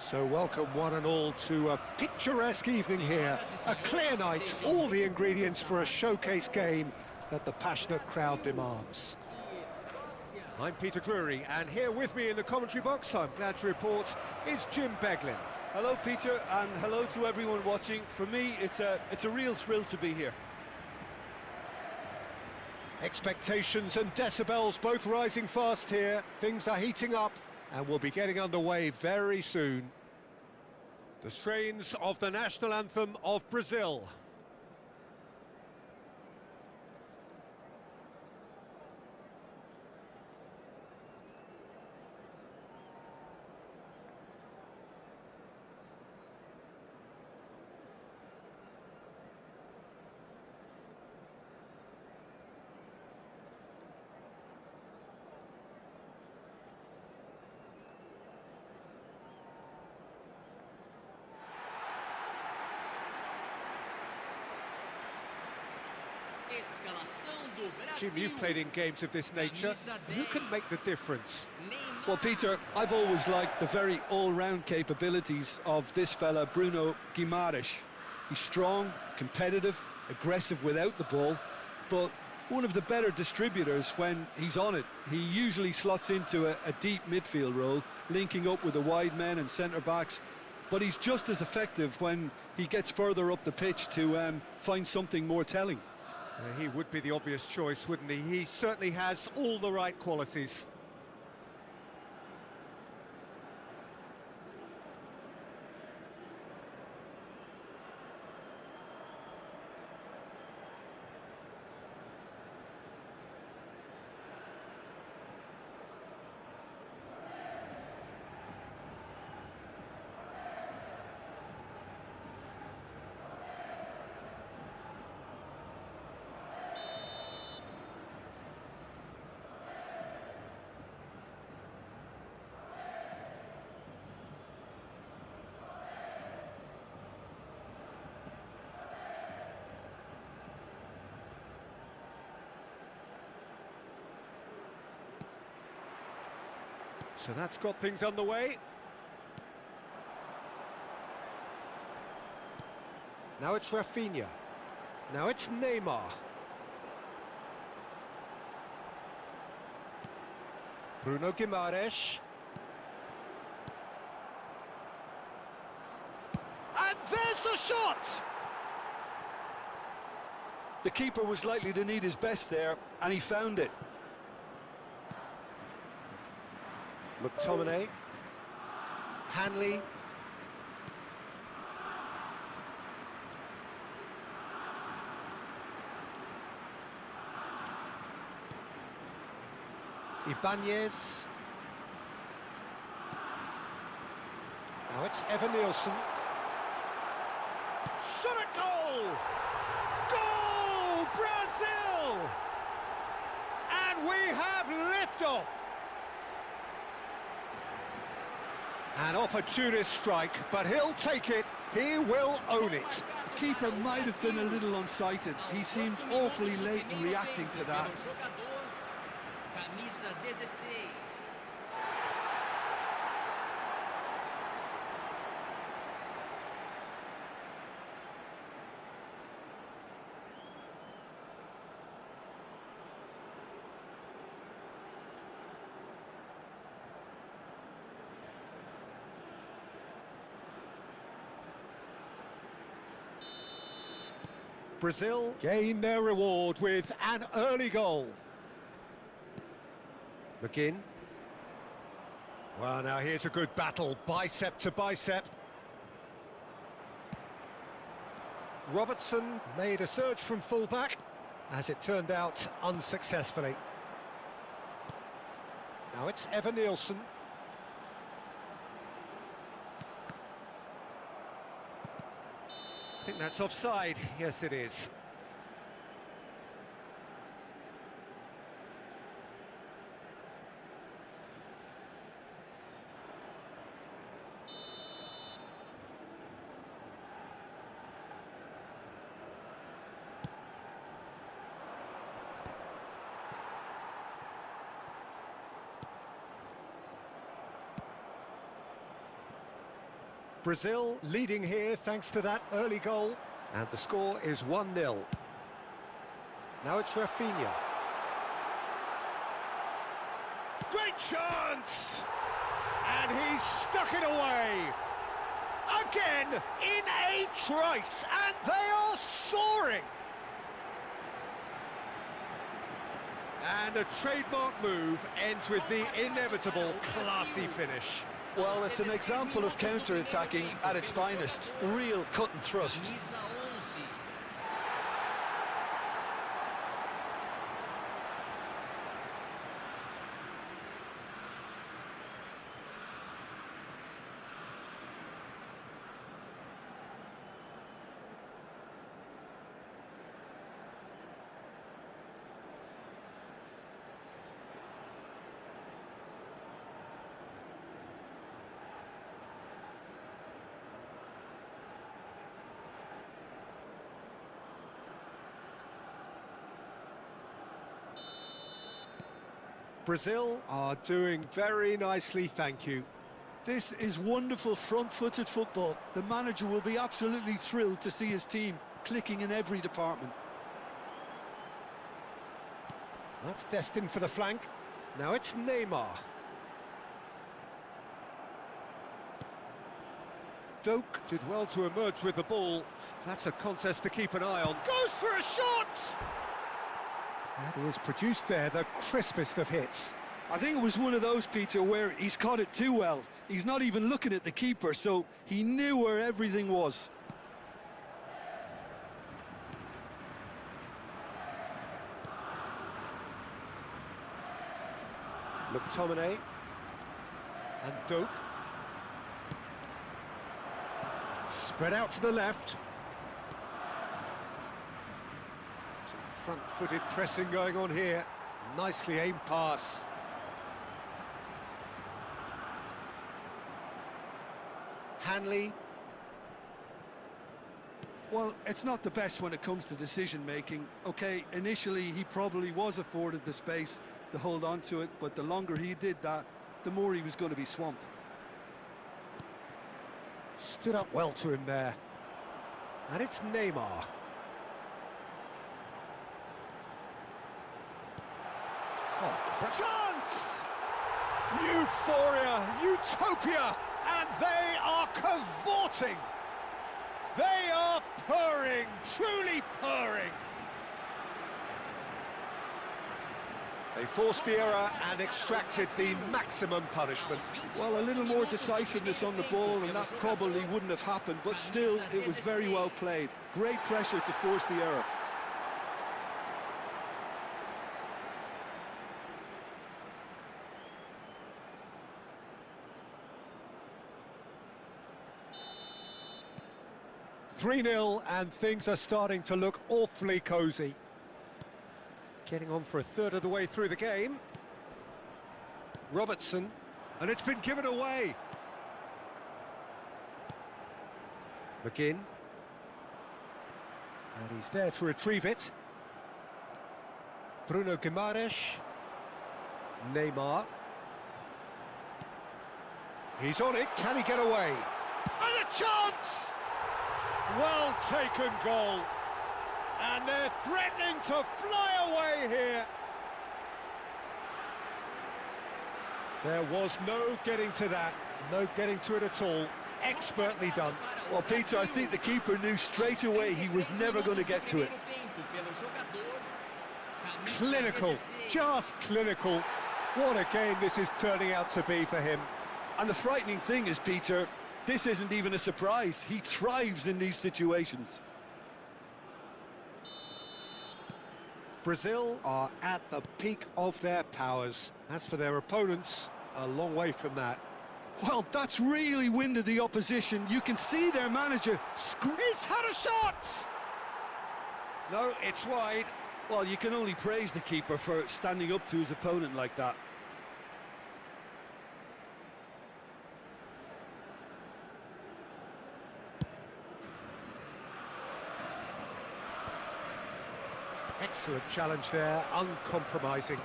So welcome one and all to a picturesque evening here. A clear night, all the ingredients for a showcase game that the passionate crowd demands. I'm Peter Drury, and here with me in the commentary box, I'm glad to report, is Jim Beglin. Hello Peter, and hello to everyone watching. For me, it's a real thrill to be here. Expectations and decibels both rising fast here. Things are heating up, and we'll be getting underway very soon. The strains of the national anthem of Brazil. Jim, you've played in games of this nature. Who can make the difference? Well, Peter, I've always liked the very all-round capabilities of this fella, Bruno Guimaraes. He's strong, competitive, aggressive without the ball, but one of the better distributors when he's on it. He usually slots into a deep midfield role, linking up with the wide men and centre-backs, but he's just as effective when he gets further up the pitch to find something more telling. He would be the obvious choice, wouldn't he? He certainly has all the right qualities. So that's got things underway. Now it's Rafinha. Now it's Neymar. Bruno Guimaraes. And there's the shot! The keeper was likely to need his best there, and he found it. McTominay, Hanley, Ibanez, now it's Evan Nielsen, shot at goal! Goal, Brazil! And we have liftoff! An opportunist strike, but he'll take it, he will own it. The keeper might have been a little unsighted. He seemed awfully late in reacting to that. Brazil gain their reward with an early goal. McGinn. Well, now here's a good battle, bicep to bicep. Robertson made a surge from fullback, as it turned out unsuccessfully. Now it's Evan Nielsen. I think that's offside. Yes, it is. Brazil leading here thanks to that early goal. And the score is 1-0. Now it's Rafinha. Great chance! And he's stuck it away. Again, in a trice, and they are soaring. And a trademark move ends with the inevitable classy finish. Well, it's an example of counter-attacking at its finest. Real cut and thrust. Brazil are doing very nicely, thank you. This is wonderful front-footed football. The manager will be absolutely thrilled to see his team clicking in every department. That's destined for the flank. Now it's Neymar. Doak did well to emerge with the ball. That's a contest to keep an eye on. Goes for a shot! That is produced there, the crispest of hits. I think it was one of those, Peter, where he's caught it too well. He's not even looking at the keeper, so he knew where everything was. McTominay. And Doak. Spread out to the left. Front-footed pressing going on here. Nicely aimed pass. Hanley. Well, it's not the best when it comes to decision-making. Okay, initially he probably was afforded the space to hold on to it, but the longer he did that, the more he was going to be swamped. Stood up well to him there. And it's Neymar. Oh, chance! Euphoria, utopia, and they are cavorting. They are purring, truly purring. They forced the error and extracted the maximum punishment. Well, a little more decisiveness on the ball and that probably wouldn't have happened, but still, it was very well played. Great pressure to force the error. (3-0) and things are starting to look awfully cosy. Getting on for a third of the way through the game. Robertson, and it's been given away. McGinn. And he's there to retrieve it. Bruno Guimaraes. Neymar. He's on it, can he get away? And a chance! Well taken goal. And they're threatening to fly away here. There was no getting to that, no getting to it at all. Expertly done. Well, Peter, I think the keeper knew straight away he was never going to get to it. Clinical, just clinical. What a game this is turning out to be for him. And the frightening thing is, Peter, this isn't even a surprise. He thrives in these situations. Brazil are at the peak of their powers. As for their opponents, a long way from that. Well, that's really winded the opposition. You can see their manager He's had a shot! No, it's wide. Well, you can only praise the keeper for standing up to his opponent like that. Excellent challenge there, uncompromising.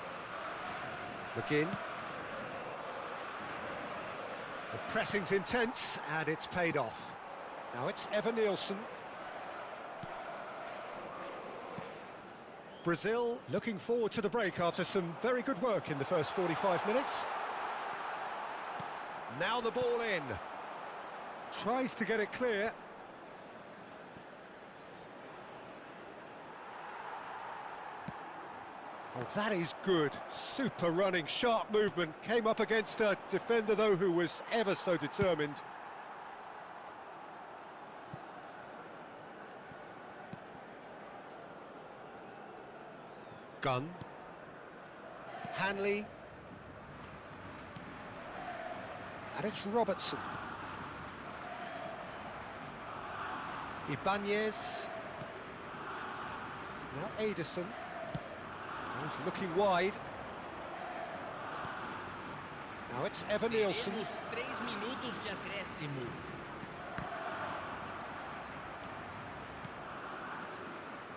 McGinn. Pressing's intense, and it's paid off. Now it's Evan Nielsen. Brazil looking forward to the break after some very good work in the first 45 minutes. Now the ball in. Tries to get it clear. Oh, that is good. Super running, sharp movement. Came up against a defender, though, who was ever so determined. Gunn. Hanley. And it's Robertson. Ibanez. Now Ederson. He's looking wide. Now it's Evan Nielsen.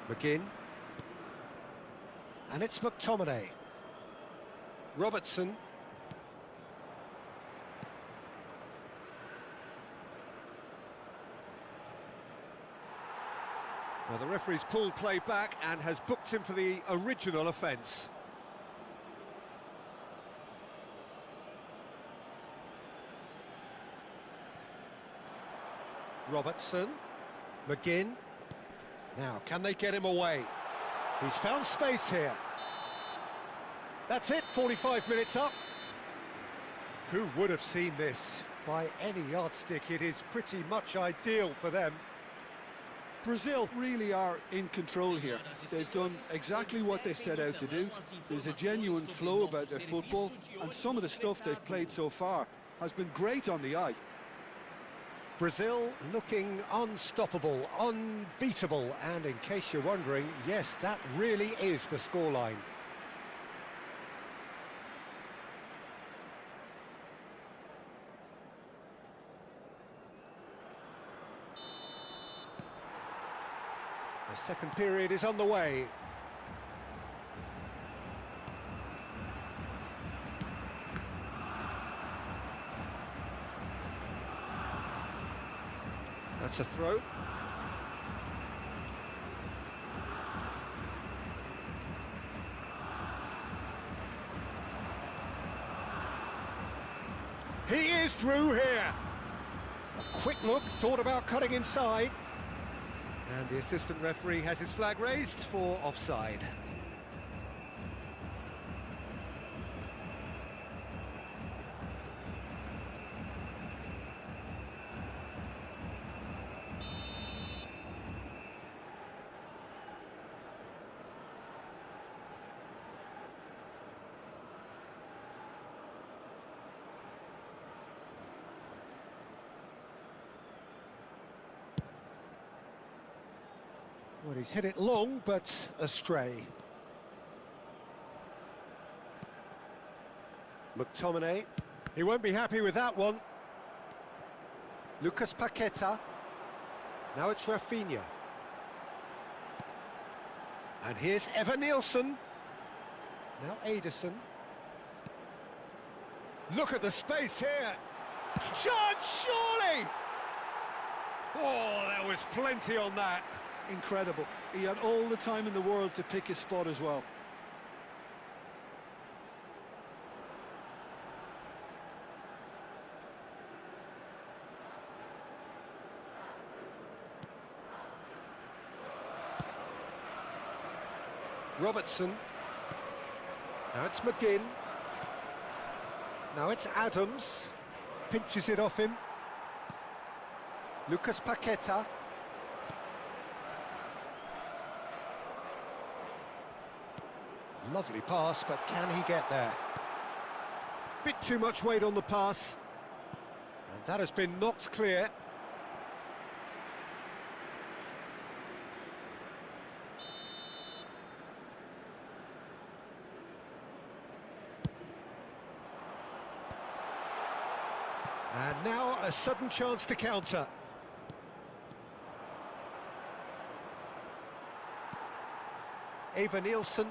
McGinn. And it's McTominay. Robertson. Well, the referee's pulled play back and has booked him for the original offence. Robertson. McGinn. Now, can they get him away? He's found space here. That's it, 45 minutes up. Who would have seen this? By any yardstick, it is pretty much ideal for them. Brazil really are in control here. They've done exactly what they set out to do. There's a genuine flow about their football, and some of the stuff they've played so far has been great on the eye. Brazil looking unstoppable, unbeatable, and in case you're wondering, yes, that really is the scoreline. The second period is on the way. That's a throw. He is through here. A quick look, thought about cutting inside. And the assistant referee has his flag raised for offside. Well, he's hit it long, but astray. McTominay. He won't be happy with that one. Lucas Paqueta. Now it's Rafinha. And here's Evan Nielsen. Now Ederson. Look at the space here. Chance, surely! Oh, there was plenty on that. Incredible. He had all the time in the world to pick his spot as well. Robertson. Now it's McGinn. Now it's Adams. Pinches it off him. Lucas Paqueta. Lovely pass, but can he get there? Bit too much weight on the pass. And that has been knocked clear. And now a sudden chance to counter. Evan Nielsen.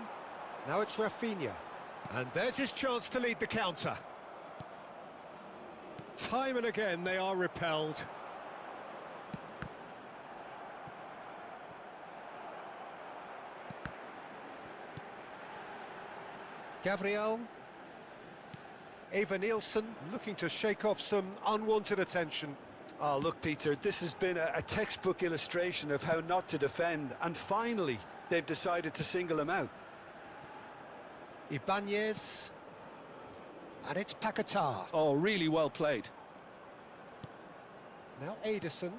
Now it's Rafinha. And there's his chance to lead the counter. Time and again they are repelled. Gabriel. Eva Nielsen looking to shake off some unwanted attention. Oh, look, Peter, this has been a textbook illustration of how not to defend, and finally they've decided to single him out. Ibanez. And it's Paquetá. Oh, really well played. Now Ederson.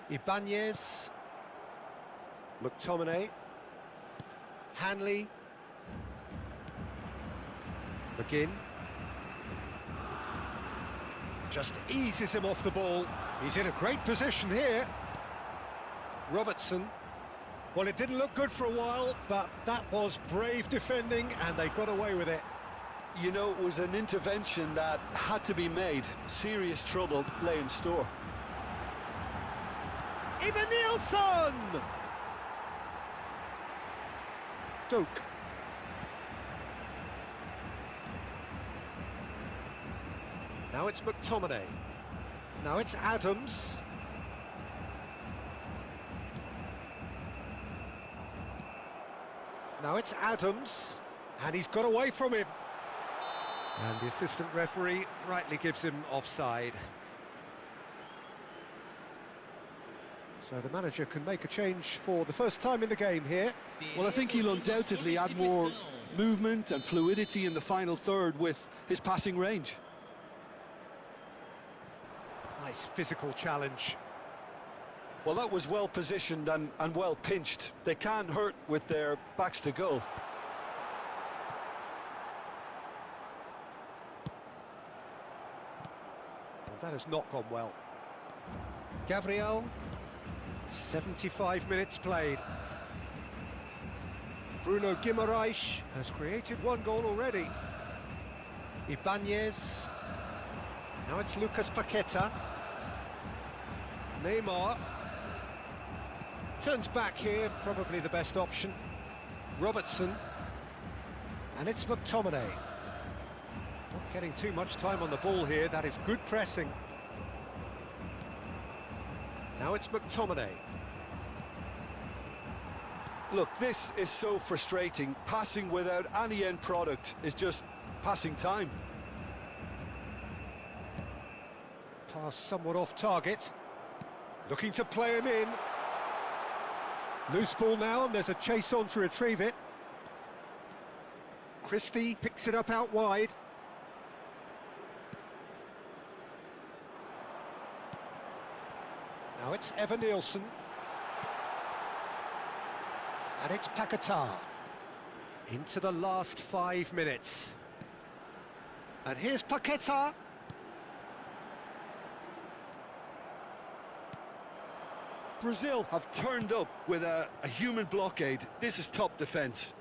Ibanez. McTominay. Hanley. McGinn. Just eases him off the ball. He's in a great position here. Robertson. Well, it didn't look good for a while, but that was brave defending, and they got away with it. You know, it was an intervention that had to be made. Serious trouble lay in store. Eva Nielsen! Duke. Now it's McTominay. Now it's Adams. Now it's Adams. And he's got away from him. And the assistant referee rightly gives him offside. So the manager can make a change for the first time in the game here. Well, I think he'll undoubtedly add more movement and fluidity in the final third with his passing range. Nice physical challenge. Well, that was well positioned and well pinched. They can't hurt with their backs to goal. Well, that has not gone well. Gabriel, 75 minutes played. Bruno Guimaraes has created one goal already. Ibanez. Now it's Lucas Paquetá. Neymar. Turns back here, probably the best option. Robertson. And it's McTominay. Not getting too much time on the ball here, that is good pressing. Now it's McTominay. Look, this is so frustrating. Passing without any end product is just passing time. Pass somewhat off target. Looking to play him in. Loose ball now, and there's a chase on to retrieve it. Christie picks it up out wide. Now it's Eva Nielsen. And it's Paquetá. Into the last 5 minutes. And here's Paquetá. Brazil have turned up with a human blockade. This is top defence.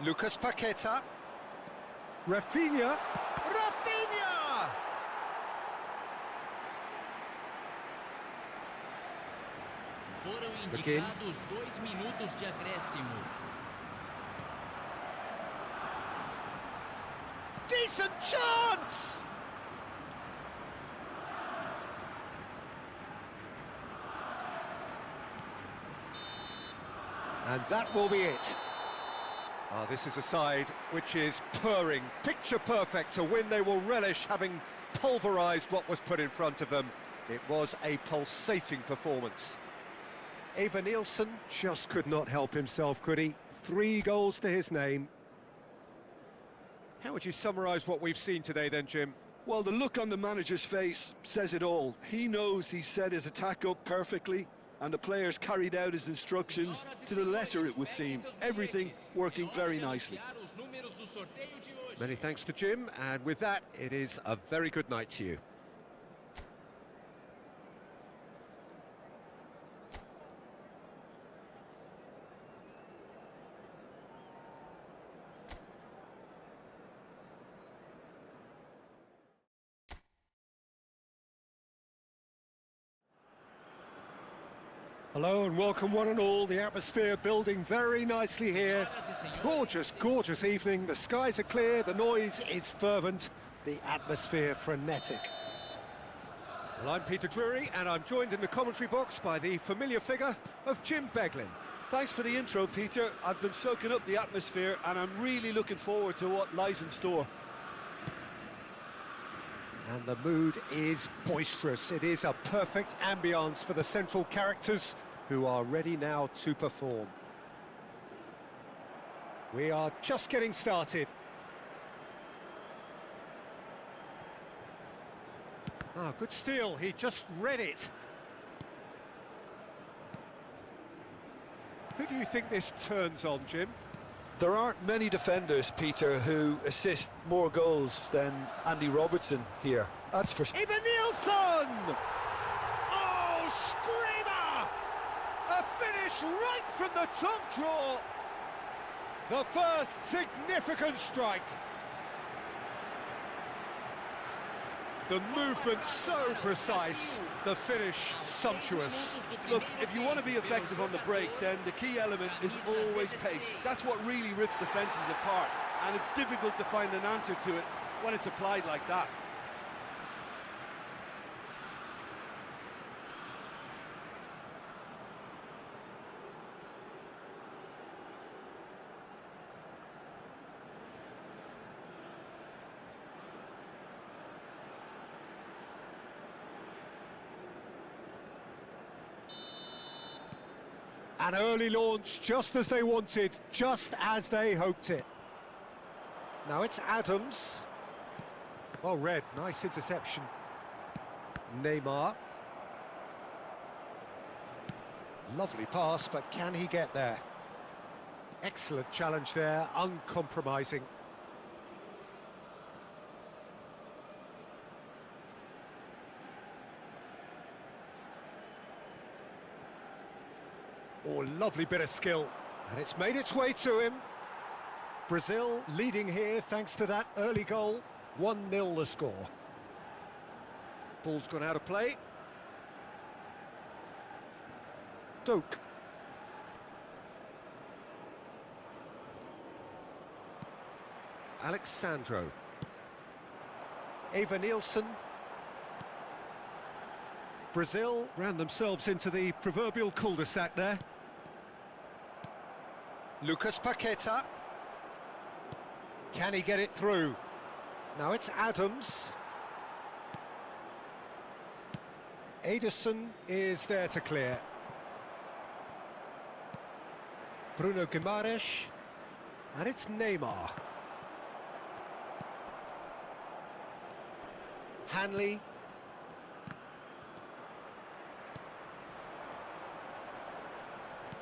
Lucas Paquetá. Rafinha. Rafinha! Foram indicados 2 minutos de acréscimo. Decent chance! And that will be it. Ah, this is a side which is purring, picture perfect. To win, they will relish having pulverised what was put in front of them. It was a pulsating performance. Eva Nielsen just could not help himself, could he? 3 goals to his name. How would you summarise what we've seen today then, Jim? Well, the look on the manager's face says it all. He knows he set his attack up perfectly, and the players carried out his instructions to the letter, it would seem. Everything working very nicely. Many thanks to Jim, and with that, it is a very good night to you. Hello and welcome one and all. The atmosphere building very nicely here. Gorgeous, gorgeous evening. The skies are clear, the noise is fervent, the atmosphere frenetic. Well, I'm Peter Drury and I'm joined in the commentary box by the familiar figure of Jim Beglin. Thanks for the intro, Peter. I've been soaking up the atmosphere and I'm really looking forward to what lies in store. And the mood is boisterous. It is a perfect ambience for the central characters who are ready now to perform. We are just getting started. Ah, good steal. He just read it. Who do you think this turns on, Jim? There aren't many defenders, Peter, who assist more goals than Andy Robertson here. That's for... Evanilson! Oh, screamer! A finish right from the top draw. The first significant strike. The movement so precise, the finish sumptuous. Look, if you want to be effective on the break, then the key element is always pace. That's what really rips defences apart, and it's difficult to find an answer to it when it's applied like that. An early launch, just as they wanted, just as they hoped it. Now it's Adams. Well read, nice interception. Neymar. Lovely pass, but can he get there? Excellent challenge there, uncompromising. Oh, lovely bit of skill. And it's made its way to him. Brazil leading here thanks to that early goal. 1-0 the score. Ball's gone out of play. Doak. Alexandro. Evanilson. Brazil ran themselves into the proverbial cul-de-sac there. Lucas Paqueta. Can he get it through? Now it's Adams. Ederson is there to clear. Bruno Guimaraes. And it's Neymar. Hanley.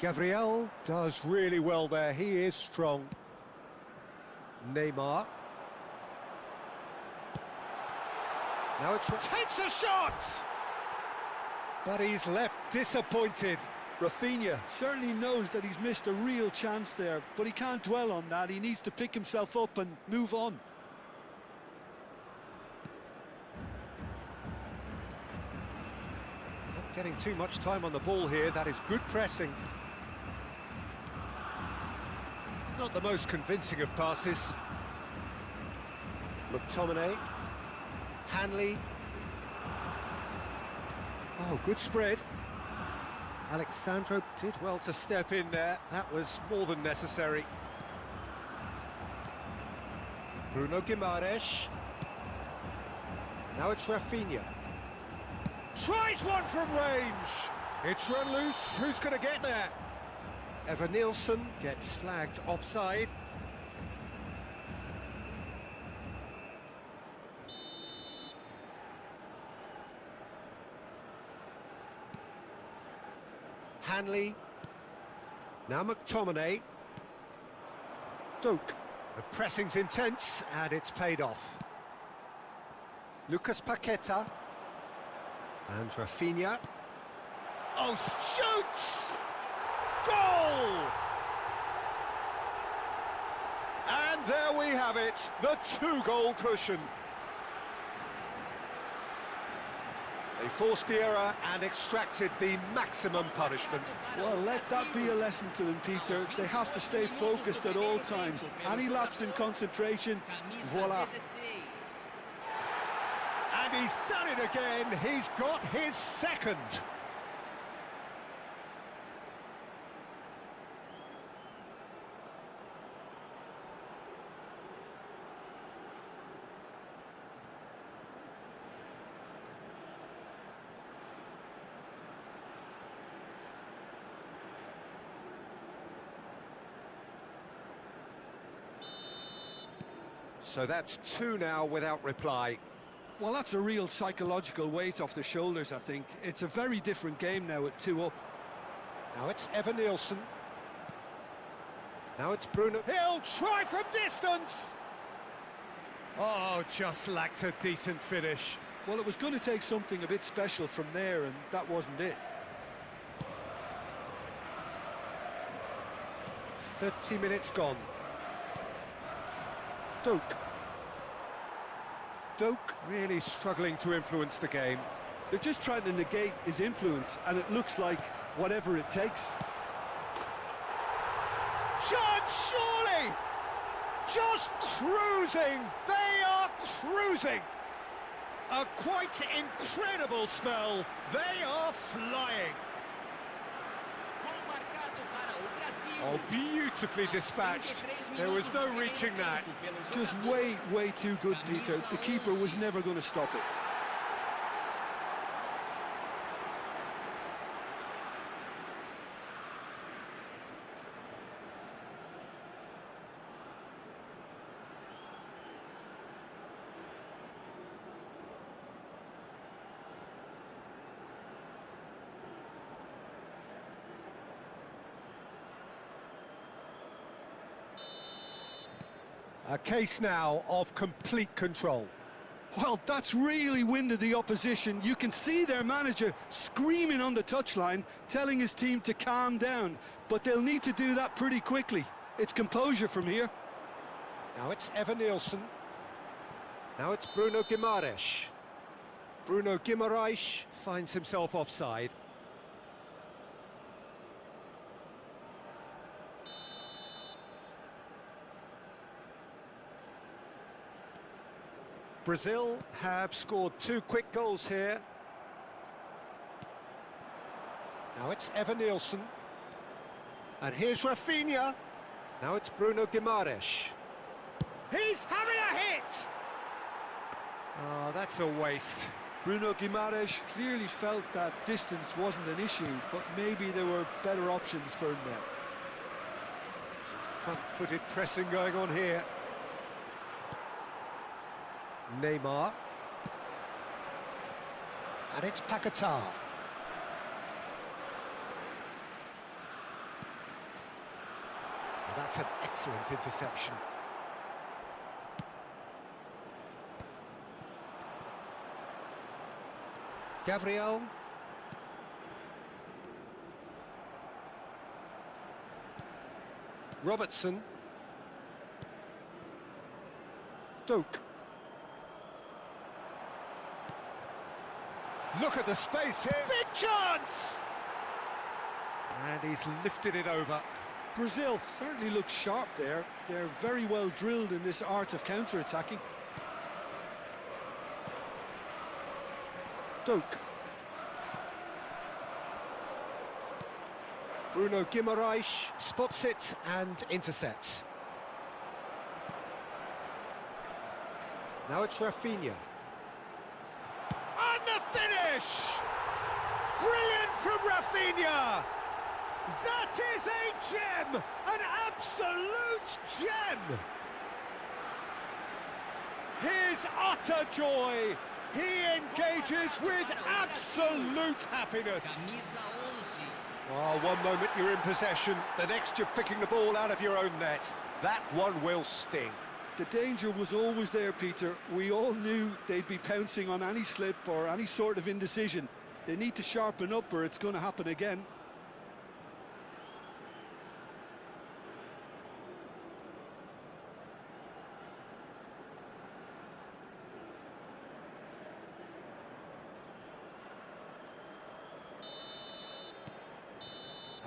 Gabriel does really well there, he is strong. Neymar. Now it's... takes a shot! But he's left disappointed. Rafinha certainly knows that he's missed a real chance there, but he can't dwell on that. He needs to pick himself up and move on. Not getting too much time on the ball here, that is good pressing. Not the most convincing of passes. McTominay. Hanley. Oh, good spread. Alexandro did well to step in there. That was more than necessary. Bruno Guimaraes. Now it's Rafinha. Tries one from range. It's run loose. Who's going to get there? Evanilson gets flagged offside. Hanley. Now McTominay. Doak. The pressing's intense and it's paid off. Lucas Paqueta. And Rafinha. Oh, shoots! Goal! And there we have it, the two-goal cushion. They forced the error and extracted the maximum punishment. Well, let that be a lesson to them, Peter. They have to stay focused at all times. Any lapse in concentration, voila. And he's done it again. He's got his second. So that's two now without reply. Well, that's a real psychological weight off the shoulders, I think. It's a very different game now at 2 up. Now it's Evan Nielsen. Now it's Bruno. He'll try from distance! Oh, just lacked a decent finish. Well, it was going to take something a bit special from there, and that wasn't it. 30 minutes gone. Doak really struggling to influence the game. They're just trying to negate his influence, and it looks like whatever it takes. Chance, surely! Just cruising! They are cruising! A quite incredible spell. They are flying. Oh, beautifully dispatched. There was no reaching that. Just way, way too good, Peter. The keeper was never going to stop it. A case now of complete control. Well, that's really winded the opposition. You can see their manager screaming on the touchline, telling his team to calm down. But they'll need to do that pretty quickly. It's composure from here. Now it's Evan Nielsen. Now it's Bruno Guimaraes. Bruno Guimaraes finds himself offside. Brazil have scored 2 quick goals here. Now it's Evan Nielsen. And here's Rafinha. Now it's Bruno Guimaraes. He's having a hit! Oh, that's a waste. Bruno Guimaraes clearly felt that distance wasn't an issue, but maybe there were better options for him there. Some front-footed pressing going on here. Neymar. And it's Paquetá. That's an excellent interception. Gabriel. Robertson. Doak. Look at the space here. Big chance! And he's lifted it over. Brazil certainly looks sharp there. They're very well drilled in this art of counter-attacking. Doak. Bruno Guimaraes spots it and intercepts. Now it's Rafinha. And the finish! Brilliant from Rafinha! That is a gem! An absolute gem! His utter joy! He engages with absolute happiness. Oh, one moment you're in possession, the next you're picking the ball out of your own net. That one will sting. The danger was always there, Peter. We all knew they'd be pouncing on any slip or any sort of indecision. They need to sharpen up or it's going to happen again.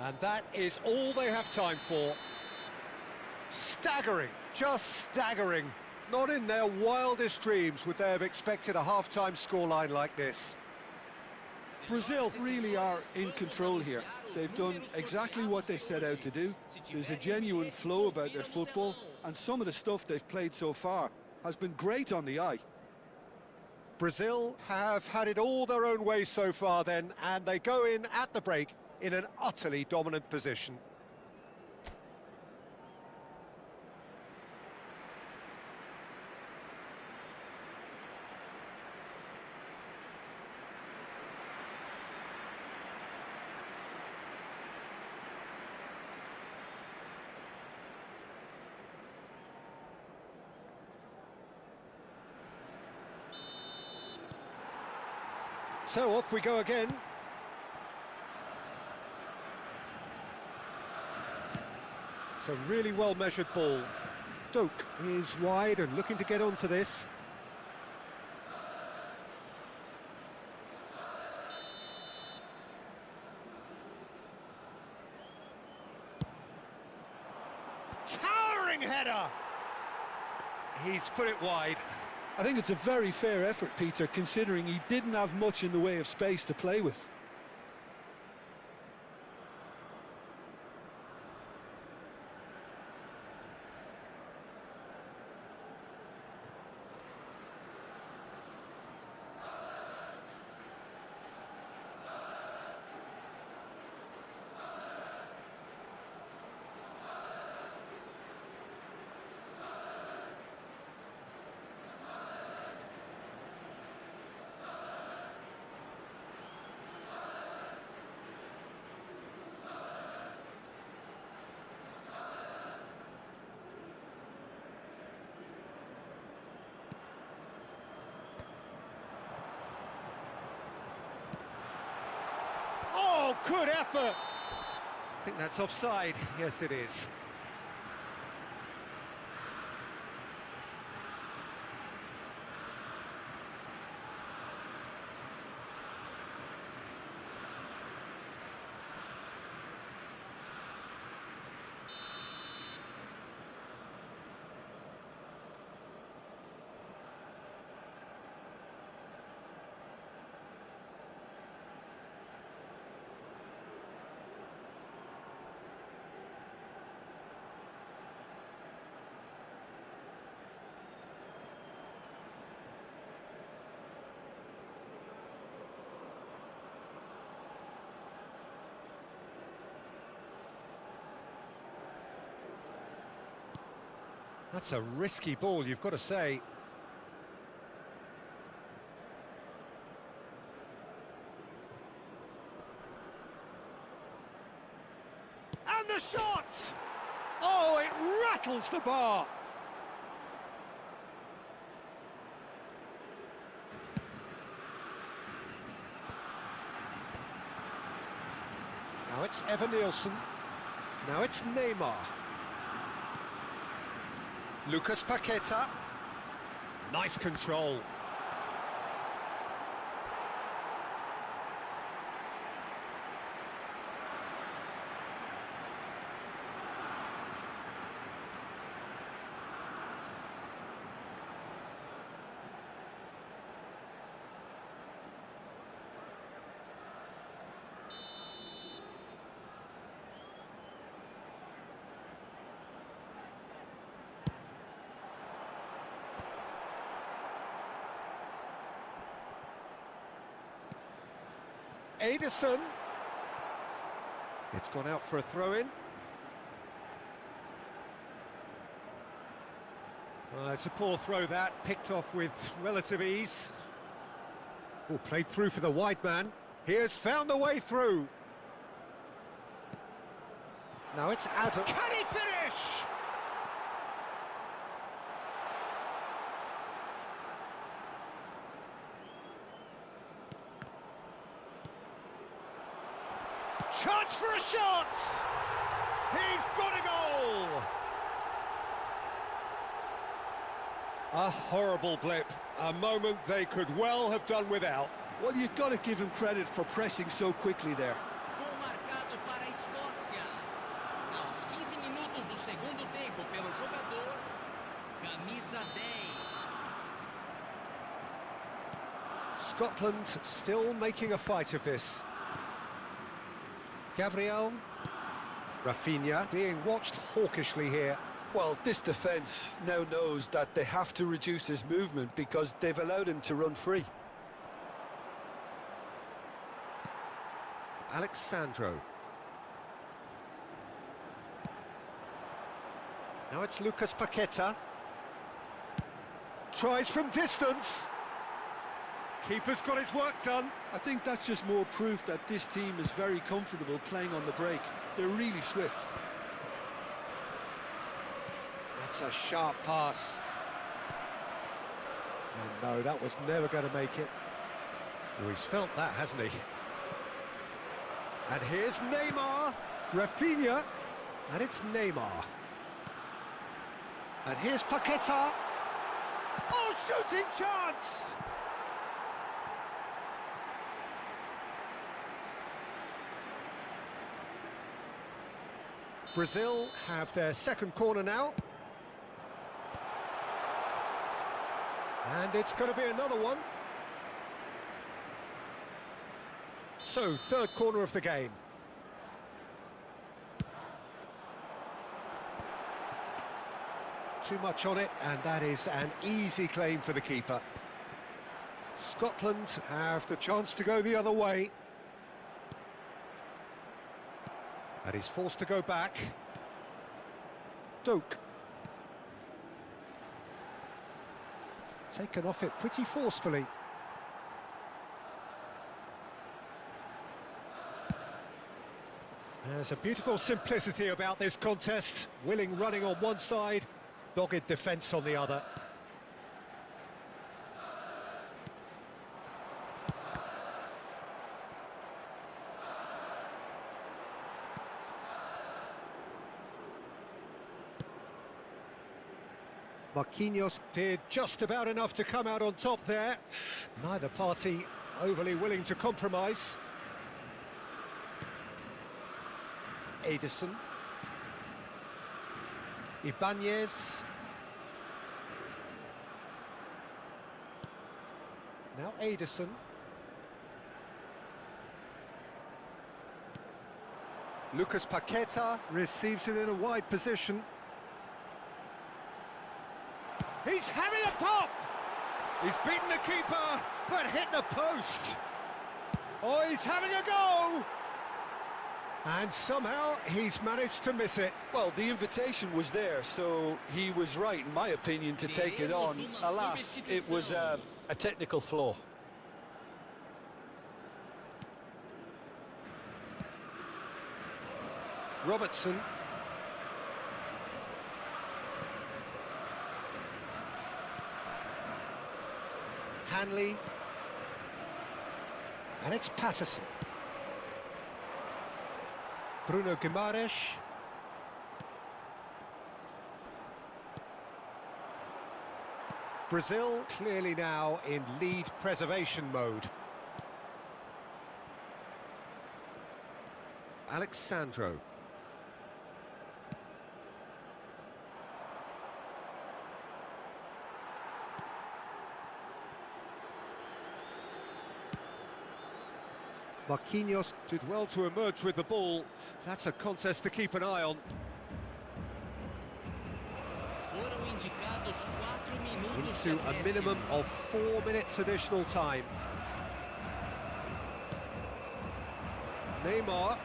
And that is all they have time for. Staggering, just staggering. Not in their wildest dreams would they have expected a half-time scoreline like this. Brazil really are in control here. They've done exactly what they set out to do. There's a genuine flow about their football, and some of the stuff they've played so far has been great on the eye. Brazil have had it all their own way so far then, and they go in at the break in an utterly dominant position. So off we go again. It's a really well-measured ball. Doak is wide and looking to get onto this. Towering header! He's put it wide. I think it's a very fair effort, Peter, considering he didn't have much in the way of space to play with. Oh, good effort! I think that's offside. Yes, it is. That's a risky ball, you've got to say. And the shot! Oh, it rattles the bar. Now it's Evan Nielsen. Now it's Neymar. Lucas Paqueta. Nice control. Edison. It's gone out for a throw-in. It's a poor throw that, picked off with relative ease. Oh, played through for the wide man. He has found the way through. Now it's Adam. Can he finish? Chance for a shot! He's got a goal! A horrible blip, a moment they could well have done without. Well, you've got to give him credit for pressing so quickly there. Gol marcado para a Escócia. Scotland still making a fight of this. Gabriel. Rafinha being watched hawkishly here. Well, this defence now knows that they have to reduce his movement because they've allowed him to run free. Alexandro. Now it's Lucas Paqueta. Tries from distance. Keeper's got his work done. I think that's just more proof that this team is very comfortable playing on the break. They're really swift. That's a sharp pass. And no, that was never going to make it. Oh, he's felt that, hasn't he? And here's Neymar. Rafinha. And it's Neymar. And here's Paqueta. Oh, shooting chance! Brazil have their second corner now. And it's going to be another one. So, third corner of the game. Too much on it, and that is an easy claim for the keeper. Scotland have the chance to go the other way. And he's forced to go back. Doak. Taken off it pretty forcefully. There's a beautiful simplicity about this contest. Willing running on one side, dogged defence on the other. Marquinhos did just about enough to come out on top there. Neither party overly willing to compromise. Ederson. Ibanez. Now Ederson. Lucas Paqueta receives it in a wide position. He's having a pop! He's beaten the keeper, but hit the post. Oh, he's having a go! And somehow he's managed to miss it. Well, the invitation was there, so he was right, in my opinion, to take it on. Alas, it was a technical flaw. Robertson. Hanley. And it's Patterson. Bruno Guimaraes. Brazil clearly now in lead preservation mode. Alexandro. Marquinhos did well to emerge with the ball. That's a contest to keep an eye on. Into a minimum of 4 minutes additional time. Neymar.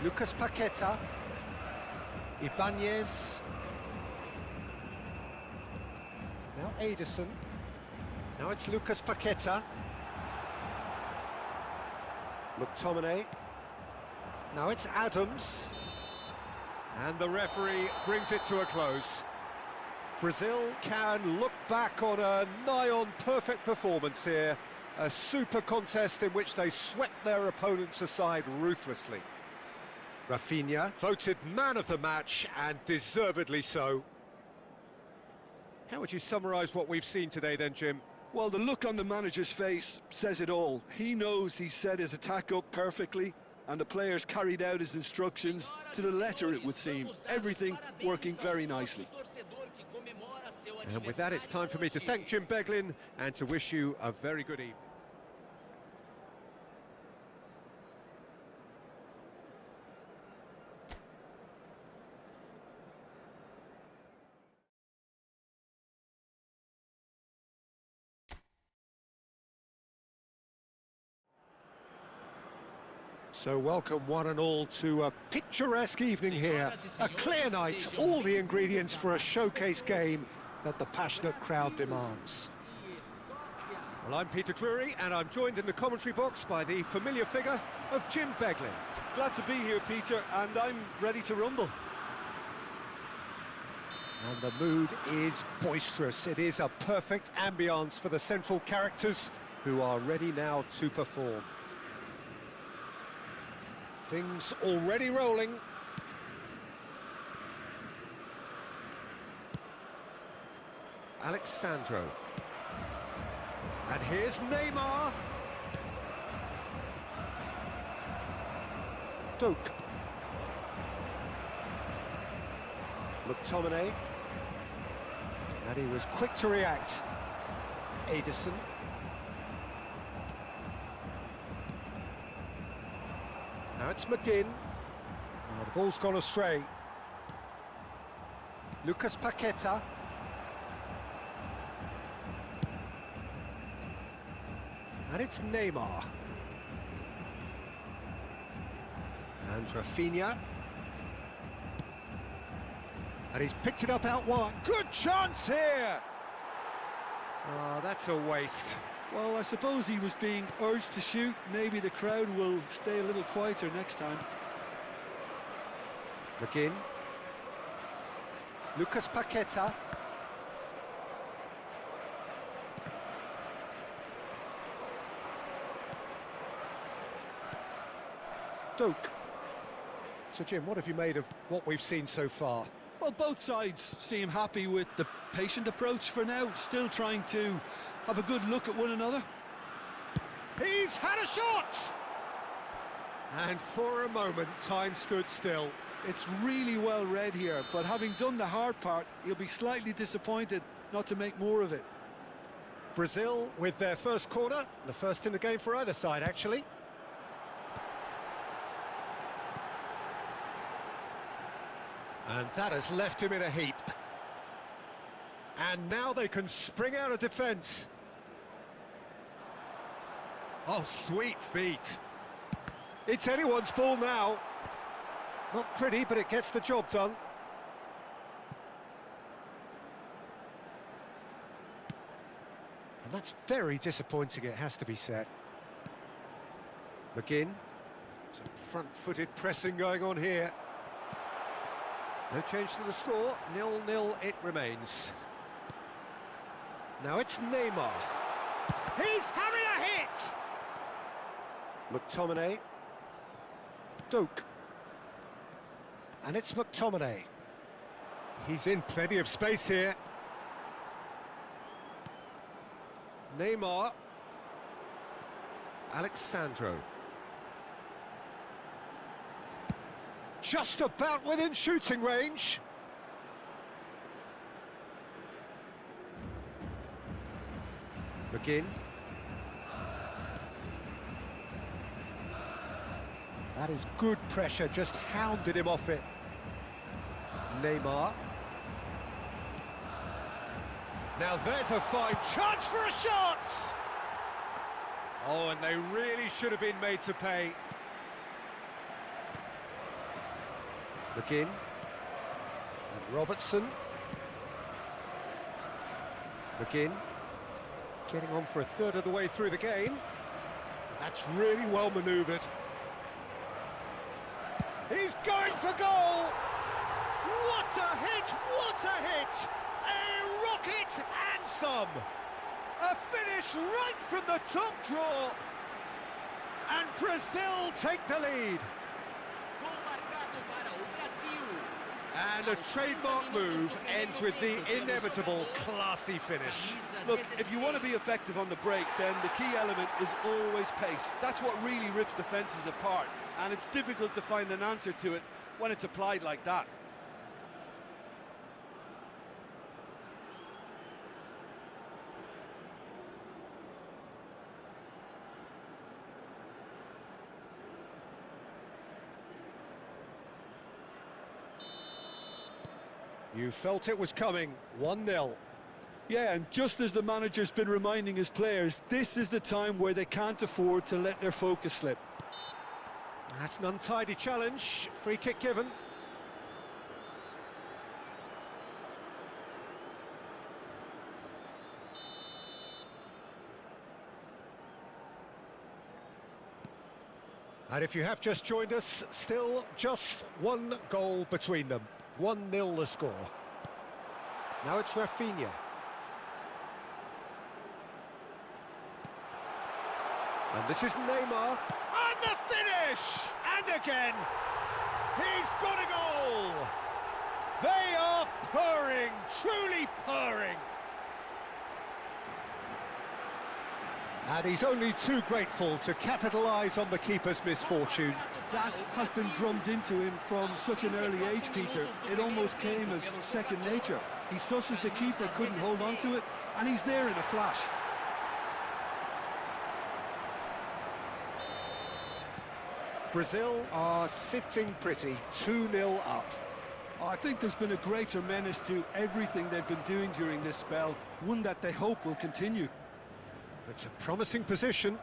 Lucas Paqueta. Ibanez. Now Ederson. Now it's Lucas Paqueta. McTominay. Now it's Adams. And the referee brings it to a close. Brazil can look back on a nigh-on perfect performance here. A super contest in which they swept their opponents aside ruthlessly. Rafinha voted man of the match, and deservedly so. How would you summarise what we've seen today then, Jim? Well, the look on the manager's face says it all. He knows he set his attack up perfectly, and the players carried out his instructions to the letter, it would seem. Everything working very nicely. And with that, it's time for me to thank Jim Beglin and to wish you a very good evening. So welcome one and all to a picturesque evening here. A clear night, all the ingredients for a showcase game that the passionate crowd demands. Well, I'm Peter Drury, and I'm joined in the commentary box by the familiar figure of Jim Beglin. Glad to be here, Peter, and I'm ready to rumble. And the mood is boisterous. It is a perfect ambience for the central characters who are ready now to perform. Things already rolling. Alexandro. And here's Neymar. Doak. McTominay. And he was quick to react. Ederson. Now it's McGinn. Oh, the ball's gone astray. Lucas Paqueta. And it's Neymar. And Rafinha. And he's picked it up out wide. Good chance here! Oh, that's a waste. Well, I suppose he was being urged to shoot. Maybe the crowd will stay a little quieter next time. McGinn. Lucas Paqueta. Doak. So, Jim, what have you made of what we've seen so far? Well, both sides seem happy with the patient approach for now, still trying to have a good look at one another. He's had a shot! And for a moment, time stood still. It's really well read here, but having done the hard part, he'll be slightly disappointed not to make more of it. Brazil with their first corner, the first in the game for either side, actually. And that has left him in a heap. And now they can spring out of defence. Oh, sweet feet. It's anyone's ball now. Not pretty, but it gets the job done. And that's very disappointing, it has to be said. McGinn. Some front-footed pressing going on here. No change to the score, 0-0 it remains. Now it's Neymar. He's having a hit! McTominay. Doak. And it's McTominay. He's in plenty of space here. Neymar. Alexandro. Just about within shooting range. McGinn. That is good pressure, just hounded him off it. Neymar. Now there's a fine chance for a shot! Oh, and they really should have been made to pay. McGinn. And Robertson. McGinn. Getting on for a third of the way through the game. And that's really well manoeuvred. He's going for goal! What a hit! What a hit! A rocket and some! A finish right from the top draw! And Brazil take the lead. And a trademark move ends with the inevitable classy finish. Look, if you want to be effective on the break, then the key element is always pace. That's what really rips defences apart, and it's difficult to find an answer to it when it's applied like that. You felt it was coming, 1-0. Yeah, and just as the manager's been reminding his players, this is the time where they can't afford to let their focus slip. That's an untidy challenge, free kick given. And if you have just joined us, still just one goal between them. 1-0 the score. Now it's Rafinha. And this is Neymar. And the finish! And again! He's got a goal! They are purring, truly purring. And he's only too grateful to capitalise on the keeper's misfortune. That has been drummed into him from such an early age, Peter. It almost came as second nature. He susses the keeper couldn't hold on to it, and he's there in a flash. Brazil are sitting pretty, 2-0 up. I think there's been a greater menace to everything they've been doing during this spell, one that they hope will continue. It's a promising position.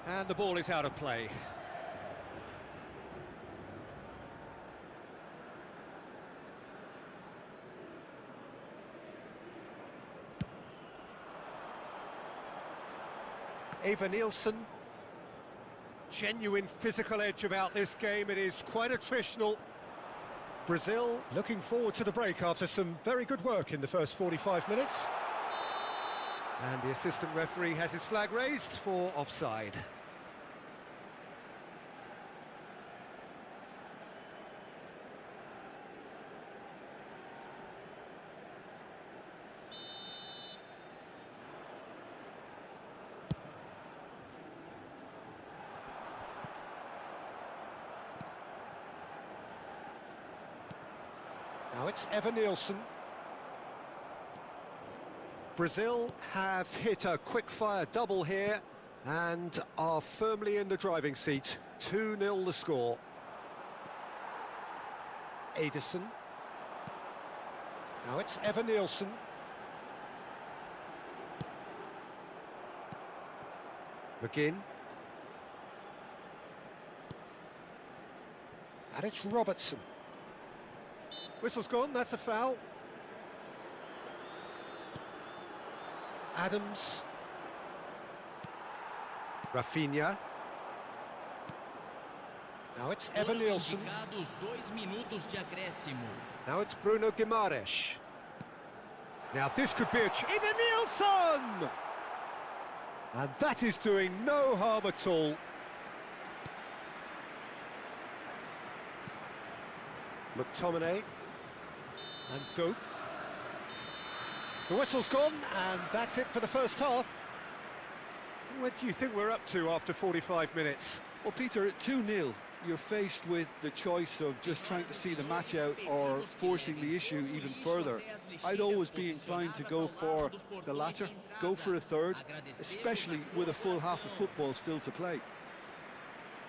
And the ball is out of play. Eva Nielsen. Genuine physical edge about this game. It is quite attritional. Brazil looking forward to the break after some very good work in the first 45 minutes. And the assistant referee has his flag raised for offside. Now it's Eva Nielsen. Brazil have hit a quick-fire double here and are firmly in the driving seat. 2-0 the score. Ederson. Now it's Eva Nielsen. McGinn. And it's Robertson. Whistle's gone, that's a foul. Adams. Rafinha. Now it's Eva Nielsen. Now it's Bruno Guimaraes. Now this could be a Eva Nielsen! And that is doing no harm at all. McTominay. And Dope. The whistle's gone, and that's it for the first half. What do you think we're up to after 45 minutes? Well, Peter, at 2-0, you're faced with the choice of just trying to see the match out or forcing the issue even further. I'd always be inclined to go for the latter, go for a third, especially with a full half of football still to play.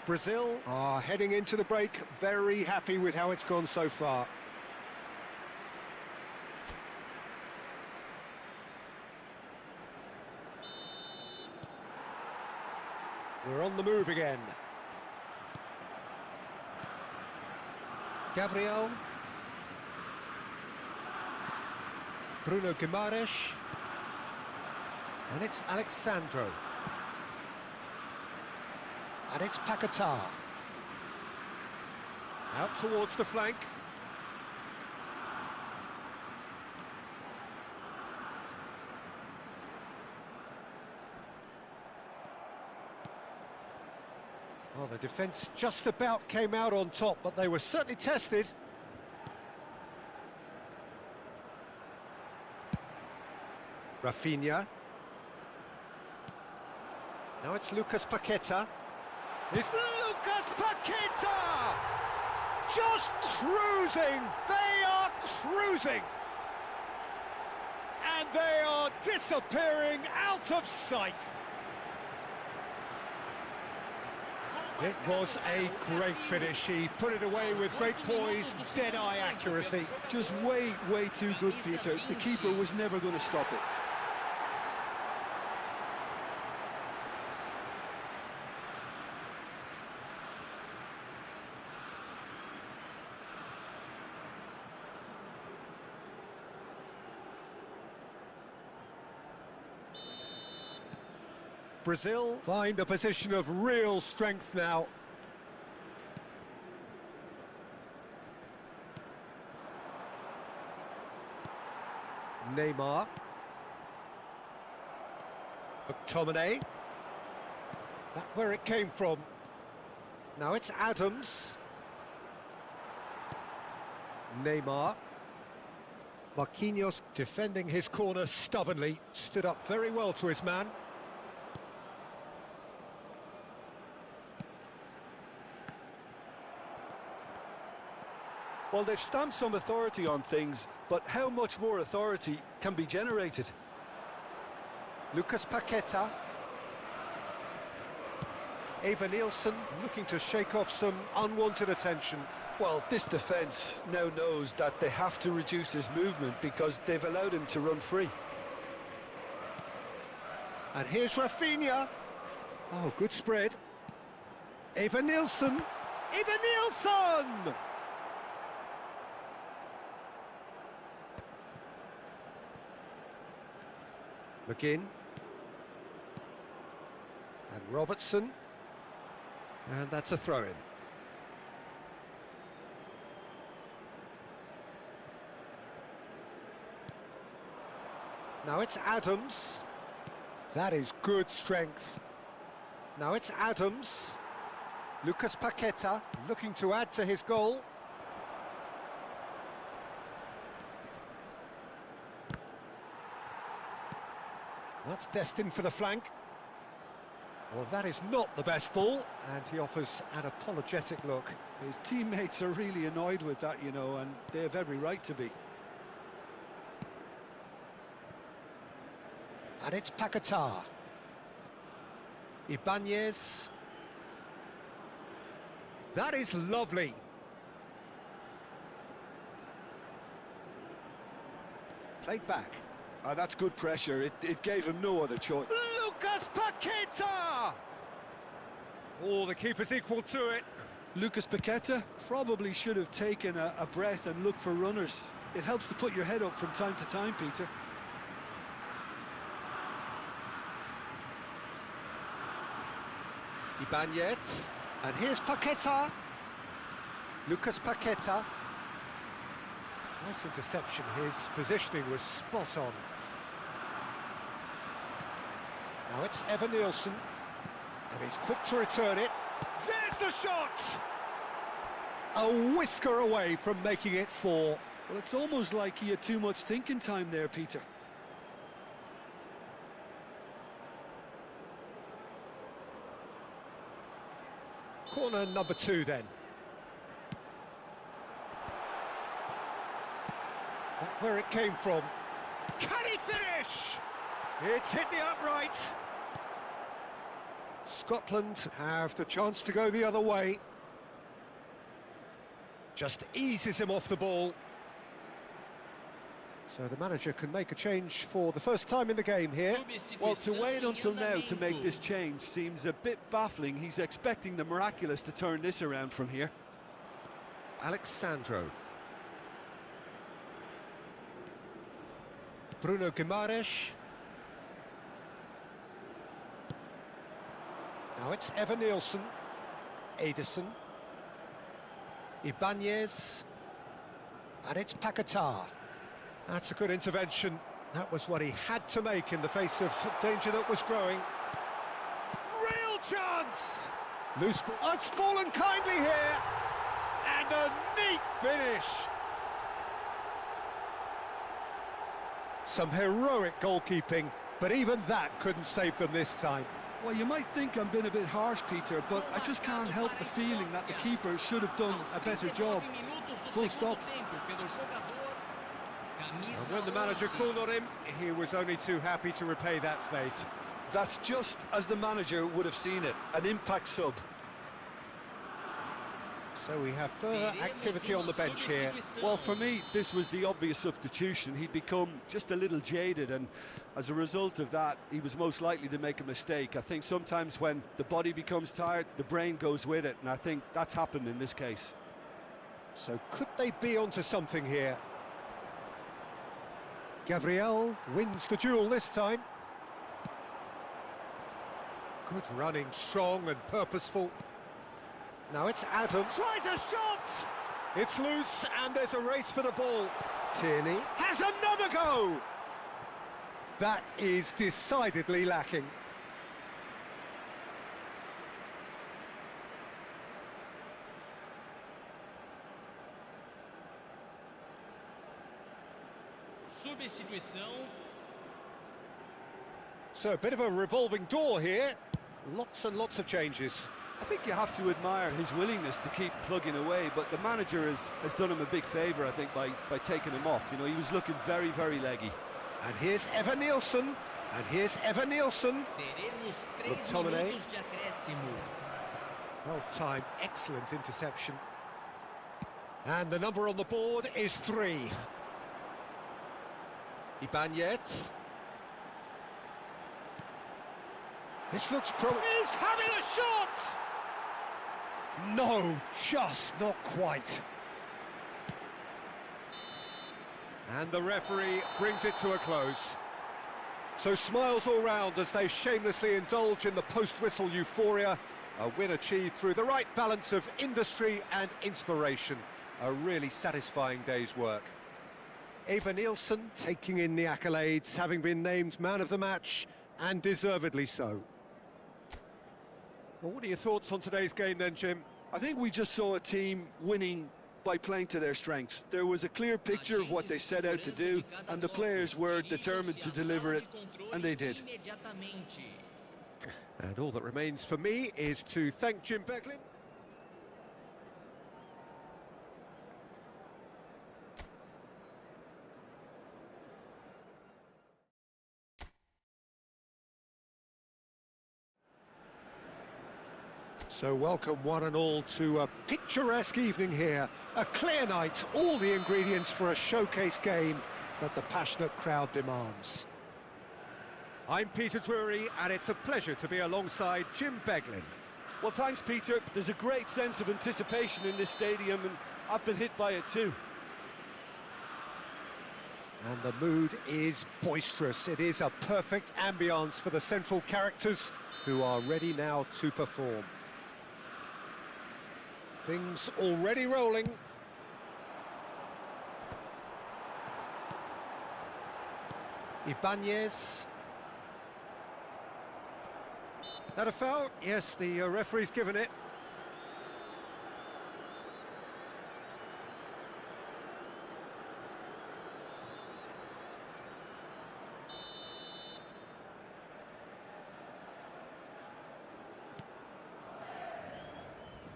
Brazil are heading into the break, very happy with how it's gone so far. We're on the move again. Gabriel. Bruno Guimaraes. And it's Alexandro. And it's Paquetá. Out towards the flank. Well, the defence just about came out on top, but they were certainly tested. Rafinha. Now it's Lucas Paquetá. It's Lucas Paquetá! Just cruising! They are cruising! And they are disappearing out of sight. It was a great finish. He put it away with great poise, dead-eye accuracy. Just way too good, Peter. The keeper was never going to stop it. Brazil find a position of real strength now. Neymar. McTominay. That's where it came from. Now it's Adams. Neymar. Marquinhos defending his corner stubbornly, stood up very well to his man. Well, they've stamped some authority on things, but how much more authority can be generated? Lucas Paqueta. Eva Nielsen looking to shake off some unwanted attention. Well, this defence now knows that they have to reduce his movement because they've allowed him to run free. And here's Rafinha. Oh, good spread. Eva Nielsen. Eva Nielsen! McGinn. And Robertson. And that's a throw-in. Now it's Adams. That is good strength. Now it's Adams. Lucas Paqueta looking to add to his goal. That's destined for the flank. Well, that is not the best ball, and he offers an apologetic look. His teammates are really annoyed with that, you know, and they have every right to be. And it's Paquetá. Ibanez. That is lovely. Played back. That's good pressure. It gave him no other choice. Lucas Paqueta! Oh, the keeper's equal to it. Lucas Paqueta probably should have taken a breath and looked for runners. It helps to put your head up from time to time, Peter. Ibanez. And here's Paqueta. Lucas Paqueta. Nice interception. His positioning was spot on. Now it's Evan Nielsen. And he's quick to return it. There's the shot! A whisker away from making it 4. Well, it's almost like he had too much thinking time there, Peter. Corner number 2 then. That's where it came from. Can he finish? It's hit the upright. Scotland have the chance to go the other way. Just eases him off the ball. So the manager can make a change for the first time in the game here. Well, to wait until now to make this change seems a bit baffling. He's expecting the miraculous to turn this around from here. Alexandro. Bruno Guimaraes. Now it's Evan Nielsen. Ederson. Ibanez. And it's Paquetá. That's a good intervention. That was what he had to make in the face of danger that was growing. Real chance! Loose ball. Oh, it's fallen kindly here. And a neat finish. Some heroic goalkeeping, but even that couldn't save them this time. Well, you might think I'm being a bit harsh, Peter, but I just can't help the feeling that the keeper should have done a better job. Full stop. And when the manager called on him, he was only too happy to repay that faith. That's just as the manager would have seen it, an impact sub. So we have further activity on the bench here. Well, for me, this was the obvious substitution. He'd become just a little jaded, and as a result of that, he was most likely to make a mistake. I think sometimes when the body becomes tired, the brain goes with it, and I think that's happened in this case. So could they be onto something here? Gabriel wins the duel this time. Good running, strong and purposeful. Now it's Adam. Tries a shot! It's loose and there's a race for the ball. Tierney has another go! That is decidedly lacking. Substituição. So a bit of a revolving door here. Lots and lots of changes. I think you have to admire his willingness to keep plugging away, but the manager has done him a big favour, I think, by taking him off. You know, he was looking very, very leggy. And here's Evan Nielsen. And here's Evan Nielsen. McTominay. Well timed, excellent interception. And the number on the board is 3. Ibanez. This looks He's having a shot! No, just not quite. And the referee brings it to a close. So smiles all round as they shamelessly indulge in the post-whistle euphoria. A win achieved through the right balance of industry and inspiration. A really satisfying day's work. Eva Nielsen taking in the accolades, having been named man of the match, and deservedly so. Well, what are your thoughts on today's game then, Jim? I think we just saw a team winning by playing to their strengths. There was a clear picture of what they set out to do, and the players were determined to deliver it, and they did. And all that remains for me is to thank Jim Beglin. So welcome one and all to a picturesque evening here. A clear night, all the ingredients for a showcase game that the passionate crowd demands. I'm Peter Drury, and it's a pleasure to be alongside Jim Beglin. Well, thanks, Peter. There's a great sense of anticipation in this stadium, and I've been hit by it too. And the mood is boisterous. It is a perfect ambience for the central characters who are ready now to perform. Things already rolling. Ibanez. That a foul? Yes, the referee's given it.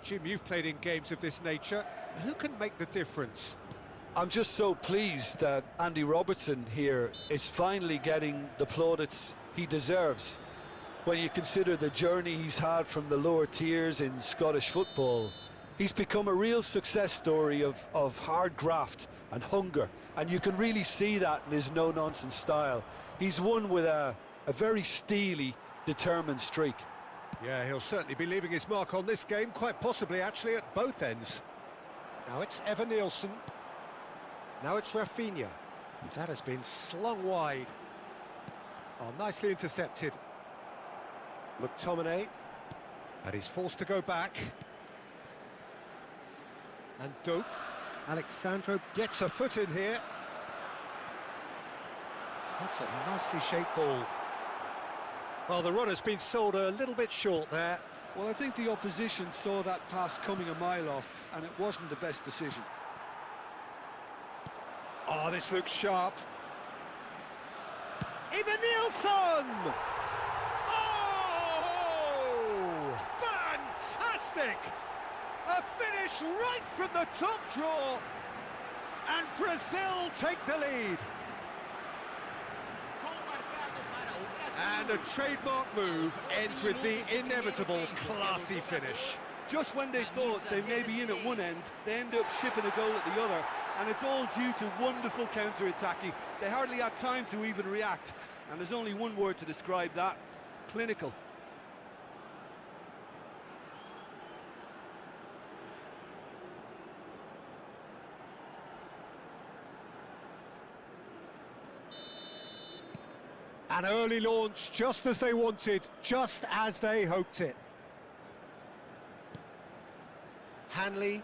Jim, you've played in games of this nature. Who can make the difference? I'm just so pleased that Andy Robertson here is finally getting the plaudits he deserves. When you consider the journey he's had from the lower tiers in Scottish football, he's become a real success story of hard graft and hunger, and you can really see that in his no-nonsense style. He's won with a very steely, determined streak. Yeah, he'll certainly be leaving his mark on this game, quite possibly actually at both ends. Now it's Evan Nielsen. Now it's Rafinha. That has been slung wide. Oh, nicely intercepted. McTominay. And he's forced to go back. And Doak. Alexandro gets a foot in here. That's a nicely shaped ball. Well, the run has been sold a little bit short there. Well, I think the opposition saw that pass coming a mile off, and it wasn't the best decision. Oh, this looks sharp. Evan Nielsen! Oh! Fantastic! A finish right from the top draw. And Brazil take the lead. And a trademark move ends with the inevitable classy finish. Just when they thought they may be in at one end, they end up shipping a goal at the other, and it's all due to wonderful counter-attacking. They hardly had time to even react, and there's only one word to describe that: clinical. An early launch, just as they wanted, just as they hoped it. Hanley.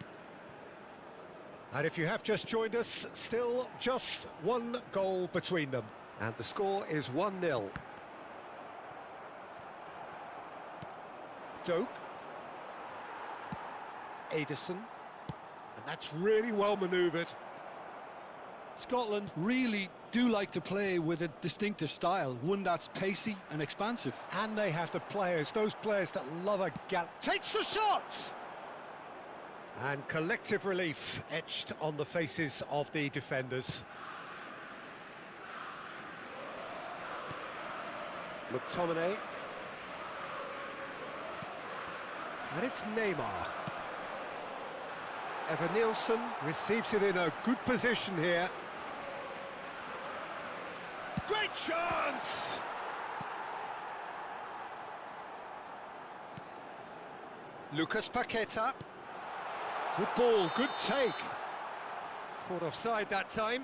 And if you have just joined us, still just one goal between them. And the score is 1-0. Doak. Ederson. And that's really well manoeuvred. Scotland really do like to play with a distinctive style, one that's pacey and expansive. And they have the players, those players that love a gallop. Takes the shot! And collective relief etched on the faces of the defenders. McTominay. And it's Neymar. Evan Nielsen receives it in a good position here. Great chance! Lucas Paqueta. Good ball, good take. Caught offside that time.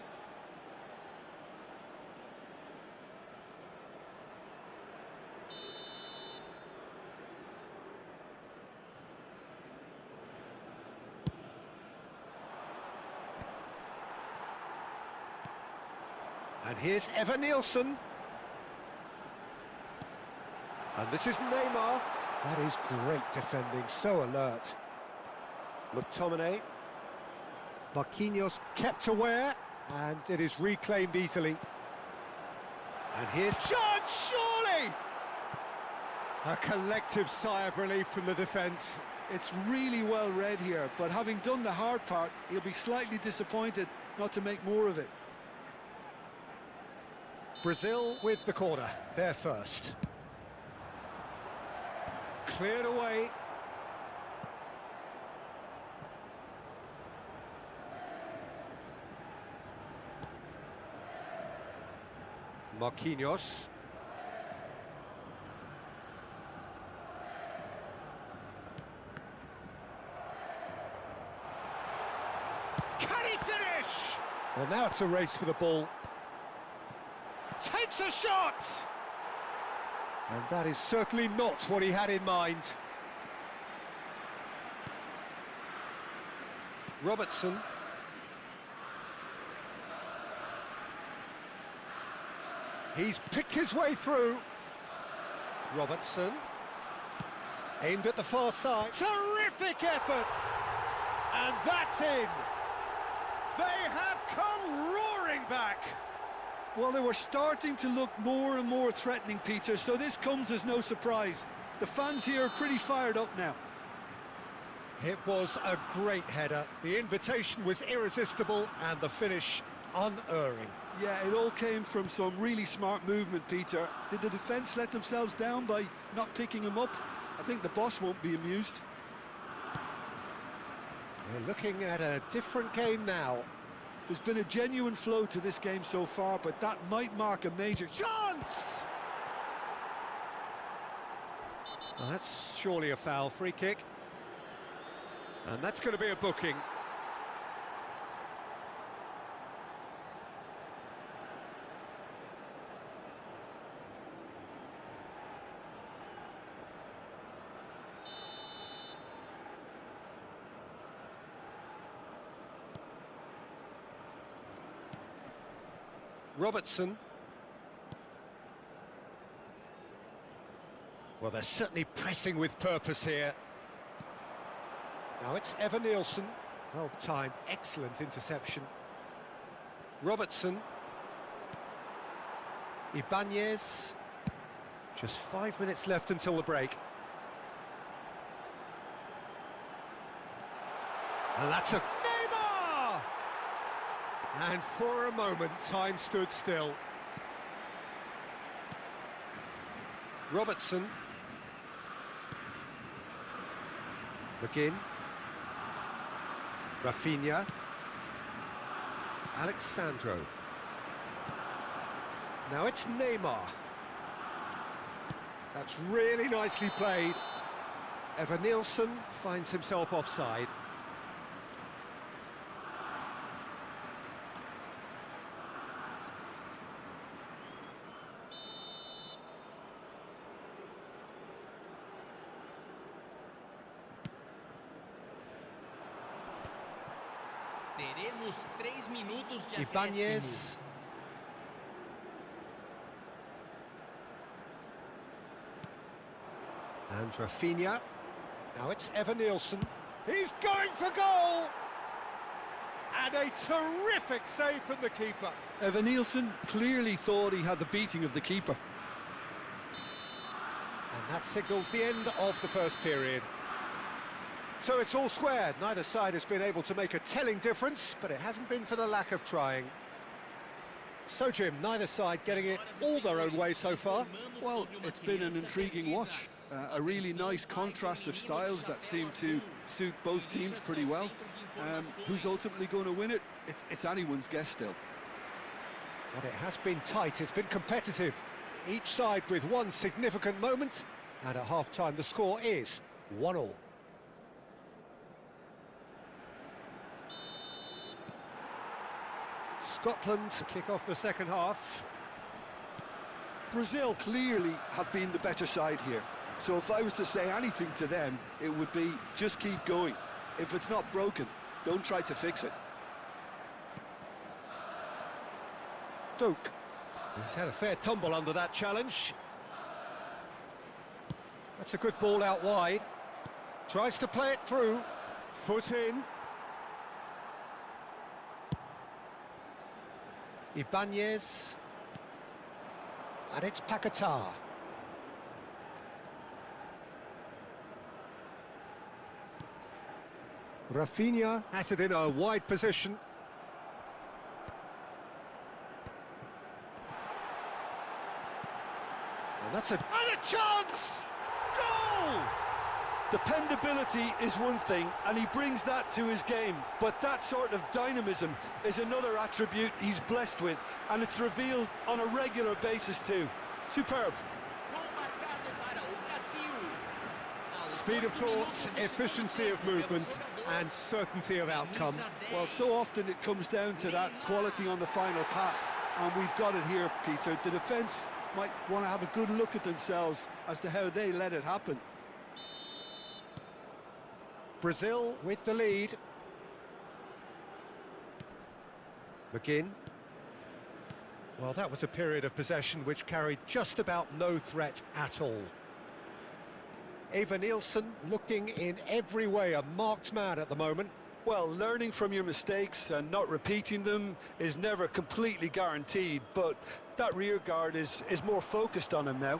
And here's Evan Nielsen. And this is Neymar. That is great defending, so alert. McTominay. Marquinhos kept aware, and it is reclaimed easily. And here's chance, surely! A collective sigh of relief from the defence. It's really well read here, but having done the hard part, he'll be slightly disappointed not to make more of it. Brazil with the corner, they're first. Cleared away. Marquinhos. Can he finish? Well, now it's a race for the ball. Takes a shot! And that is certainly not what he had in mind. Robertson. He's picked his way through. Robertson. Aimed at the far side. Terrific effort! And that's in! They have come roaring back! Well, they were starting to look more and more threatening, Peter, so this comes as no surprise. The fans here are pretty fired up now. It was a great header. The invitation was irresistible and the finish unerring. Yeah, it all came from some really smart movement, Peter. Did the defence let themselves down by not picking him up? I think the boss won't be amused. We're looking at a different game now. There's been a genuine flow to this game so far, but that might mark a major chance! Well, that's surely a foul, free kick. And that's going to be a booking. Robertson. Well, they're certainly pressing with purpose here. Now it's Evan Nielsen. Well timed, excellent interception. Robertson. Ibanez. Just 5 minutes left until the break. And that's a Neymar! And for a moment, time stood still. Robertson. McGinn. Rafinha. Alexandro. Now it's Neymar. That's really nicely played. Evan Nielsen finds himself offside. Teremos 3 minutos de acréscimo. Ibanez. And Rafinha. Now it's Evan Nielsen. He's going for goal! And a terrific save from the keeper. Evan Nielsen clearly thought he had the beating of the keeper. And that signals the end of the first period. So it's all squared. Neither side has been able to make a telling difference, but it hasn't been for the lack of trying. So, Jim, neither side getting it all their own way so far. Well, it's been an intriguing watch. A really nice contrast of styles that seem to suit both teams pretty well. Who's ultimately going to win it? It's anyone's guess still. But it has been tight, it's been competitive. Each side with one significant moment, and at half-time the score is 1-1. Scotland to kick off the second half. Brazil clearly have been the better side here. So if I was to say anything to them, it would be just keep going. If it's not broken, don't try to fix it. Duke. He's had a fair tumble under that challenge. That's a good ball out wide. Tries to play it through. Foot in. Ibanez. And it's Paquetá. Rafinha has it in a wide position. And that's a chance! Goal! Dependability is one thing, and he brings that to his game, but that sort of dynamism is another attribute he's blessed with, and it's revealed on a regular basis too. Superb. Speed of thought, efficiency of movement, and certainty of outcome. Well, so often it comes down to that quality on the final pass, and we've got it here, Peter. The defence might want to have a good look at themselves as to how they let it happen. Brazil with the lead. McGinn. Well, that was a period of possession which carried just about no threat at all. Evan Nielsen looking in every way a marked man at the moment. Well, learning from your mistakes and not repeating them is never completely guaranteed, but that rear guard is more focused on him now.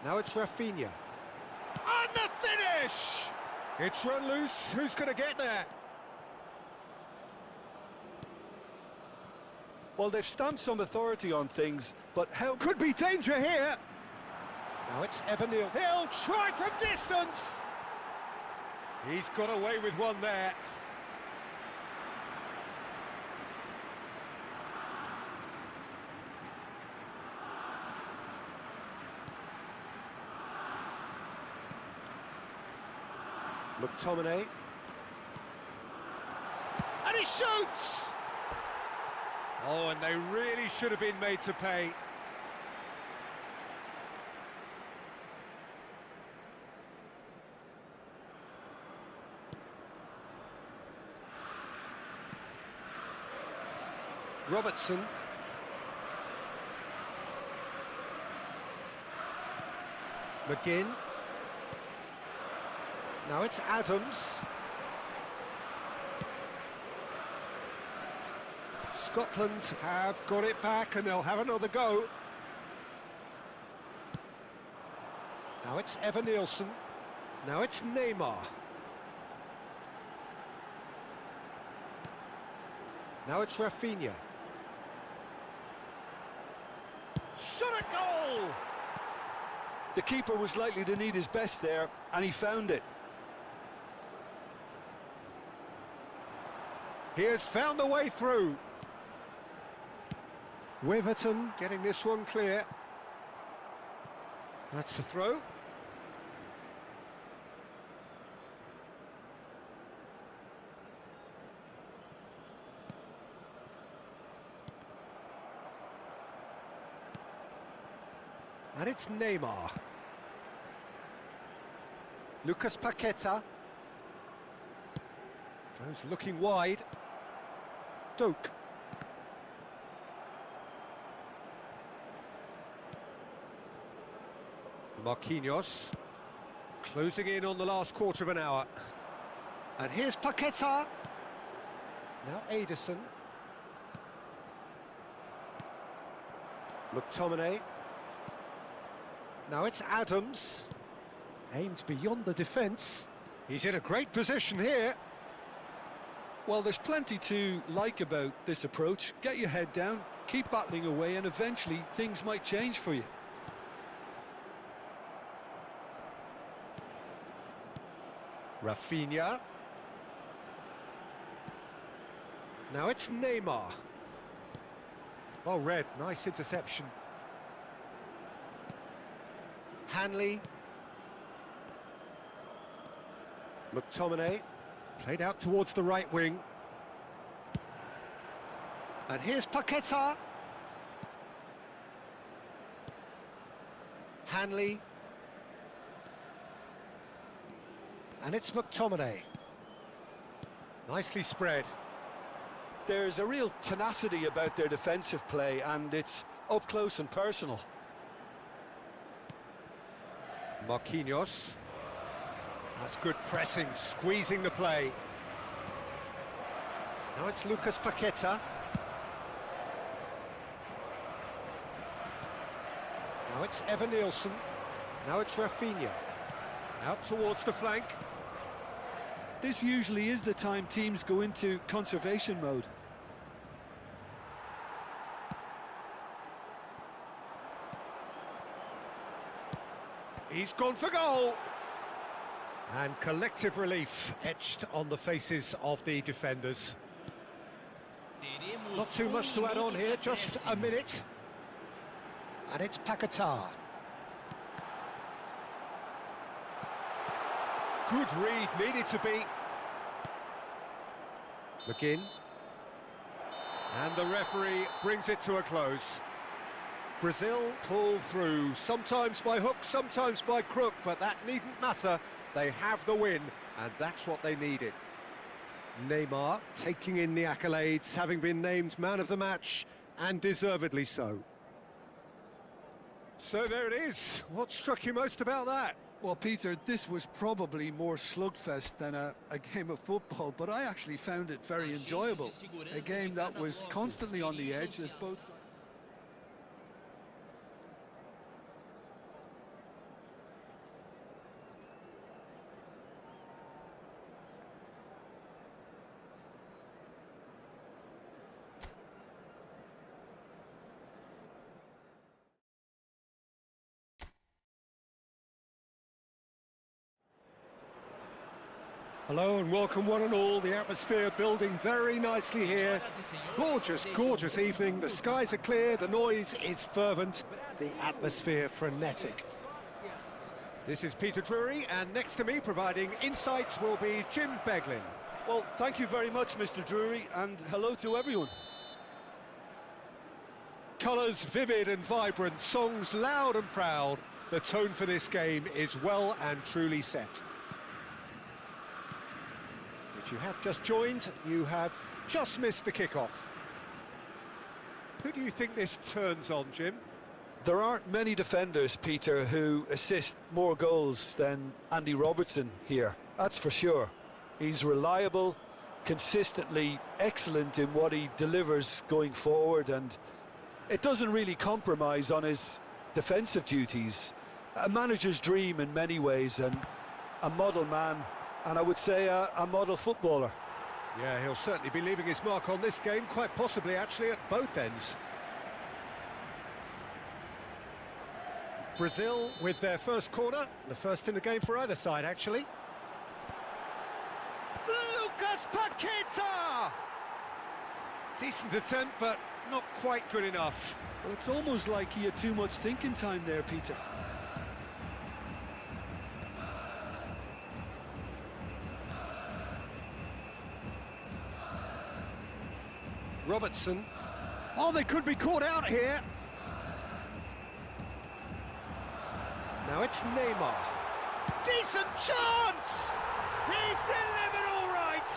Now it's Rafinha. And the finish! It's run loose. Who's going to get there? Well, they've stamped some authority on things, but how... Could be danger here. Now it's Evan Nielsen. He'll try from distance. He's got away with one there. McTominay. And he shoots! Oh, and they really should have been made to pay. Robertson. McGinn. Now it's Adams. Scotland have got it back and they'll have another go. Now it's Evan Nielsen. Now it's Neymar. Now it's Rafinha. Shot a goal! The keeper was likely to need his best there, and he found it. He has found the way through. Wiverton getting this one clear. That's the throw. And it's Neymar. Lucas Paqueta. Goes looking wide. Doak. Marquinhos. Closing in on the last quarter of an hour. And here's Paqueta. Now Ederson. McTominay. Now it's Adams. Aimed beyond the defence. He's in a great position here. Well, there's plenty to like about this approach. Get your head down, keep battling away, and eventually things might change for you. Rafinha. Now it's Neymar. Well read, nice interception. Hanley. McTominay. Played out towards the right wing. And here's Paqueta. Hanley. And it's McTominay. Nicely spread. There's a real tenacity about their defensive play, and it's up close and personal. Marquinhos. That's good pressing, squeezing the play. Now it's Lucas Paqueta. Now it's Evan Nielsen. Now it's Rafinha. Out towards the flank. This usually is the time teams go into conservation mode. He's gone for goal. And collective relief etched on the faces of the defenders. Not too much to add on here, just a minute. And it's Paqueta. Good read, needed to be. McGinn. And the referee brings it to a close. Brazil pull through, sometimes by hook, sometimes by crook, but that needn't matter. They have the win, and that's what they needed. Neymar taking in the accolades, having been named man of the match, and deservedly so. So there it is. What struck you most about that? Well, Peter, this was probably more slugfest than a game of football, but I actually found it very enjoyable. A game that was constantly on the edge as both sides. Hello and welcome one and all. The atmosphere building very nicely here. Gorgeous, gorgeous evening. The skies are clear, the noise is fervent, the atmosphere frenetic. This is Peter Drury, and next to me providing insights will be Jim Beglin. Well, thank you very much, Mr. Drury, and hello to everyone. Colours vivid and vibrant, songs loud and proud. The tone for this game is well and truly set. If you have just joined, you have just missed the kickoff. Who do you think this turns on, Jim? There aren't many defenders, Peter, who assist more goals than Andy Robertson here, that's for sure. He's reliable, consistently excellent in what he delivers going forward, and it doesn't really compromise on his defensive duties. A manager's dream in many ways, and a model man, and I would say a model footballer. Yeah, he'll certainly be leaving his mark on this game, quite possibly actually at both ends. Brazil with their first corner, the first in the game for either side, actually. Lucas Paqueta! Decent attempt, but not quite good enough. Well, it's almost like he had too much thinking time there, Peter. Robertson. Oh, they could be caught out here. Now it's Neymar. Decent chance! He's delivered all right!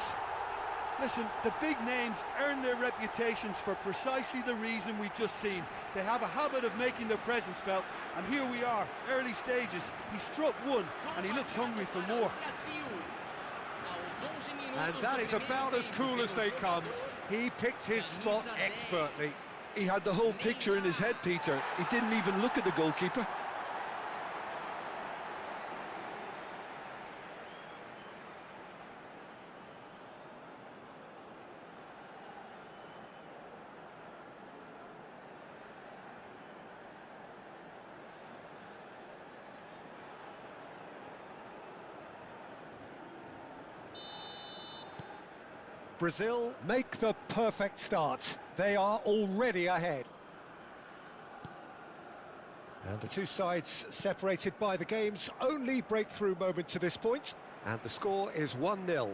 Listen, the big names earn their reputations for precisely the reason we've just seen. They have a habit of making their presence felt, and here we are, early stages. He struck one, and he looks hungry for more. And that is about as cool as they come. He picked his spot expertly. He had the whole picture in his head, Peter. He didn't even look at the goalkeeper. Brazil make the perfect start. They are already ahead. And the two sides separated by the game's only breakthrough moment to this point. And the score is 1-0.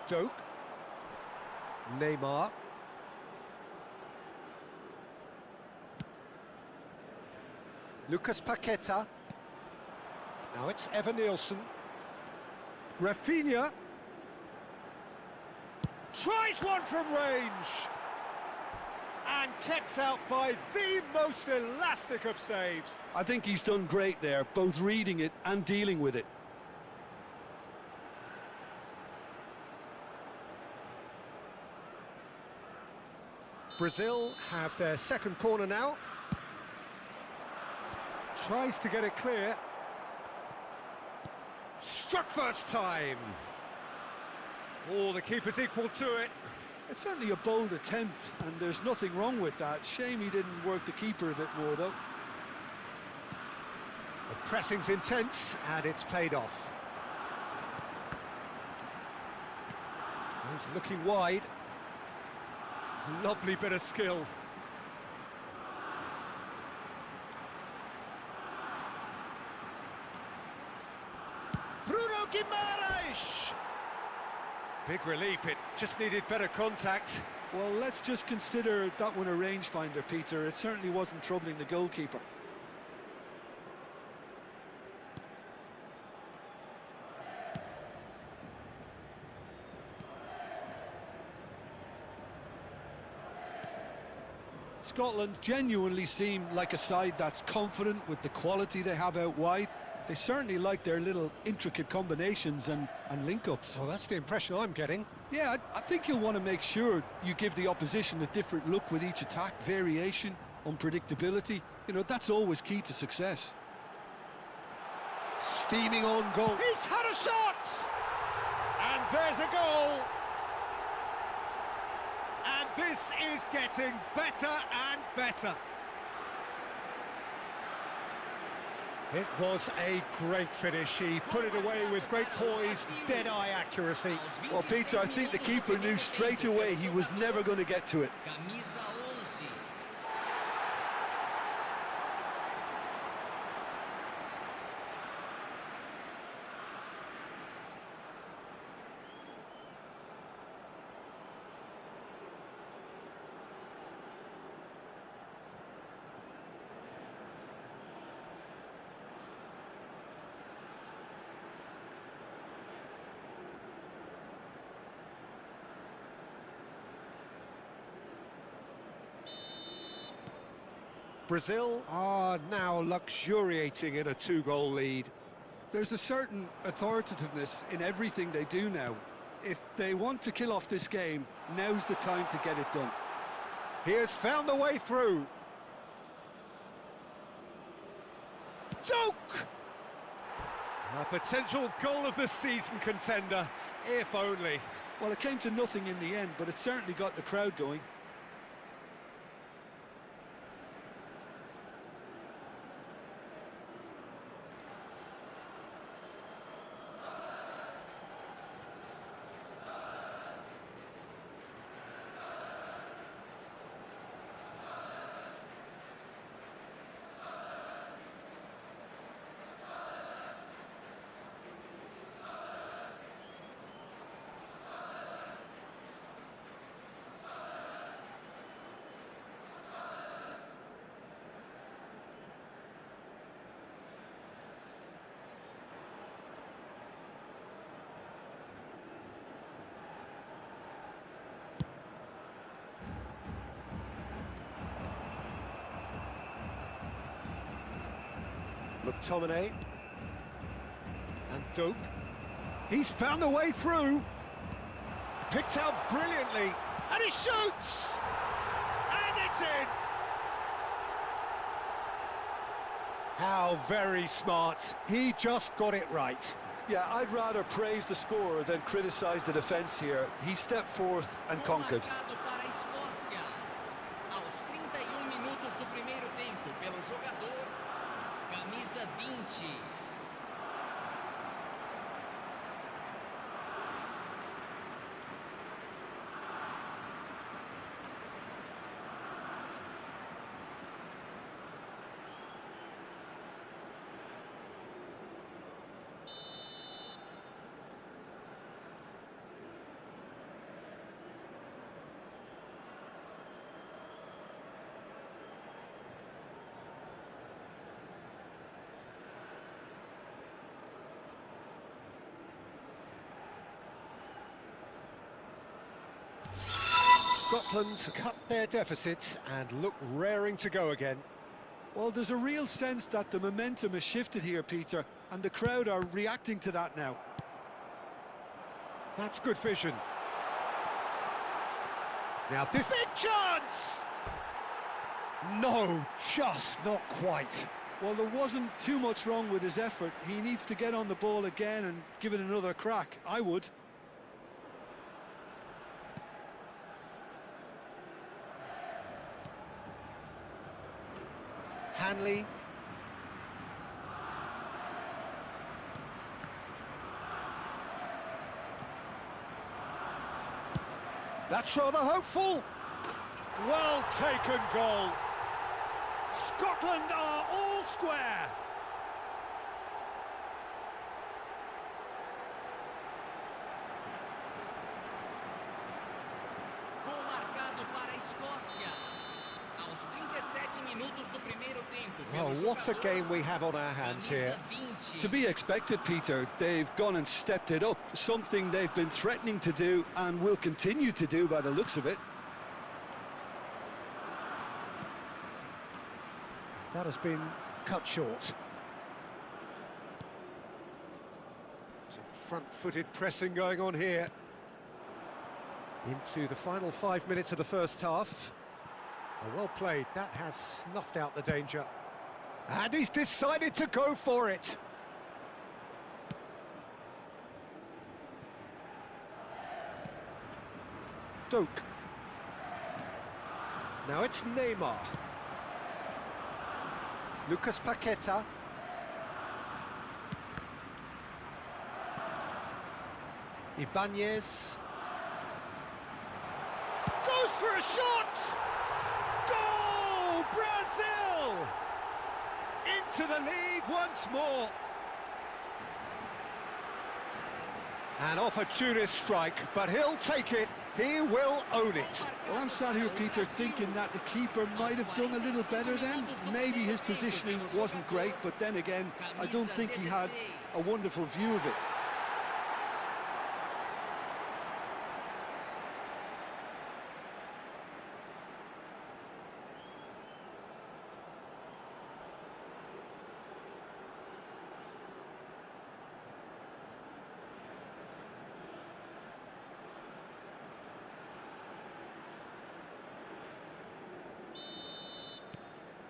Doak. Neymar. Lucas Paqueta. Now it's Evan Nielsen. Rafinha. Tries one from range. And kept out by the most elastic of saves. I think he's done great there, both reading it and dealing with it. Brazil have their second corner now. Tries to get it clear. Struck first time. Oh, the keeper's equal to it. It's certainly a bold attempt, and there's nothing wrong with that. Shame he didn't work the keeper a bit more, though. The pressing's intense, and it's paid off. He's looking wide. Lovely bit of skill. Guimaraes! Big relief, it just needed better contact. Well, let's just consider that one a rangefinder, Peter. It certainly wasn't troubling the goalkeeper. Scotland genuinely seem like a side that's confident with the quality they have out wide. They certainly like their little intricate combinations and link-ups. Well, that's the impression I'm getting. Yeah, I think you'll want to make sure you give the opposition a different look with each attack. Variation, unpredictability, you know, that's always key to success. Steaming on goal. He's had a shot! And there's a goal! And this is getting better and better. It was a great finish. He put it away with great poise, dead-eye accuracy. Well, Peter, I think the keeper knew straight away he was never going to get to it. Brazil are now luxuriating in a two-goal lead. There's a certain authoritativeness in everything they do now. If they want to kill off this game, now's the time to get it done. He has found the way through. Doak! A potential goal of the season contender, if only. Well, it came to nothing in the end, but it certainly got the crowd going. McTominay. And Doak. He's found a way through. Picked out brilliantly. And he shoots! And it's in! How very smart. He just got it right. Yeah, I'd rather praise the scorer than criticise the defence here. He stepped forth and conquered. Marcado para a Escócia. Aos 31 minutos do primeiro tempo, pelo jogador, camisa 20. Scotland cut their deficit and look raring to go again. Well, there's a real sense that the momentum has shifted here, Peter, and the crowd are reacting to that now. That's good vision. Now this big chance! No, just not quite. Well, there wasn't too much wrong with his effort. He needs to get on the ball again and give it another crack. I would. Hanley. That's rather hopeful. Well taken goal. Scotland are all square. Gol marcado para a Escócia. Aos 37 minutos do primeiro tempo, Well, pelo what a jogador, game we have on our hands here. camisa 20. To be expected, Peter. They've gone and stepped it up, something they've been threatening to do and will continue to do by the looks of it. That has been cut short. Some front-footed pressing going on here. Into the final 5 minutes of the first half. Oh, well played. That has snuffed out the danger. And he's decided to go for it. Doak. Now it's Neymar. Lucas Paqueta. Ibanez. Goes for a shot! Goal! Brazil! Into the lead once more. An opportunist strike, but he'll take it. He will own it. Well, I'm sat here, Peter, thinking that the keeper might have done a little better then. Maybe his positioning wasn't great, but then again, I don't think he had a wonderful view of it.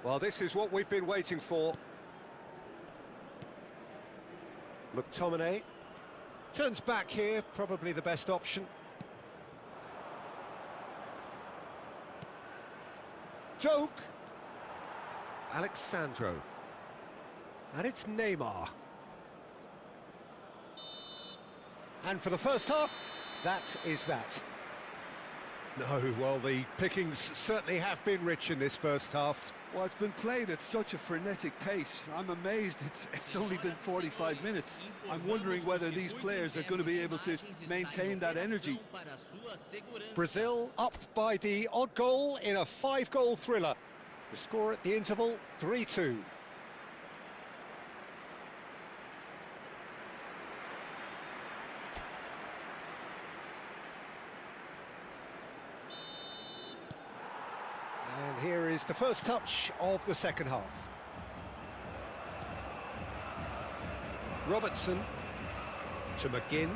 Well, this is what we've been waiting for. McTominay turns back here, probably the best option. Joke. Alexandro. And it's Neymar. And for the first half, that is that. No, well, the pickings certainly have been rich in this first half. Well, it's been played at such a frenetic pace. I'm amazed it's only been 45 minutes. I'm wondering whether these players are going to be able to maintain that energy. Brazil up by the odd goal in a 5-goal thriller. The score at the interval, 3-2. And here is the first touch of the second half. Robertson to McGinn.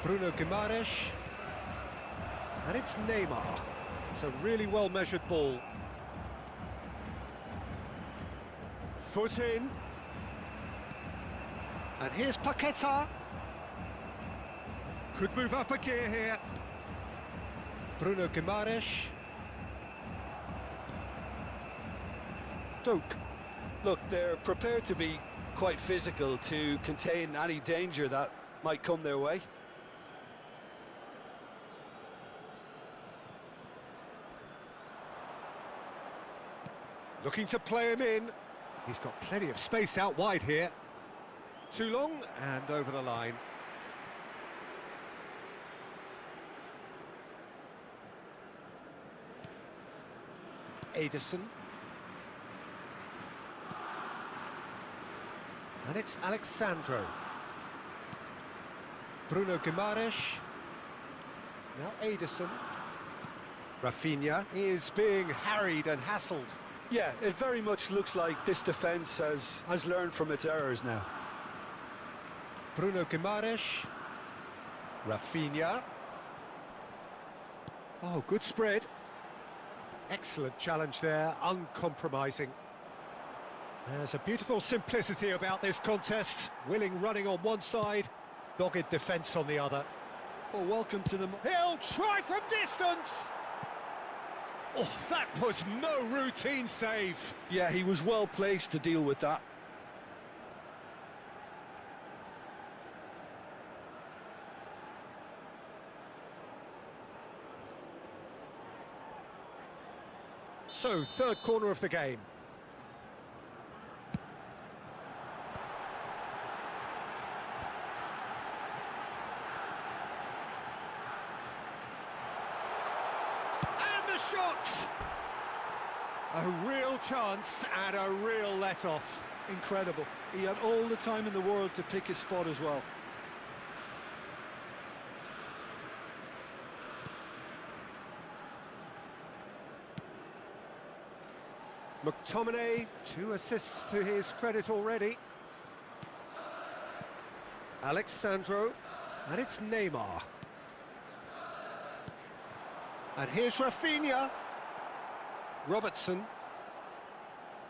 Bruno Guimaraes. And it's Neymar. It's a really well-measured ball. Foot in. And here's Paqueta. Could move up a gear here. Bruno Guimaraes. Doak. Look, they're prepared to be quite physical to contain any danger that might come their way. Looking to play him in. He's got plenty of space out wide here. Too long and over the line. Ederson. And it's Alexandro. Bruno Guimaraes. Now Ederson. Rafinha is being harried and hassled. Yeah, it very much looks like this defence has learned from its errors now. Bruno Guimaraes. Rafinha. Oh, good spread. Excellent challenge there, uncompromising. There's a beautiful simplicity about this contest. Willing running on one side, dogged defence on the other. Well, welcome to the... He'll try from distance! Oh, that was no routine save. Yeah, he was well placed to deal with that. So, third corner of the game. And the shot! A real chance and a real let-off. Incredible. He had all the time in the world to pick his spot as well. McTominay, 2 assists to his credit already. Alexandro, and it's Neymar. And here's Rafinha. Robertson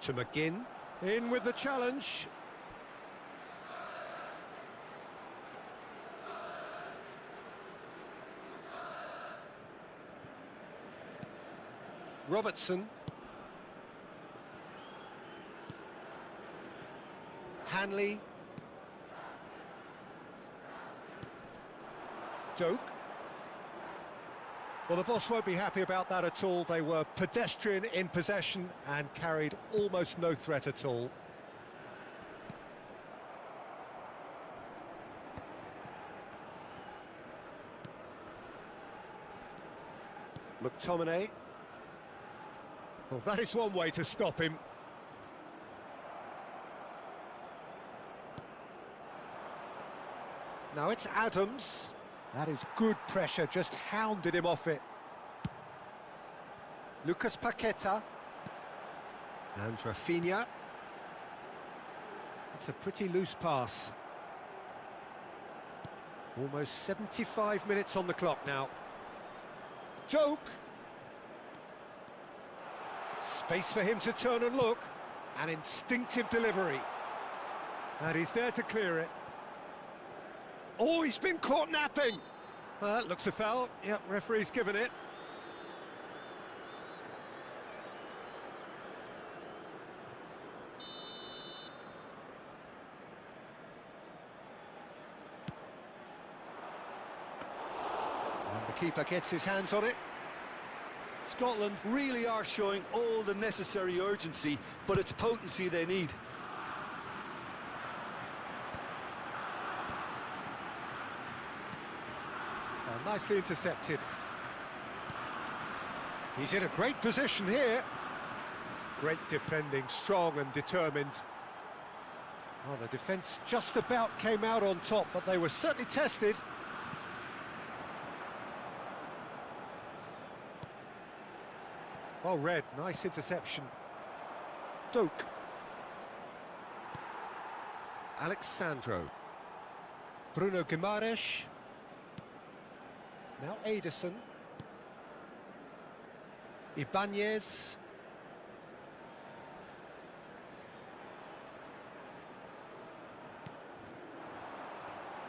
to McGinn. In with the challenge. Robertson. Hanley. Doak. Well, the boss won't be happy about that at all. They were pedestrian in possession and carried almost no threat at all. McTominay. Well, that is one way to stop him. Now it's Adams. That is good pressure, just hounded him off it. Lucas Paqueta. And Rafinha. It's a pretty loose pass. Almost 75 minutes on the clock now. Joke. Space for him to turn and look. An instinctive delivery. And he's there to clear it. Oh, he's been caught napping. Looks a foul. Yep, referee's given it. And the keeper gets his hands on it. Scotland really are showing all the necessary urgency, but it's potency they need. Nicely intercepted. He's in a great position here. Great defending, strong and determined. Well, the defence just about came out on top, but they were certainly tested. Well read, nice interception. Duke. Alexandro. Bruno Guimaraes. Now Ederson. Ibanez.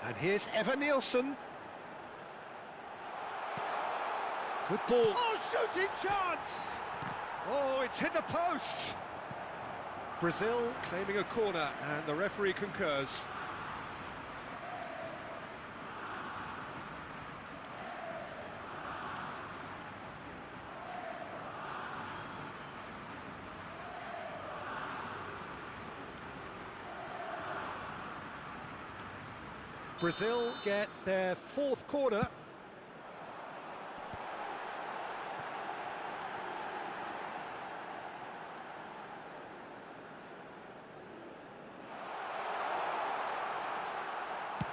And here's Evan Nielsen. Good ball. Oh, shooting chance! Oh, it's hit the post. Brazil claiming a corner, and the referee concurs. Brazil get their fourth corner.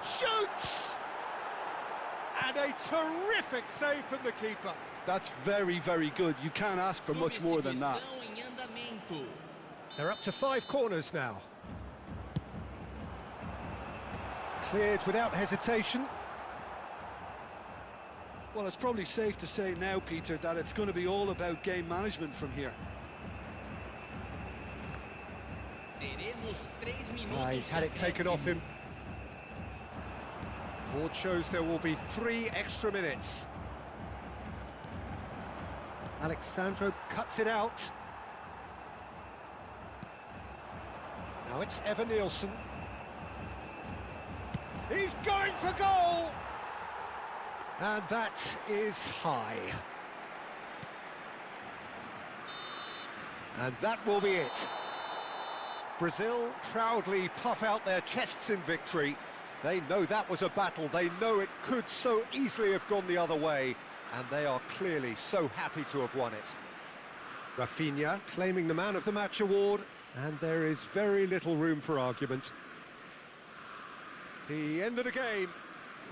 Shoots! And a terrific save from the keeper. That's very, very good. You can't ask for much more than that. They're up to 5 corners now. Cleared without hesitation. Well, it's probably safe to say now, Peter, that it's going to be all about game management from here. He's had it taken off him. Board shows there will be 3 extra minutes. Alexandro cuts it out. Now it's Evan Nielsen. He's going for goal! And that is high. And that will be it. Brazil proudly puff out their chests in victory. They know that was a battle. They know it could so easily have gone the other way. And they are clearly so happy to have won it. Rafinha claiming the Man of the Match award. And there is very little room for argument. The end of the game.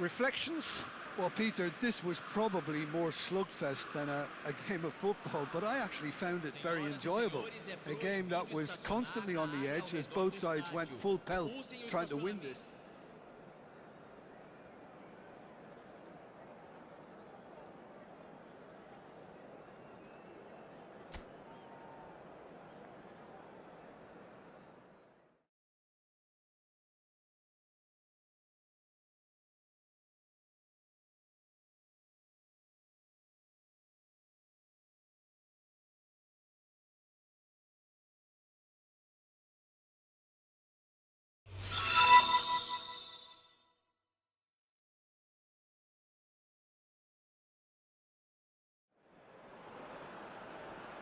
Reflections? Well, Peter, this was probably more slugfest than a game of football, but I actually found it very enjoyable. A game that was constantly on the edge as both sides went full pelt trying to win this.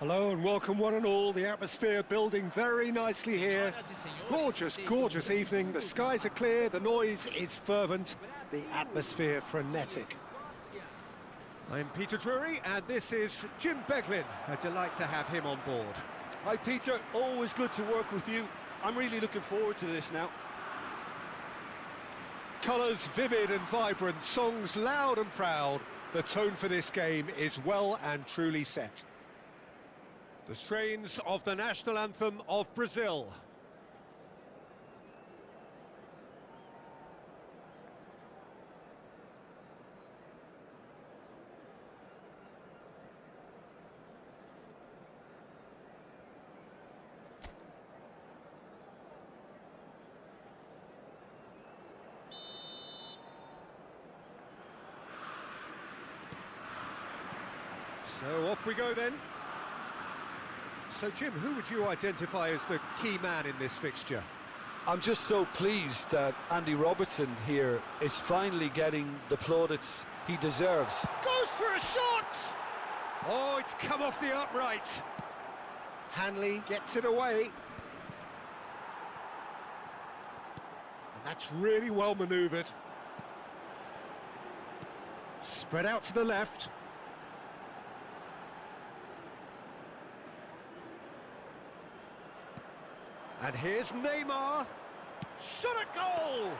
Hello and welcome one and all. The atmosphere building very nicely here. Gorgeous, gorgeous evening. The skies are clear, the noise is fervent, the atmosphere frenetic. I'm Peter Drury and this is Jim Beglin. A delight to have him on board. Hi, Peter. Always good to work with you. I'm really looking forward to this now. Colours vivid and vibrant, songs loud and proud. The tone for this game is well and truly set. The strains of the national anthem of Brazil. So off we go then. So Jim, who would you identify as the key man in this fixture? I'm just so pleased that Andy Robertson here is finally getting the plaudits he deserves. Goes for a shot! Oh, it's come off the upright. Hanley gets it away. And that's really well manoeuvred. Spread out to the left. And here's Neymar. Shot a goal!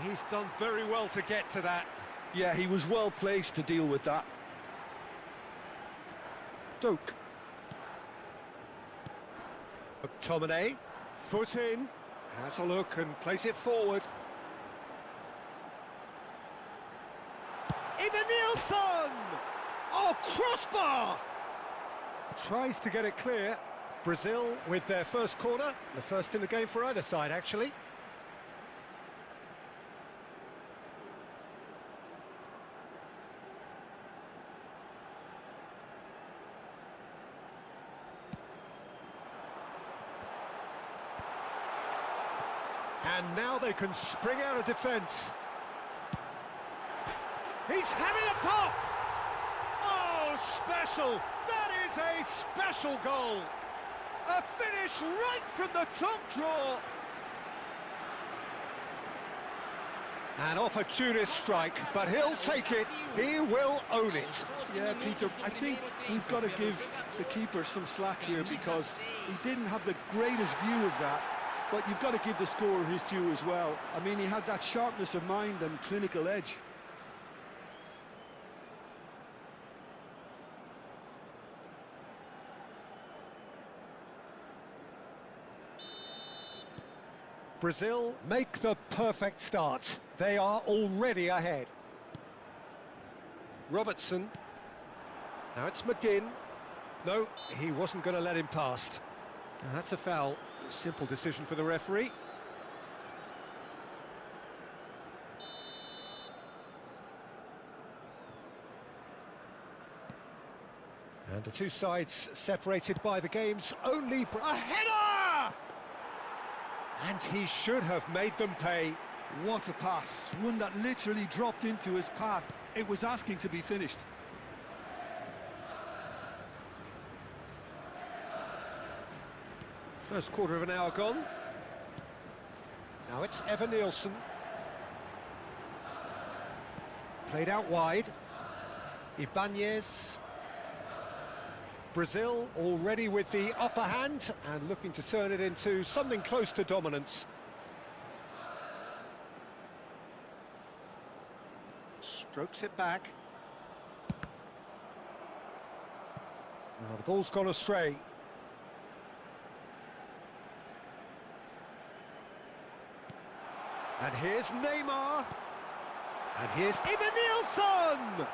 He's done very well to get to that. Yeah, he was well placed to deal with that. Doak. McTominay. Foot in. Has a look and plays it forward. Nielsen! Oh, crossbar! Tries to get it clear. Brazil with their first corner, the first in the game for either side, actually. And now they can spring out of defence. He's having a pop! Oh, special! That is a special goal! A finish right from the top draw! An opportunist strike, but he'll take it. He will own it. Yeah, Peter, I think we've got to give the keeper some slack here because he didn't have the greatest view of that, but you've got to give the scorer his due as well. I mean, he had that sharpness of mind and clinical edge. Brazil make the perfect start. They are already ahead. Robertson. Now it's McGinn. No, he wasn't going to let him past. Now that's a foul. Simple decision for the referee. And the two sides separated by the game's only... A header! And he should have made them pay. What a pass, one that literally dropped into his path. It was asking to be finished. First quarter of an hour gone. Now it's Nielsen. Played out wide. Ibanez. Brazil already with the upper hand and looking to turn it into something close to dominance. Strokes it back. Now the ball's gone astray. And here's Neymar. And here's Nielsen.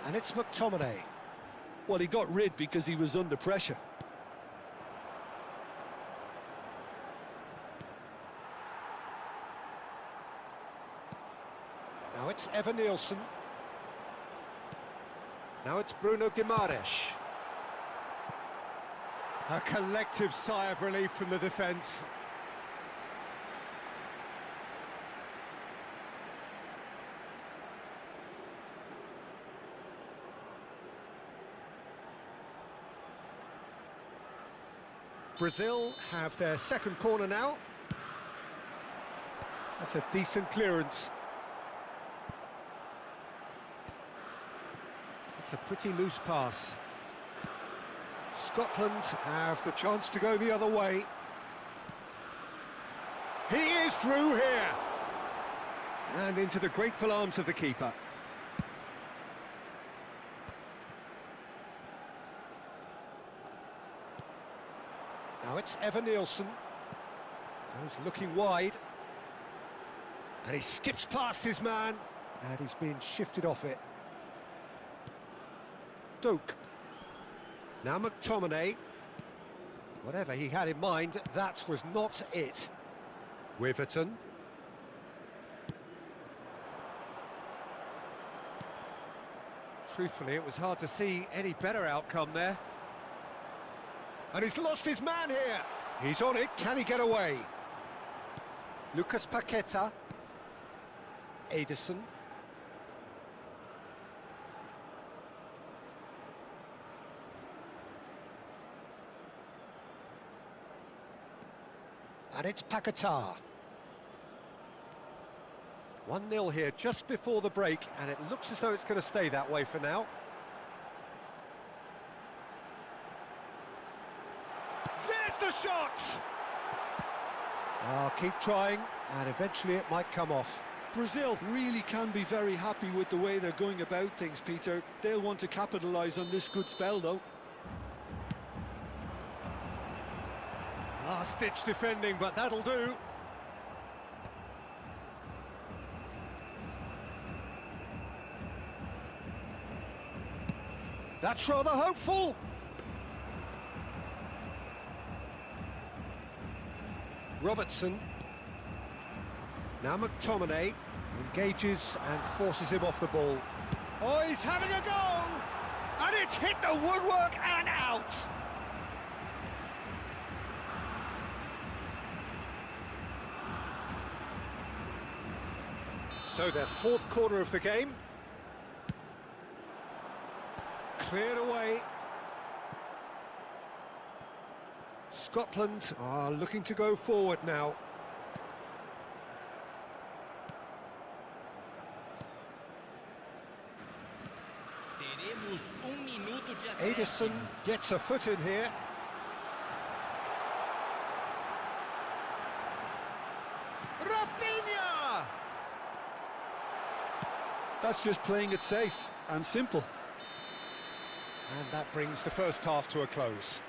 And it's McTominay. Well, he got rid because he was under pressure. Now it's Nielsen. Now it's Bruno Guimaraes. A collective sigh of relief from the defence. Brazil have their second corner now. That's a decent clearance. It's a pretty loose pass. Scotland have the chance to go the other way. He is through here. And into the grateful arms of the keeper. Now it's Nielsen. Goes looking wide. And he skips past his man. And he's being shifted off it. Doak. Now McTominay. Whatever he had in mind, that was not it. Wiverton. Truthfully, it was hard to see any better outcome there. And he's lost his man here. He's on it, can he get away? Lucas Paqueta. Ederson. And it's Paqueta. 1-0 here just before the break, and it looks as though it's going to stay that way for now. There's the shot! Oh, keep trying, and eventually it might come off. Brazil really can be very happy with the way they're going about things, Peter. They'll want to capitalise on this good spell, though. Last-ditch defending, but that'll do. That's rather hopeful. Robertson. Now McTominay engages and forces him off the ball. Oh, he's having a go! And it's hit the woodwork and out! So their fourth corner of the game. Cleared away. Scotland are looking to go forward now. Ederson gets a foot in here. Rafinha! That's just playing it safe and simple. And that brings the first half to a close.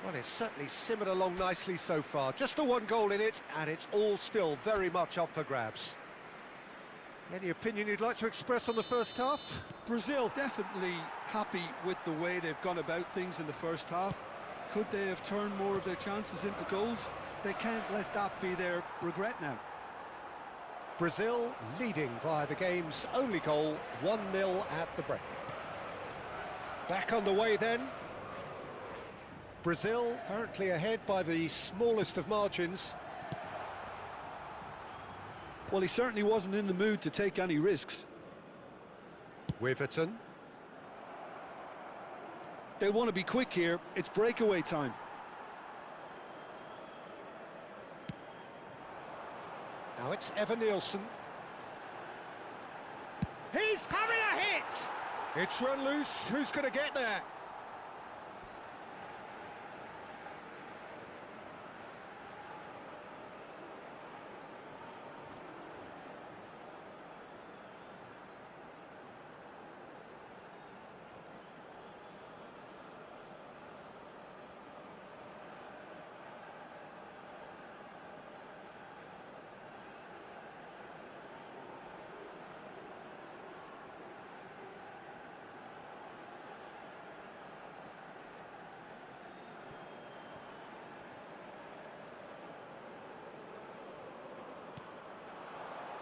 Well, it's certainly simmered along nicely so far. Just the one goal in it, and it's all still very much up for grabs. Any opinion you'd like to express on the first half? Brazil definitely happy with the way they've gone about things in the first half. Could they have turned more of their chances into goals? They can't let that be their regret now. Brazil leading via the game's only goal, 1-0 at the break. Back on the way then. Brazil currently ahead by the smallest of margins. Well, he certainly wasn't in the mood to take any risks. Wiverton. They'll want to be quick here. It's breakaway time. Now it's Evan Nielsen. He's having a hit! It's run loose. Who's going to get there?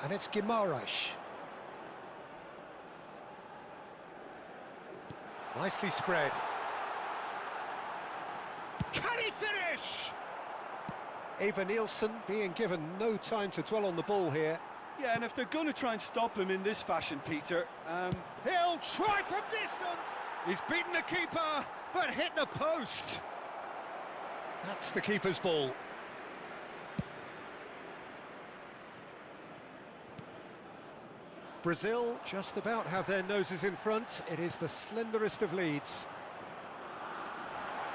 And it's Guimaraes. Nicely spread. Can he finish? Evan Nielsen being given no time to dwell on the ball here. Yeah, and if they're going to try and stop him in this fashion, Peter... He'll try from distance! He's beaten the keeper, but hit the post. That's the keeper's ball. Brazil just about have their noses in front. It is the slenderest of leads.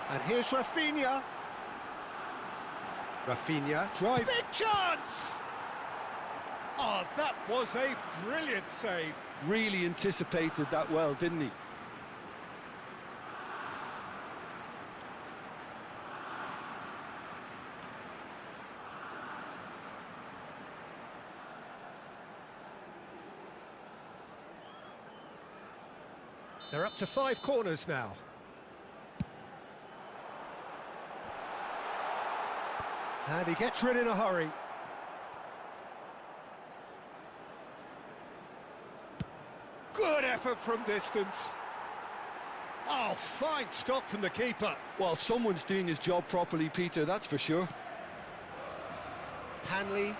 And here's Rafinha. Rafinha, drive. Big chance! Oh, that was a brilliant save. Really anticipated that well, didn't he? They're up to 5 corners now. And he gets rid in a hurry. Good effort from distance. Oh, fine stop from the keeper. Well, someone's doing his job properly, Peter, that's for sure. Hanley,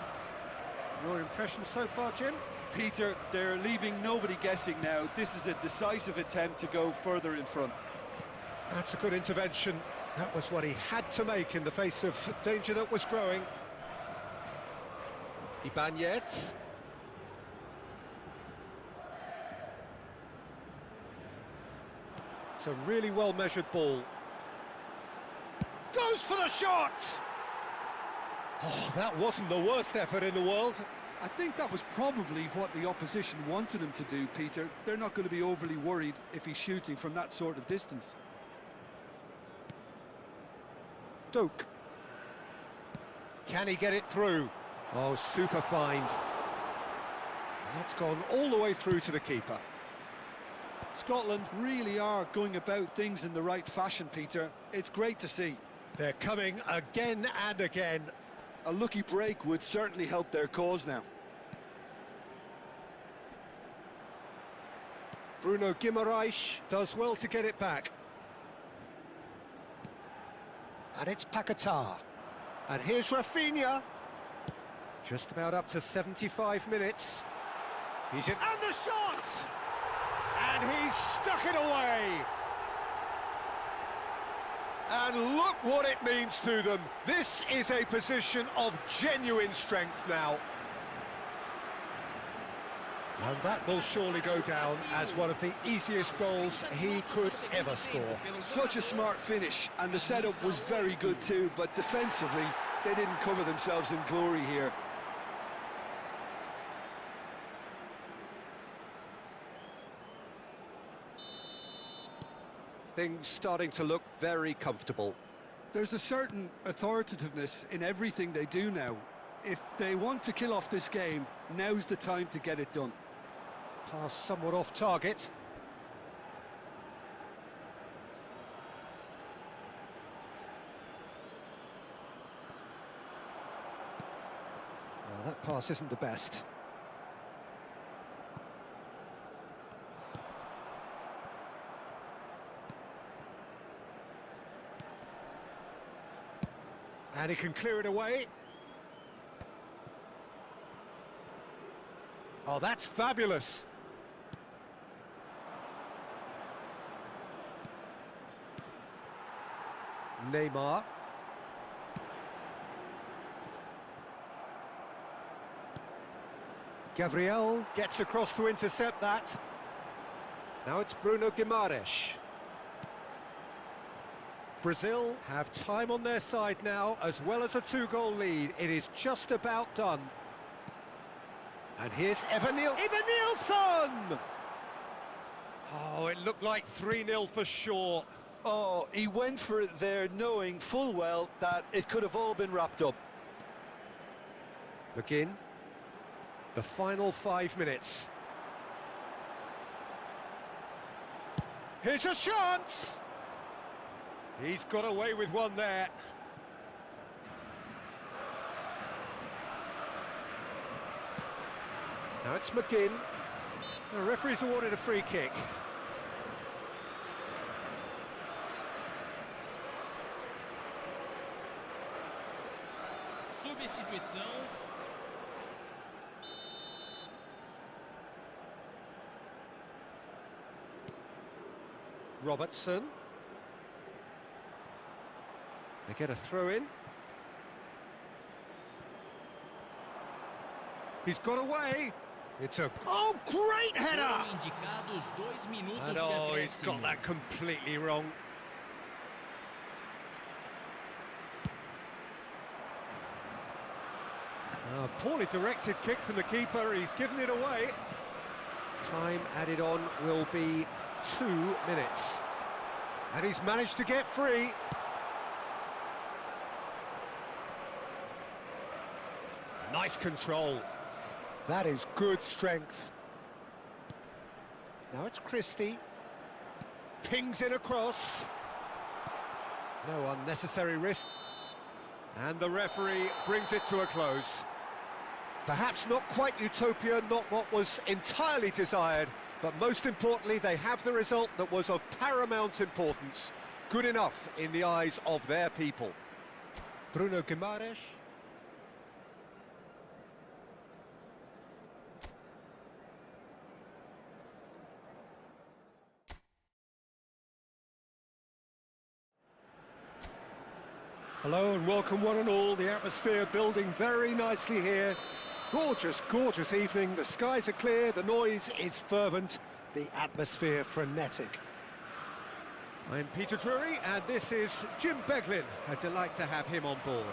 your impression so far, Jim? Peter, they're leaving nobody guessing now. This is a decisive attempt to go further in front. That's a good intervention. That was what he had to make in the face of danger that was growing. Ibanez. It's a really well-measured ball. Goes for the shot! Oh, that wasn't the worst effort in the world. I think that was probably what the opposition wanted him to do, Peter. They're not going to be overly worried if he's shooting from that sort of distance. Duke. Can he get it through? Oh, super find. That's gone all the way through to the keeper. Scotland really are going about things in the right fashion, Peter. It's great to see. They're coming again and again. A lucky break would certainly help their cause now. Bruno Guimaraes does well to get it back. And it's Paquetá. And here's Rafinha. Just about up to 75 minutes. He's in, and the shot! And he's stuck it away. And look what it means to them. This is a position of genuine strength now. And that will surely go down as one of the easiest goals he could ever score. Such a smart finish, and the setup was very good too, but defensively, they didn't cover themselves in glory here. Things starting to look very comfortable. There's a certain authoritativeness in everything they do now. If they want to kill off this game, now's the time to get it done. Pass somewhat off target. Well, that pass isn't the best. And he can clear it away. Oh, that's fabulous. Neymar. Gabriel gets across to intercept that. Now it's Bruno Guimaraes. Brazil have time on their side now, as well as a two-goal lead. It is just about done. And here's Evan Nielsen! Oh, it looked like 3-0 for sure. Oh, he went for it there, knowing full well that it could have all been wrapped up. McGinn. The final 5 minutes. Here's a chance! He's got away with one there. Now it's McGinn. The referee's awarded a free kick. Substituição. Robertson. They get a throw in. He's got away. It's a... Oh, great header! Indicados 2 minutos And de oh, he's acréscimo. got that completely wrong. Poorly directed kick from the keeper. He's given it away. Time added on will be 2 minutes. And he's managed to get free. Nice control. That is good strength. Now it's Christie. Pings in across. No unnecessary risk. And the referee brings it to a close. Perhaps not quite utopia, not what was entirely desired, But most importantly, they have the result that was of paramount importance. Good enough in the eyes of their people. Bruno Guimaraes. Hello and welcome one and all. The atmosphere building very nicely here. Gorgeous, gorgeous evening. The skies are clear, the noise is fervent, the atmosphere frenetic. I'm Peter Drury and this is Jim Beglin. A delight to have him on board.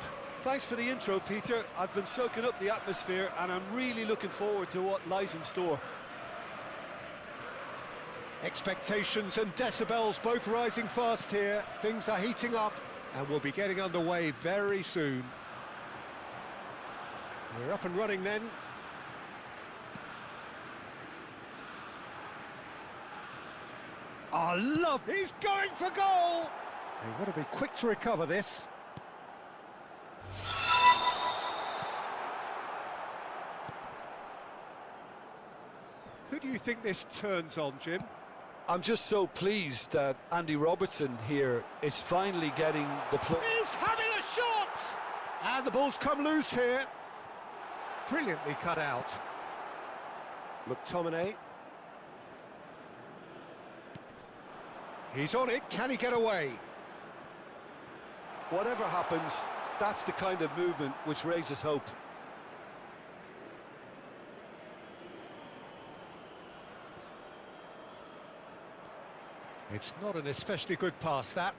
Thanks for the intro, Peter. I've been soaking up the atmosphere and I'm really looking forward to what lies in store. Expectations and decibels both rising fast here. Things are heating up and we'll be getting underway very soon. We're up and running then. Oh, love! He's going for goal! They've got to be quick to recover this. Who do you think this turns on, Jim? I'm just so pleased that Andy Robertson here is finally getting the play. He's having a shot! And the ball's come loose here. Brilliantly cut out. McTominay. He's on it, can he get away? Whatever happens, that's the kind of movement which raises hope. It's not an especially good pass, that.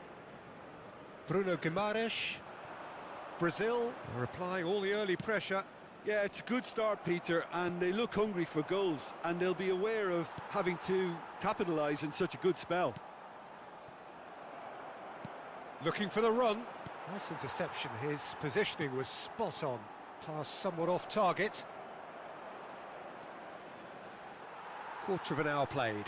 Bruno Guimaraes. Brazil are applying all the early pressure. Yeah, it's a good start, Peter, and they look hungry for goals, and they'll be aware of having to capitalise in such a good spell. Looking for the run. Nice interception. His positioning was spot on. Pass somewhat off target. Quarter of an hour played.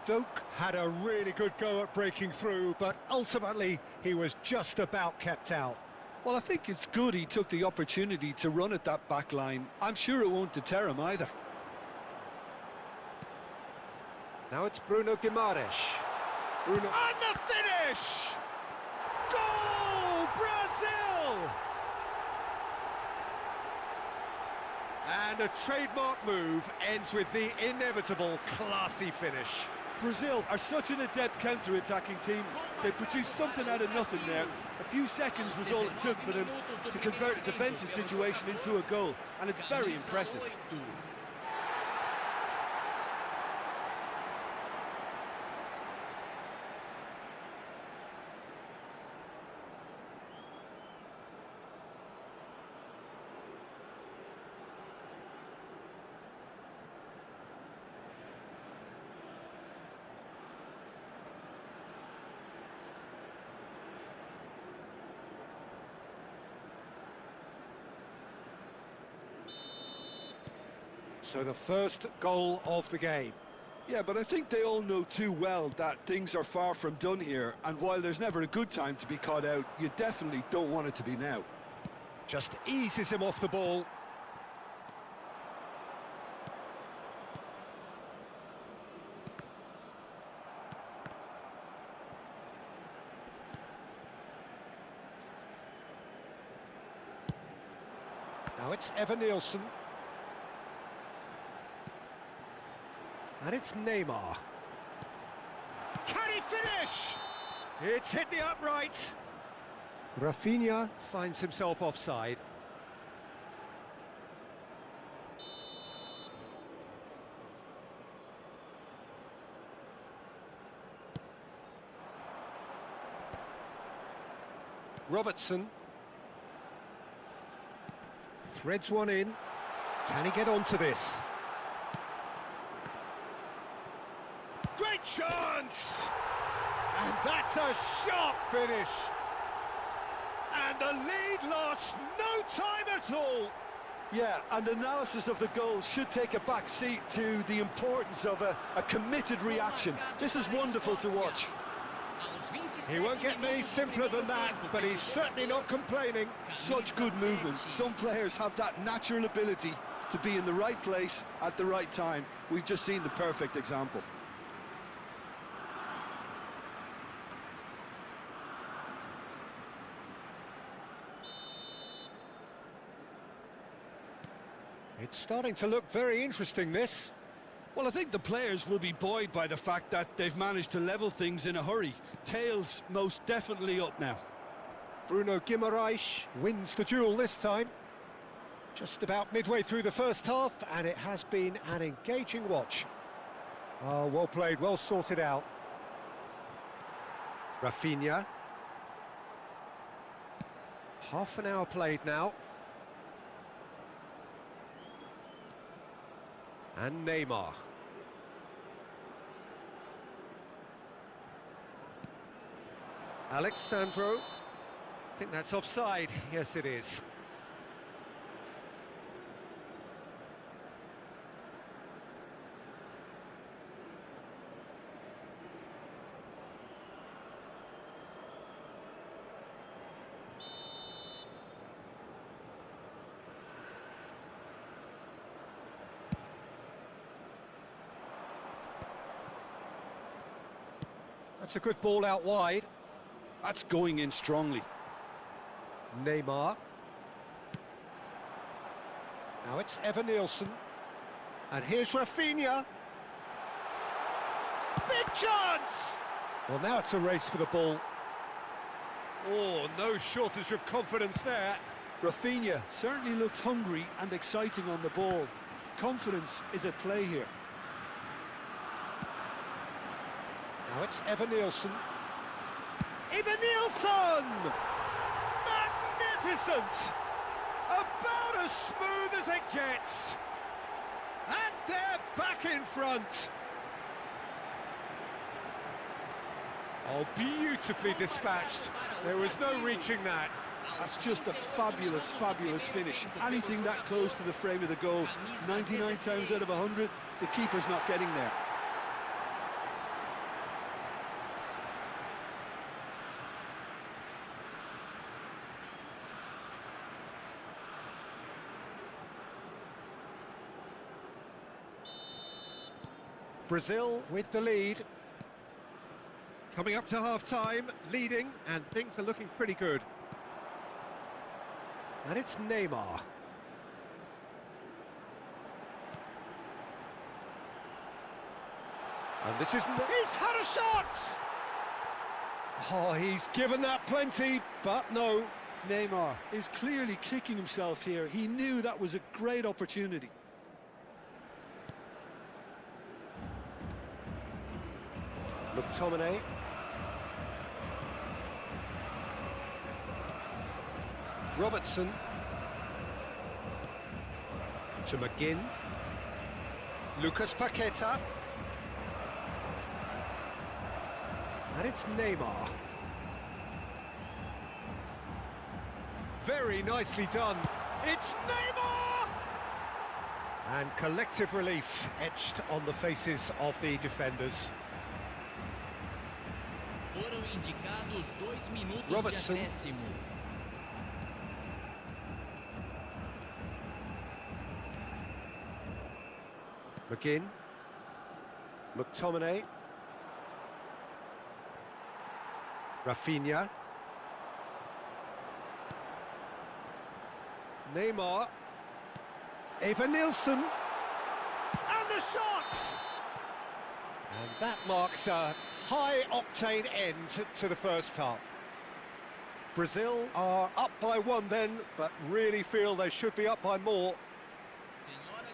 Doak had a really good go at breaking through, but ultimately he was just about kept out. Well, I think it's good he took the opportunity to run at that back line. I'm sure it won't deter him either. Now it's Bruno Guimaraes. Bruno. And the finish! Goal, Brazil! And a trademark move ends with the inevitable classy finish. Brazil are such an adept counter-attacking team. They produced something out of nothing there. A few seconds was all it took for them to convert a defensive situation into a goal, and it's very impressive. So the first goal of the game. Yeah, but I think they all know too well that things are far from done here, and while there's never a good time to be caught out, you definitely don't want it to be now. Just eases him off the ball. Now it's Evan Nielsen. And it's Neymar. Can he finish? It's hit the upright. Rafinha finds himself offside. Robertson. Threads one in. Can he get onto this? Great chance! And that's a sharp finish. And the lead lost no time at all. Yeah, and analysis of the goal should take a back seat to the importance of a committed reaction. This is wonderful to watch. He won't get any simpler than that, but he's certainly not complaining. Such good movement. Some players have that natural ability to be in the right place at the right time. We've just seen the perfect example. It's starting to look very interesting, this. Well, I think the players will be buoyed by the fact that they've managed to level things in a hurry. Tails most definitely up now. Bruno Guimaraes wins the duel this time. Just about midway through the first half, and it has been an engaging watch. Oh, well played, well sorted out. Rafinha. Half an hour played now. And Neymar. Alexandro. I think that's offside. Yes, it is. That's a good ball out wide. That's going in strongly. Neymar. Now it's Evan Nielsen. And here's Rafinha. Big chance! Well, now it's a race for the ball. Oh, no shortage of confidence there. Rafinha certainly looked hungry and exciting on the ball. Confidence is at play here. Now it's Evan Nielsen. Evan Nielsen! Magnificent! About as smooth as it gets. And they're back in front. Oh, beautifully dispatched. There was no reaching that. That's just a fabulous, fabulous finish. Anything that close to the frame of the goal, 99 times out of 100, the keeper's not getting there. Brazil with the lead. Coming up to half-time, leading, and things are looking pretty good. And it's Neymar. And this is... He's had a shot! Oh, he's given that plenty, but no. Neymar is clearly kicking himself here. He knew that was a great opportunity. McTominay. Robertson. To McGinn. Lucas Paqueta. And it's Neymar. Very nicely done. It's Neymar! And collective relief etched on the faces of the defenders. Foram indicados 2 minutos Robertson. de acréscimo. McGinn. McTominay. Rafinha. Neymar. Evan Nielsen. And the shot! And that marks a high-octane end to the first half. Brazil are up by 1 then, but really feel they should be up by more.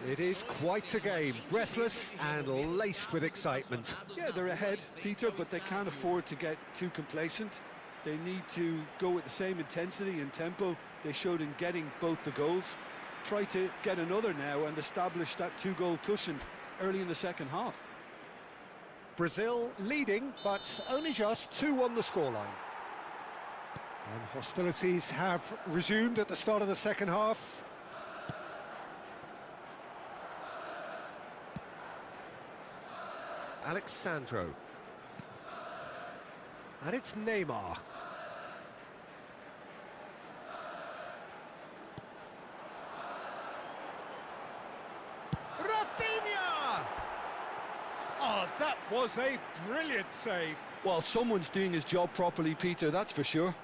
It is quite a game, breathless and laced with excitement. Yeah, they're ahead, Peter, but they can't afford to get too complacent. They need to go with the same intensity and tempo they showed in getting both the goals. Try to get another now and establish that 2-goal cushion early in the second half. Brazil leading, but only just 2 on the scoreline. And hostilities have resumed at the start of the second half. Alexandro. And it's Neymar. Oh, that was a brilliant save. Well, someone's doing his job properly, Peter, that's for sure.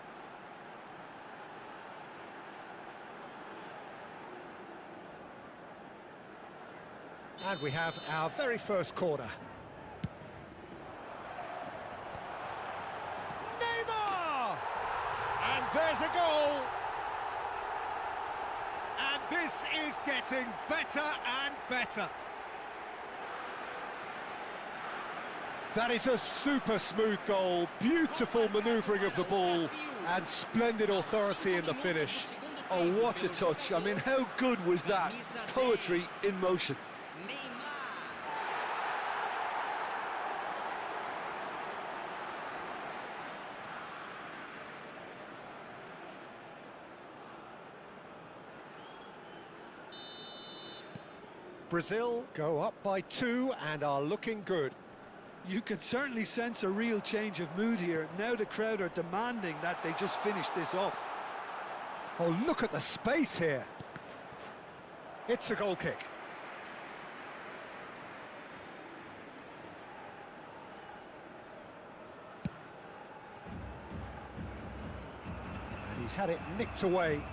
And we have our very first corner. Neymar! And there's a goal! And this is getting better and better. That is a super smooth goal, beautiful manoeuvring of the ball, and splendid authority in the finish. Oh, what a touch. I mean, how good was that? Poetry in motion. Brazil go up by 2 and are looking good. You can certainly sense a real change of mood here. Now the crowd are demanding that they just finish this off. Oh, look at the space here. It's a goal kick. And he's had it nicked away.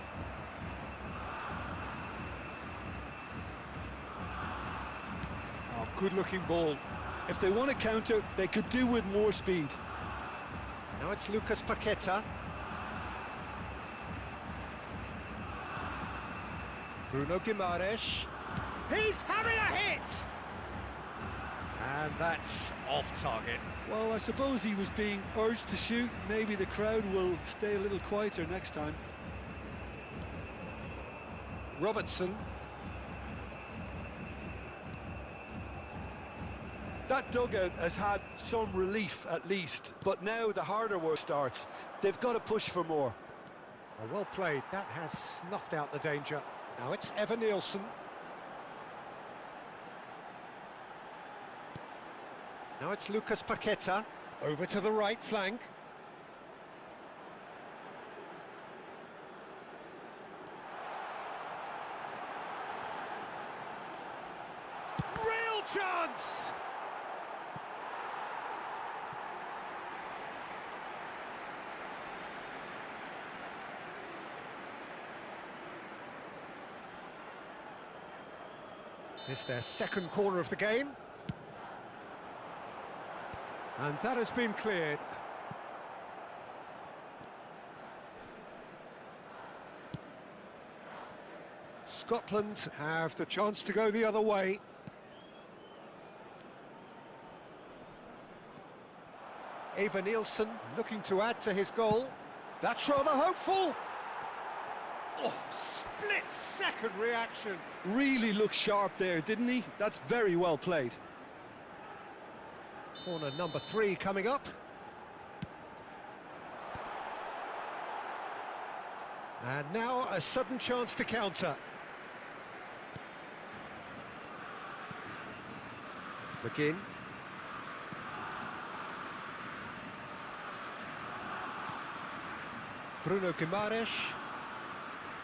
Oh, good-looking ball. If they want to counter, they could do with more speed. Now it's Lucas Paqueta. Bruno Guimaraes. He's having a hit! And that's off target. Well, I suppose he was being urged to shoot. Maybe the crowd will stay a little quieter next time. Robertson. That dugout has had some relief at least, but now the harder work starts. They've got to push for more. Oh, well played. That has snuffed out the danger. Now it's Evan Nielsen. Now it's Lucas Paqueta. Over to the right flank. Real chance! It's their second corner of the game. And that has been cleared. Scotland have the chance to go the other way. Eva Nielsen looking to add to his goal. That's rather hopeful. Oh, split-second reaction. Really looked sharp there, didn't he? That's very well played. Corner number 3 coming up. And now a sudden chance to counter. McGinn. Bruno Guimaraes.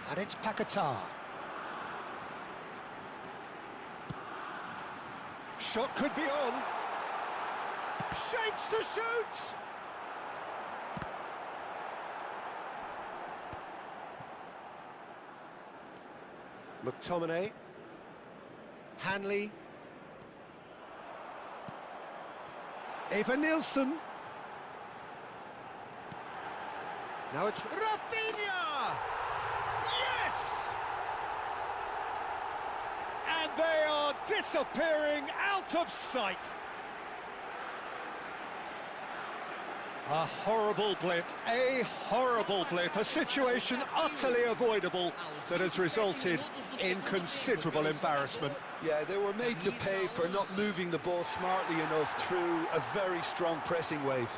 And it's Paquetá. Shot could be on. Shapes to shoot! McTominay. Hanley. Eva Nielsen. Now it's Rafinha! Yes! And they are disappearing out of sight. A horrible blip, a situation utterly avoidable that has resulted in considerable embarrassment. Yeah, they were made to pay for not moving the ball smartly enough through a very strong pressing wave.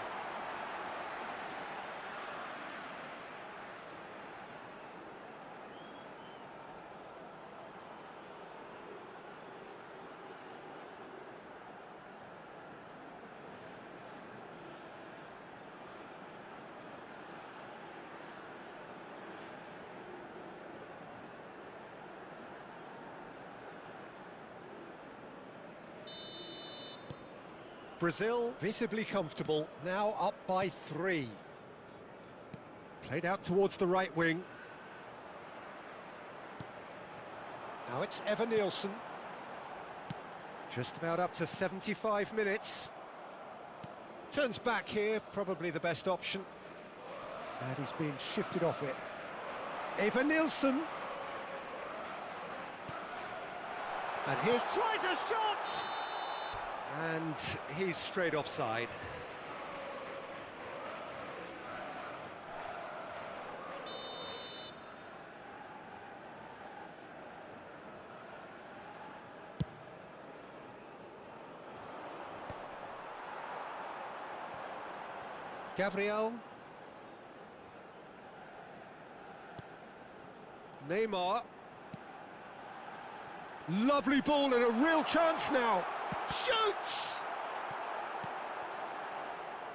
Brazil visibly comfortable, now up by 3. Played out towards the right wing. Now it's Evan-Nielsen. Just about up to 75 minutes. Turns back here, probably the best option. And he's being shifted off it. Evan-Nielsen. And here tries a shot! And he's straight offside. Gabriel. Neymar. Lovely ball and a real chance now. Shoots!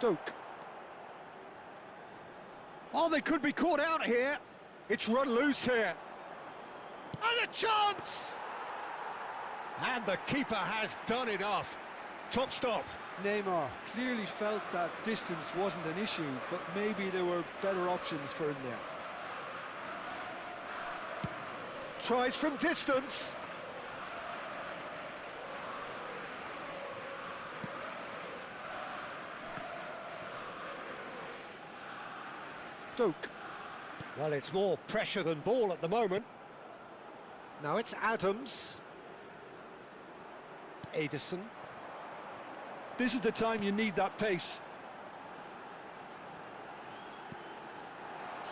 Doak. Oh, they could be caught out here. It's run loose here. And a chance! And the keeper has done enough. Top stop. Neymar clearly felt that distance wasn't an issue, but maybe there were better options for him there. Tries from distance. Doak. Well, it's more pressure than ball at the moment. Now it's Adams. Ederson. This is the time you need that pace.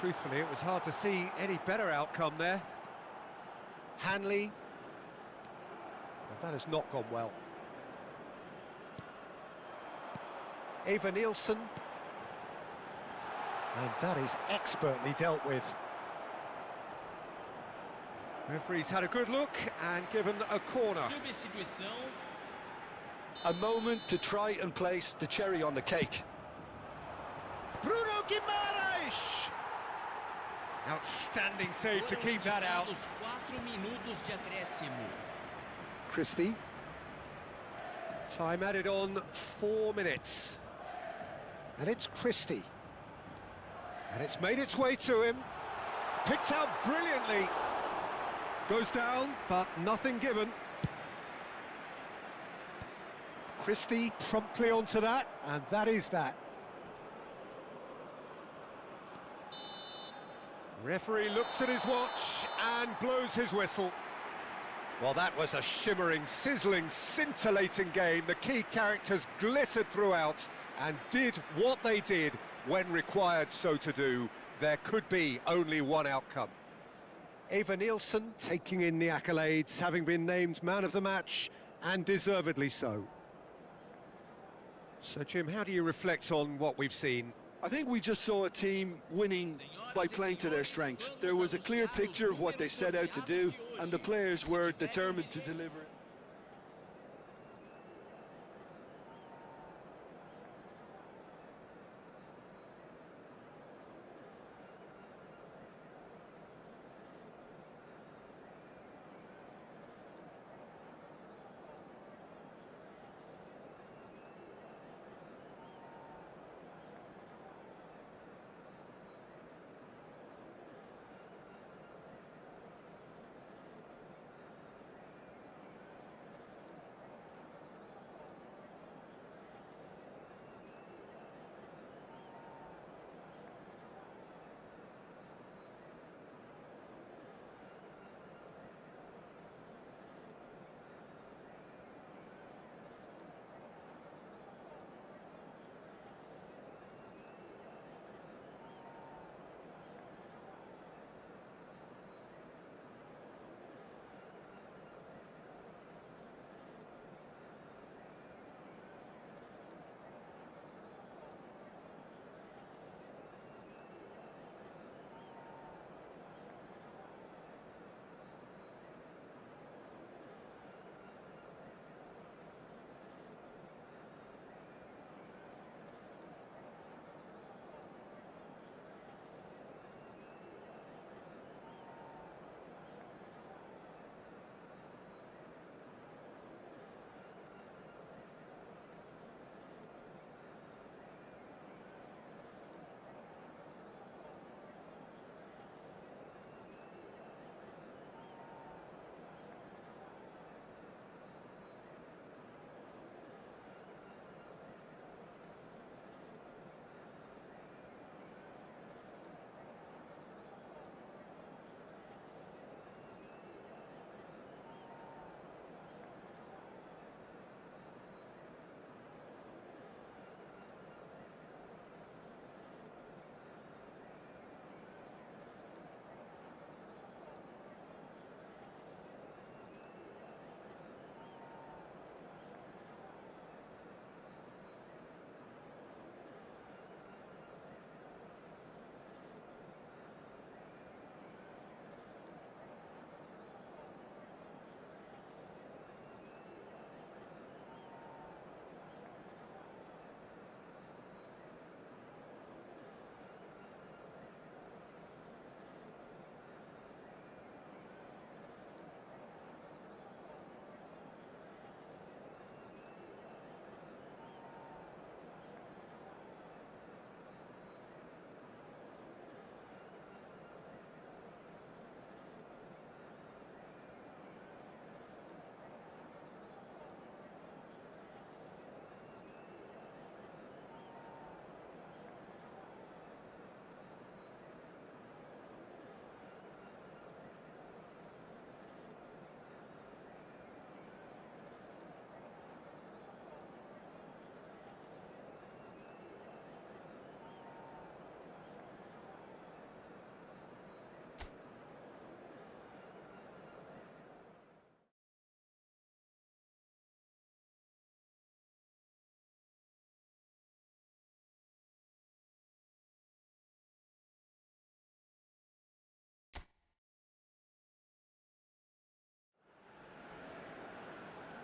Truthfully, it was hard to see any better outcome there. Hanley. Well, that has not gone well. Evan-Nielsen. And that is expertly dealt with. Referee's had a good look and given a corner. A moment to try and place the cherry on the cake. Bruno Guimaraes! Outstanding save to keep that out. Christie. Time added on 4 minutes. And it's Christie. And it's made its way to him. Picked out brilliantly. Goes down, but nothing given. Christie promptly onto that, and that is that. Referee looks at his watch and blows his whistle. Well, that was a shimmering, sizzling, scintillating game. The key characters glittered throughout and did what they did when required so to do. There could be only one outcome. Evan-Nielsen taking in the accolades, having been named man of the match, and deservedly so. So, Jim, how do you reflect on what we've seen? I think we just saw a team winning by playing to their strengths. There was a clear picture of what they set out to do, and the players were determined to deliver it.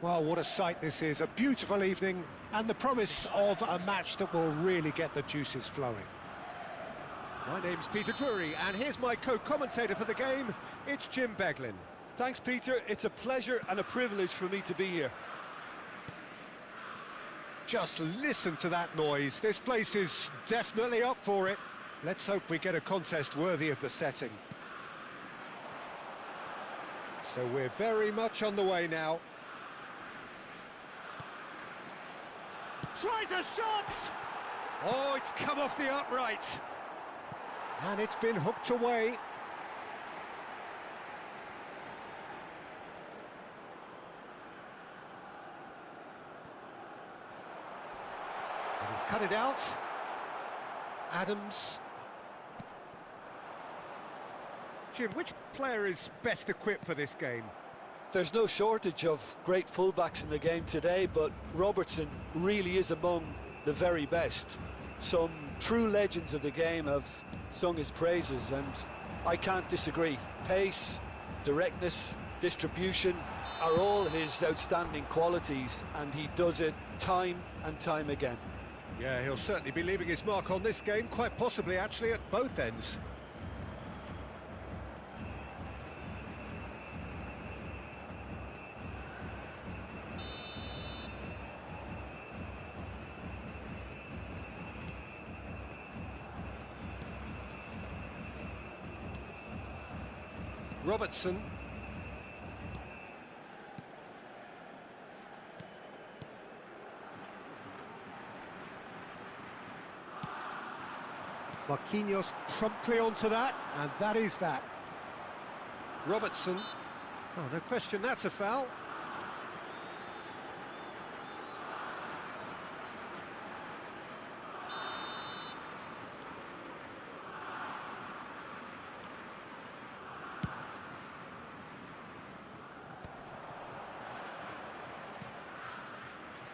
Well, what a sight this is. A beautiful evening and the promise of a match that will really get the juices flowing. My name's Peter Drury, and here's my co-commentator for the game. It's Jim Beglin. Thanks, Peter. It's a pleasure and a privilege for me to be here. Just listen to that noise. This place is definitely up for it. Let's hope we get a contest worthy of the setting. So we're very much on the way now. Tries a shot! Oh, it's come off the upright. And it's been hooked away. And he's cut it out. Adams. Jim, which player is best equipped for this game? There's no shortage of great fullbacks in the game today, but Robertson really is among the very best. Some true legends of the game have sung his praises, and I can't disagree. Pace, directness, distribution are all his outstanding qualities, and he does it time and time again. Yeah, he'll certainly be leaving his mark on this game, quite possibly actually at both ends. Robertson. Marquinhos promptly onto that, and that is that. Robertson. Oh, no question, that's a foul.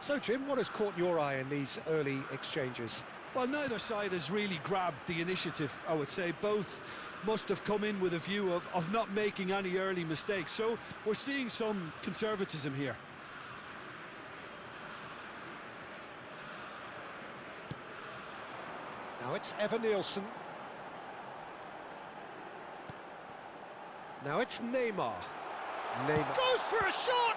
So, Jim, what has caught your eye in these early exchanges? Well, neither side has really grabbed the initiative, I would say. Both must have come in with a view of not making any early mistakes. So we're seeing some conservatism here. Now it's Evan Nielsen. Now it's Neymar. Neymar goes for a shot!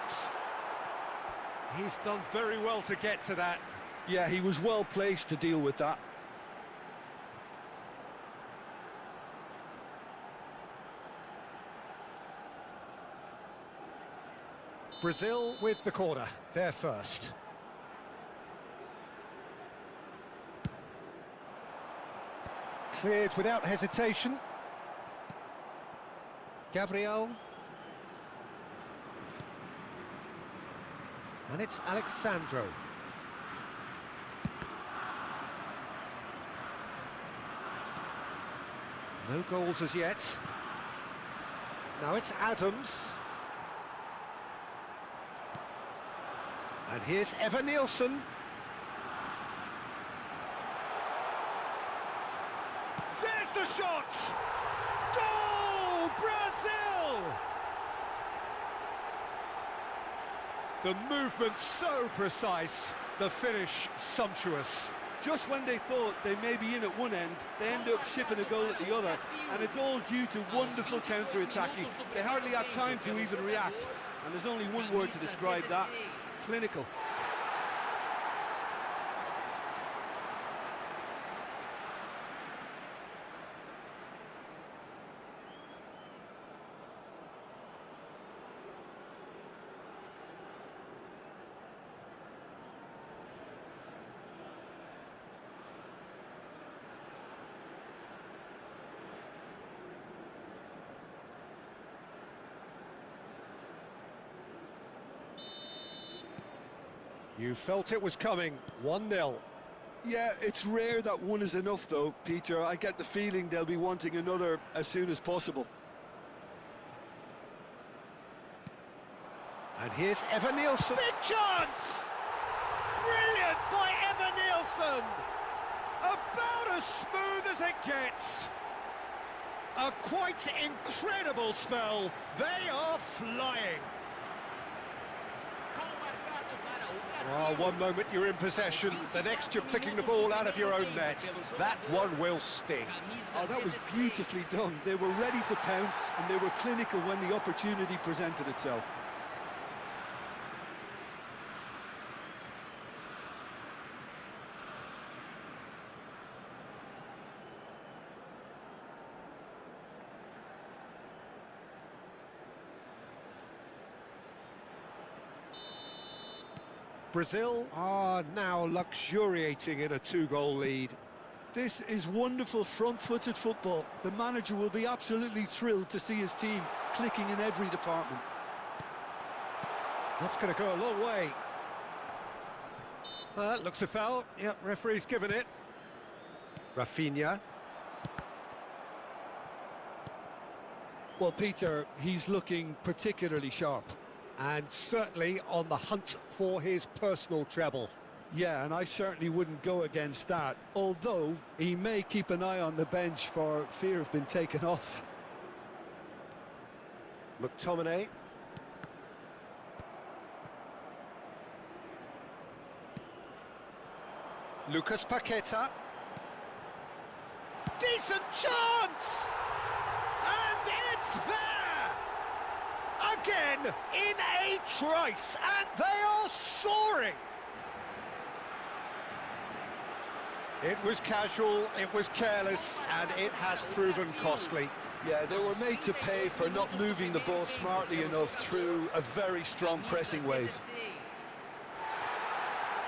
He's done very well to get to that. Yeah, he was well placed to deal with that. Brazil with the corner, they're first. Cleared without hesitation. Gabriel. And it's Alexandro. No goals as yet. Now it's Adams. And here's Evan Nielsen. There's the shot! Goal! Brazil! The movement so precise, the finish sumptuous. Just when they thought they may be in at one end, they end up shipping a goal at the other, and it's all due to wonderful counter-attacking. They hardly had time to even react, and there's only one word to describe that: clinical. You felt it was coming, 1-0. Yeah, it's rare that one is enough though, Peter. I get the feeling they'll be wanting another as soon as possible. And here's Evan Nielsen. Big chance! Brilliant by Evan Nielsen! About as smooth as it gets. A quite incredible spell. They are flying. Com a Oh, one moment you're in possession, the next you're picking the ball out of your own net. That one will sting. Oh, that was beautifully done. They were ready to pounce, and they were clinical when the opportunity presented itself. Brazil are now luxuriating in a two-goal lead. This is wonderful front-footed football. The manager will be absolutely thrilled to see his team clicking in every department. That's going to go a long way. Looks a foul. Yep, referee's given it. Rafinha. Well, Peter, he's looking particularly sharp. And certainly on the hunt for his personal treble. Yeah, and I certainly wouldn't go against that, although he may keep an eye on the bench for fear of being taken off. McTominay. Lucas Paqueta. Decent chance! And it's there! Again, in a trice, and they are soaring! It was casual, it was careless, and it has proven costly. Yeah, they were made to pay for not moving the ball smartly enough through a very strong pressing wave.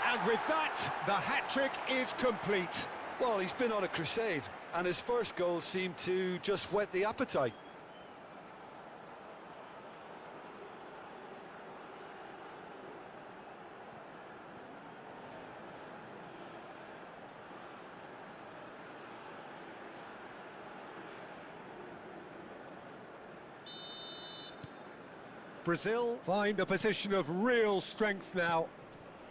And with that, the hat-trick is complete. Well, he's been on a crusade, and his first goal seemed to just whet the appetite. Brazil find a position of real strength now.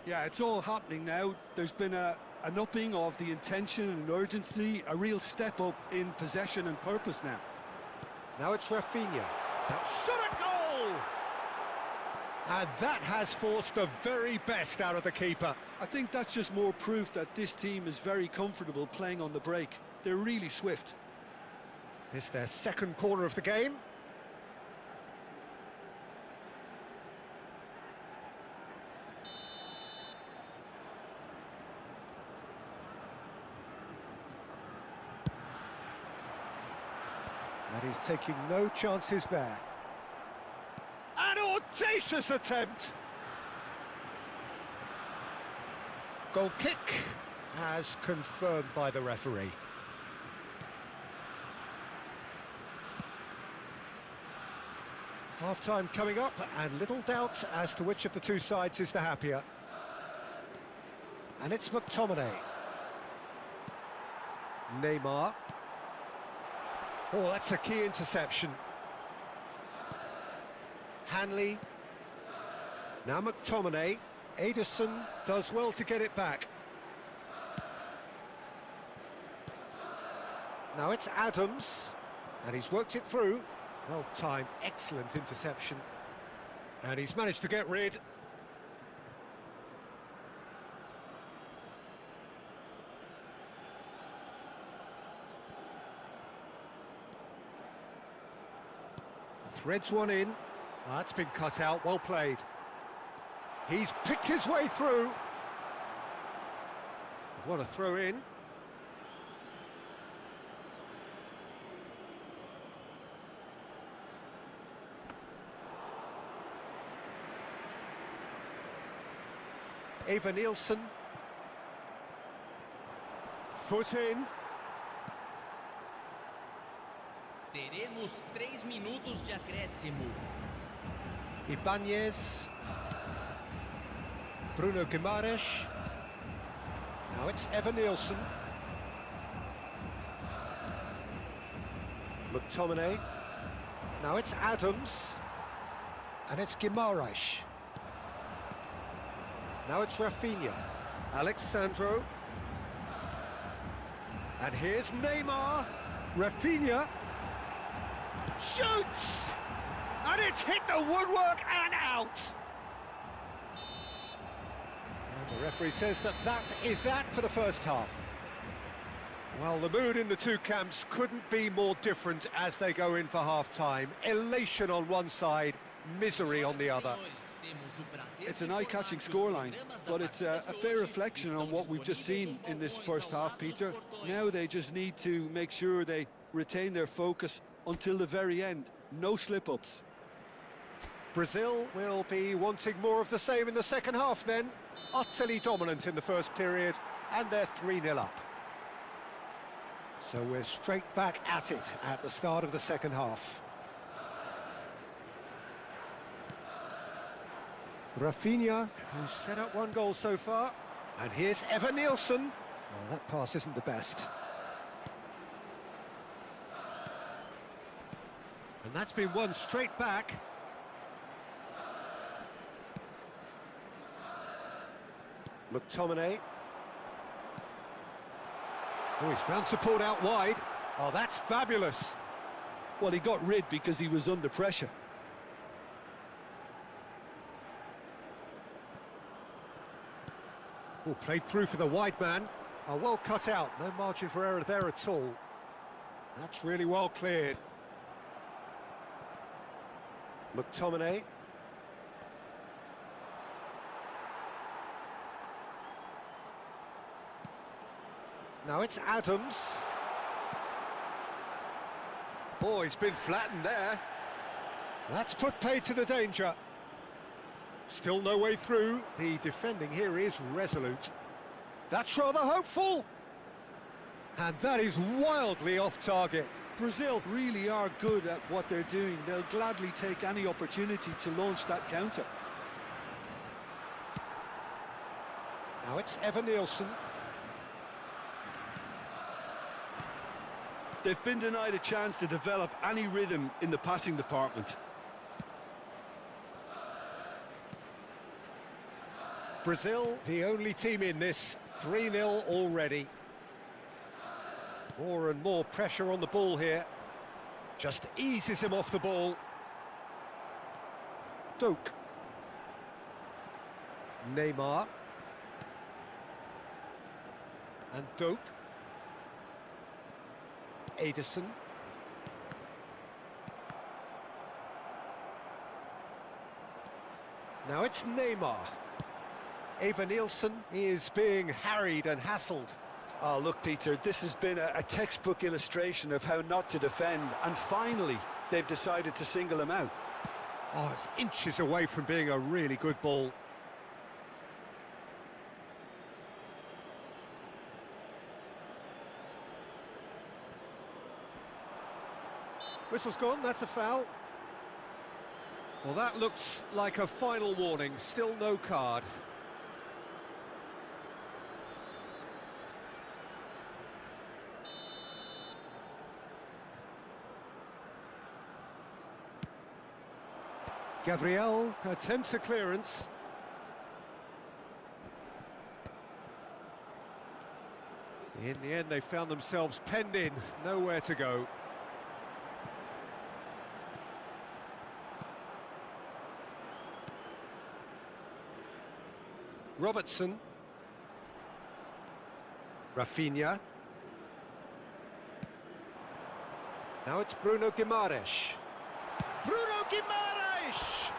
Yeah, it's all happening now. There's been an upping of the intention and urgency, a real step up in possession and purpose now. Now it's Rafinha. Shot a goal! And that has forced the very best out of the keeper. I think that's just more proof that this team is very comfortable playing on the break. They're really swift. It's their second corner of the game. And he's taking no chances there. An audacious attempt! Goal kick, as confirmed by the referee. Half-time coming up, and little doubt as to which of the two sides is the happier. And it's McTominay. Neymar. Oh, that's a key interception. Hanley. Now McTominay. Ederson does well to get it back. Now it's Adams. And he's worked it through. Well timed, excellent interception. And he's managed to get rid. Threads one in. That's been cut out, well played. He's picked his way through. What a throw in. Eva Nielsen. Foot in. Teremos 3 minutos de acréscimo. Ibanez. Bruno Guimaraes. Now it's Eva Nielsen. McTominay. Now it's Adams. And it's Guimaraes. Now it's Rafinha. Alexandro. And here's Neymar. Rafinha. Shoots! And it's hit the woodwork and out! And the referee says that is that for the first half. Well, the mood in the two camps couldn't be more different as they go in for half-time. Elation on one side, misery on the other. It's an eye-catching scoreline, but it's a fair reflection on what we've just seen in this first half, Peter. Now they just need to make sure they retain their focus until the very end. No slip-ups. Brazil will be wanting more of the same in the second half then. Utterly dominant in the first period, and they're 3-0 up. So we're straight back at it at the start of the second half. Rafinha, who's set up one goal so far. And here's Evan Nielsen. Well, that pass isn't the best. And that's been won straight back. McTominay. Oh, he's found support out wide. Oh, that's fabulous. Well, he got rid because he was under pressure. Oh, played through for the wide man. Oh, well cut out. No margin for error there at all. That's really well cleared. McTominay. Now it's Adams. Oh, he's been flattened there. That's put paid to the danger. Still no way through. The defending here is resolute. That's rather hopeful. And that is wildly off target. Brazil really are good at what they're doing. They'll gladly take any opportunity to launch that counter. Now it's Evan Nielsen. They've been denied a chance to develop any rhythm in the passing department. Brazil, the only team in this, 3-0 already. More and more pressure on the ball here. Just eases him off the ball. Doak. Neymar. And Doak. Ederson. Now it's Neymar. Evan Nielsen is being harried and hassled. Oh, look, Peter, this has been a textbook illustration of how not to defend, and finally they've decided to single him out. Oh, it's inches away from being a really good ball. Whistle's gone, that's a foul. Well, that looks like a final warning, still no card. Gabriel attempts a clearance. In the end, they found themselves penned in, nowhere to go. Robertson. Rafinha. Now it's Bruno Guimaraes. Bruno Guimaraes!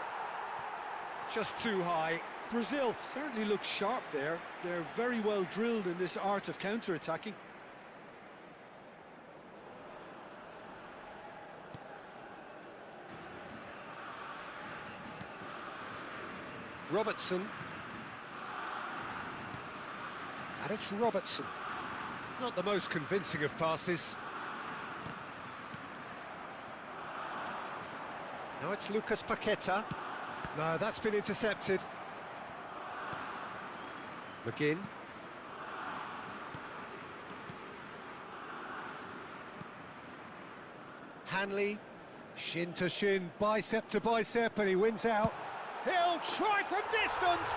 Just too high. Brazil certainly looks sharp there. They're very well drilled in this art of counter-attacking. Robertson. And it's Robertson. Not the most convincing of passes. Now it's Lucas Paqueta. No, that's been intercepted. McGinn. Hanley. Shin to shin, bicep to bicep, and he wins out. He'll try from distance!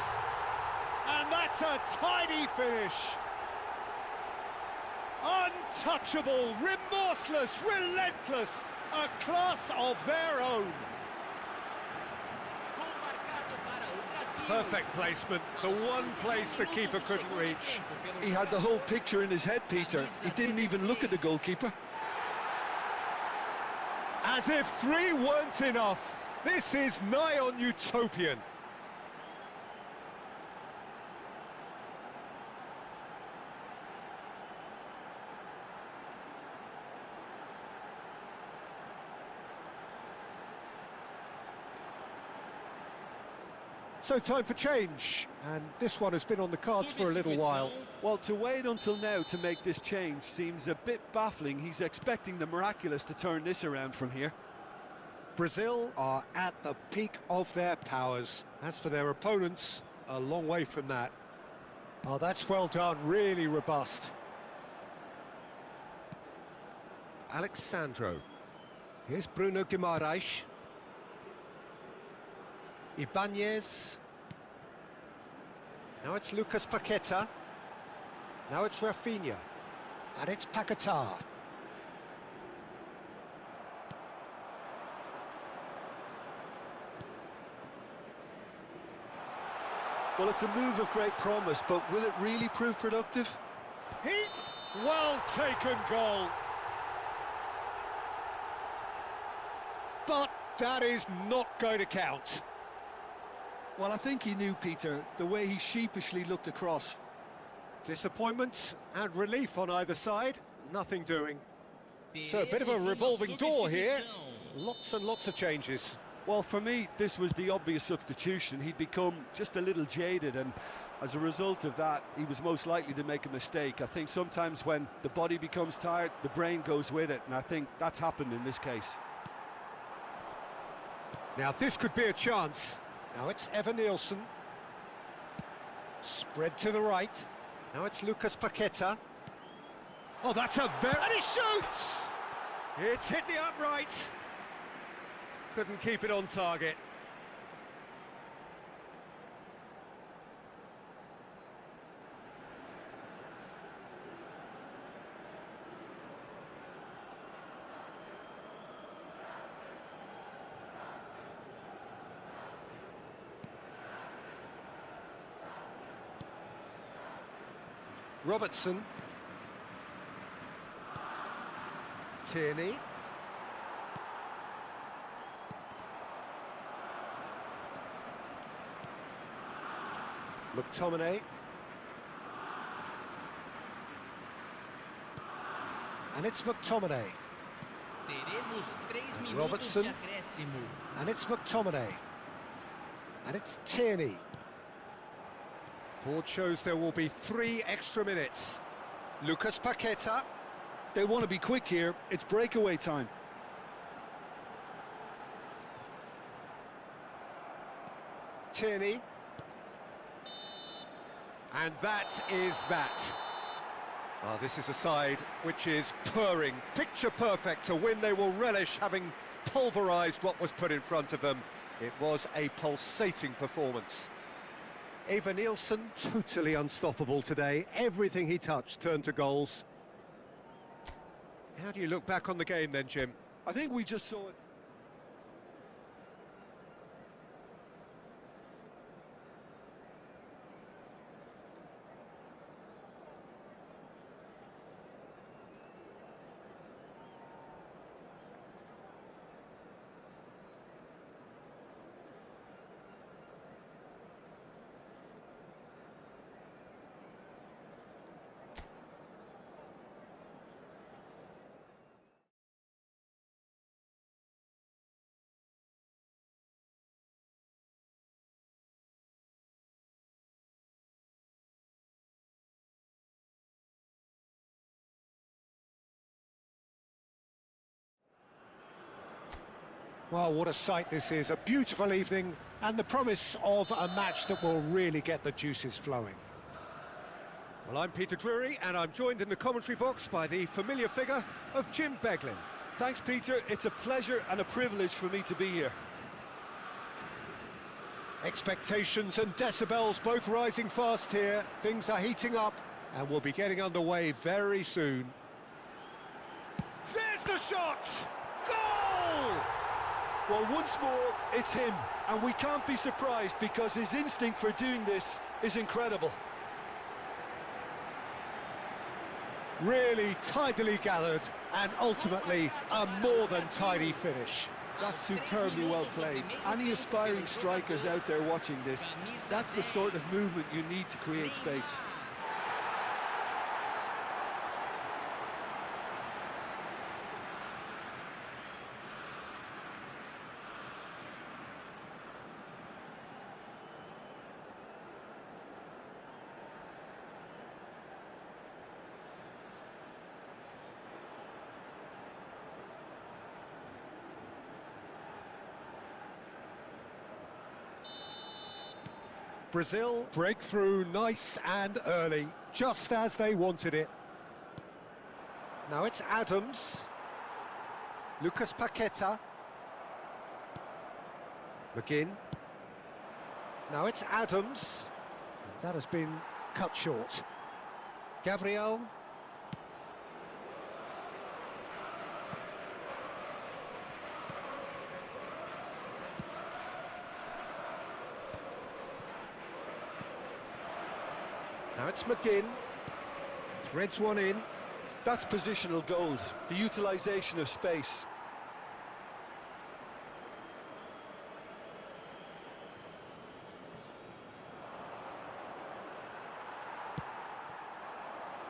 And that's a tidy finish. Untouchable, remorseless, relentless, a class of their own. Gol marcado para o Brasil. Perfect placement, the one place the keeper couldn't reach. He had the whole picture in his head, Peter. He didn't even look at the goalkeeper. As if 3 weren't enough. This is nigh on utopian. So time for change, and this one has been on the cards for a little while. Well, to wait until now to make this change seems a bit baffling. He's expecting the miraculous to turn this around from here. Brazil are at the peak of their powers. As for their opponents, a long way from that. Oh, that's well done, really robust. Alexandro. Here's Bruno Guimaraes. Ibanez. Now it's Lucas Paqueta. Now it's Rafinha. And it's Paquetá. Well, it's a move of great promise, but will it really prove productive? Well taken goal. But that is not going to count. Well, I think he knew, Peter, the way he sheepishly looked across. Disappointment and relief on either side, nothing doing. So a bit of a revolving door here, lots and lots of changes. Well, for me, this was the obvious substitution. He'd become just a little jaded, and as a result of that, he was most likely to make a mistake. I think sometimes when the body becomes tired, the brain goes with it, and I think that's happened in this case. Now this could be a chance. Now it's Evan Nielsen. Spread to the right. Now it's Lucas Paqueta. Oh, that's a very... And he shoots! It's hit the upright. Couldn't keep it on target. Robertson. Tierney. McTominay. And it's McTominay. And Robertson. And it's McTominay. And it's Tierney. Board shows there will be 3 extra minutes. Lucas Paqueta. They want to be quick here. It's breakaway time. Tierney. And that is that. Oh, this is a side which is purring, picture perfect, a win they will relish, having pulverised what was put in front of them. It was a pulsating performance. Evan Nielsen, totally unstoppable today. Everything he touched turned to goals. How do you look back on the game then, Jim? I think we just saw it. Well, what a sight this is. A beautiful evening and the promise of a match that will really get the juices flowing. Well, I'm Peter Drury and I'm joined in the commentary box by the familiar figure of Jim Beglin. Thanks, Peter. It's a pleasure and a privilege for me to be here. Expectations and decibels both rising fast here. Things are heating up and we'll be getting underway very soon. There's the shot! Goal! Well, once more, it's him, and we can't be surprised because his instinct for doing this is incredible. Really tidily gathered, and ultimately a more than tidy finish. That's superbly well played. Any aspiring strikers out there watching this, that's the sort of movement you need to create space. Brazil break through nice and early, just as they wanted it. Now it's Adams. Lucas Paqueta. McGinn. Now it's Adams. And that has been cut short. Gabriel. Now it's McGinn, threads one in. That's positional gold, the utilisation of space.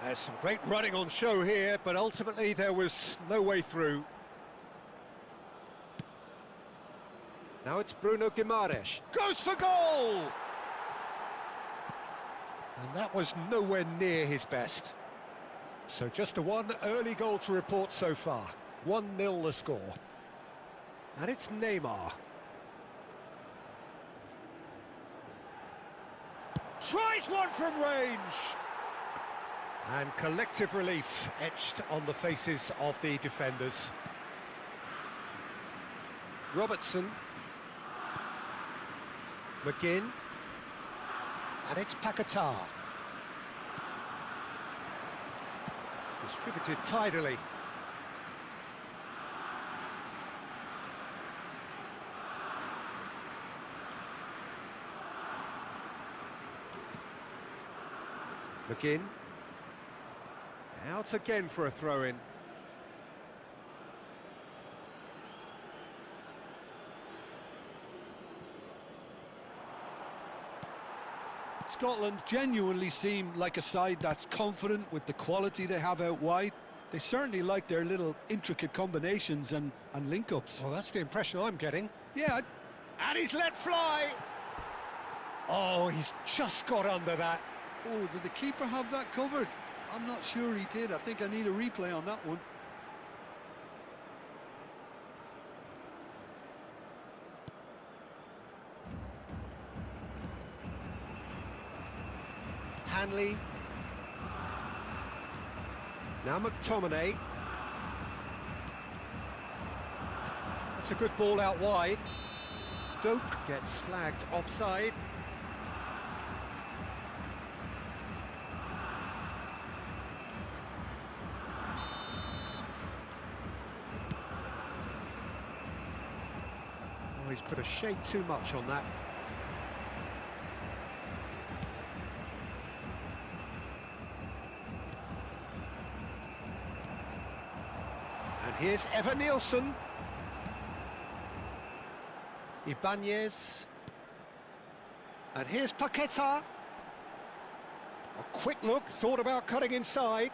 There's some great running on show here, but ultimately there was no way through. Now it's Bruno Guimaraes, goes for goal! And that was nowhere near his best. So just the one early goal to report so far. 1-0 the score. And it's Neymar. Tries one from range! And collective relief etched on the faces of the defenders. Robertson. McGinn. And it's Paqueta. Distributed tidily. McGinn. Out again for a throw-in. Scotland genuinely seem like a side that's confident with the quality they have out wide. They certainly like their little intricate combinations and link-ups. Well, that's the impression I'm getting. Yeah. And he's let fly! Oh, he's just got under that. Oh, did the keeper have that covered? I'm not sure he did. I think I need a replay on that one. Hanley. Now McTominay. That's a good ball out wide. Doak gets flagged offside. Oh, he's put a shade too much on that. And here's Evan Nielsen. Ibanez. And here's Paqueta. A quick look, thought about cutting inside.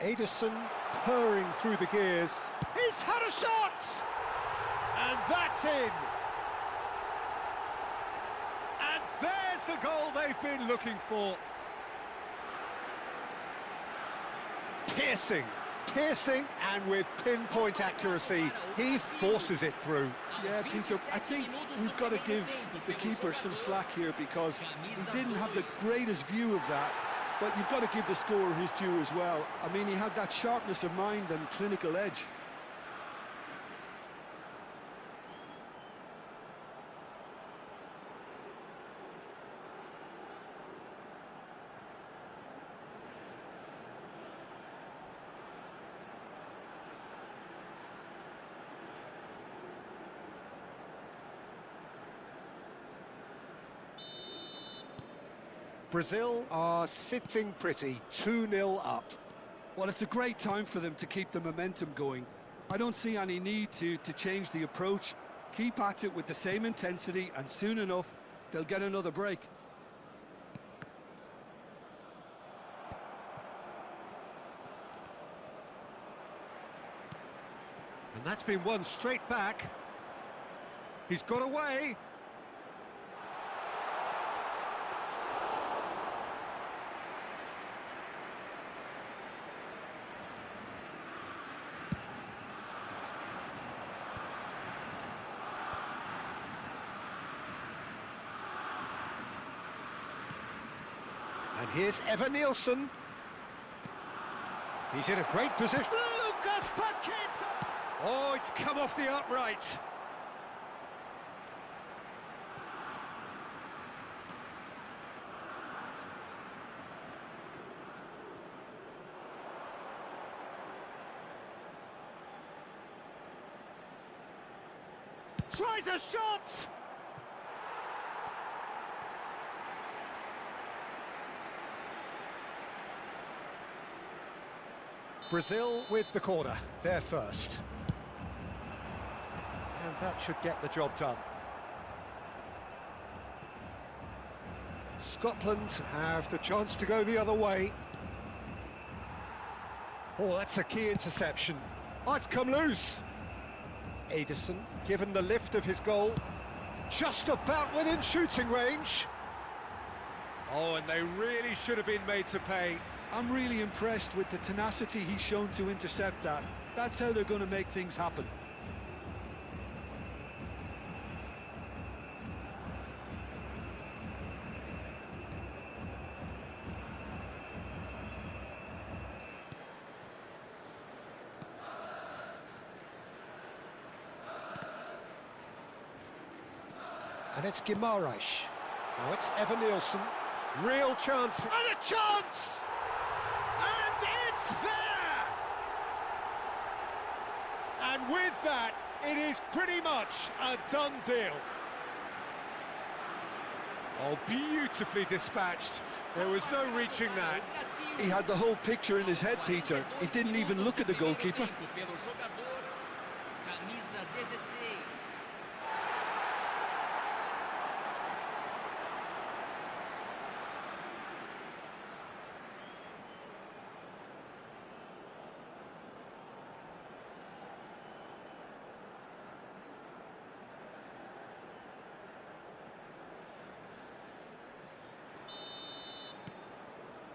Ederson purring through the gears. He's had a shot! And that's in! And there's the goal they've been looking for. Piercing, and with pinpoint accuracy, he forces it through. Yeah, Peter, I think we've got to give the keeper some slack here because he didn't have the greatest view of that, but you've got to give the scorer his due as well. I mean, he had that sharpness of mind and clinical edge. Brazil are sitting pretty, 2-0 up. Well, it's a great time for them to keep the momentum going. I don't see any need to change the approach. Keep at it with the same intensity, and soon enough, they'll get another break. And that's been won straight back. He's got away. And here's Evan Nielsen. He's in a great position. Lucas Paqueta! Oh, it's come off the upright. Tries a shot! Brazil with the corner, they're first. And that should get the job done. Scotland have the chance to go the other way. Oh, that's a key interception. Oh, it's come loose. Ederson, given the lift of his goal, just about within shooting range. Oh, and they really should have been made to pay. I'm really impressed with the tenacity he's shown to intercept that. That's how they're going to make things happen. And it's Guimaraes. Now it's Evan Nielsen. Real chance. And a chance! And it's there! And with that, it is pretty much a done deal. Oh, beautifully dispatched. There was no reaching that. He had the whole picture in his head, Peter. He didn't even look at the goalkeeper.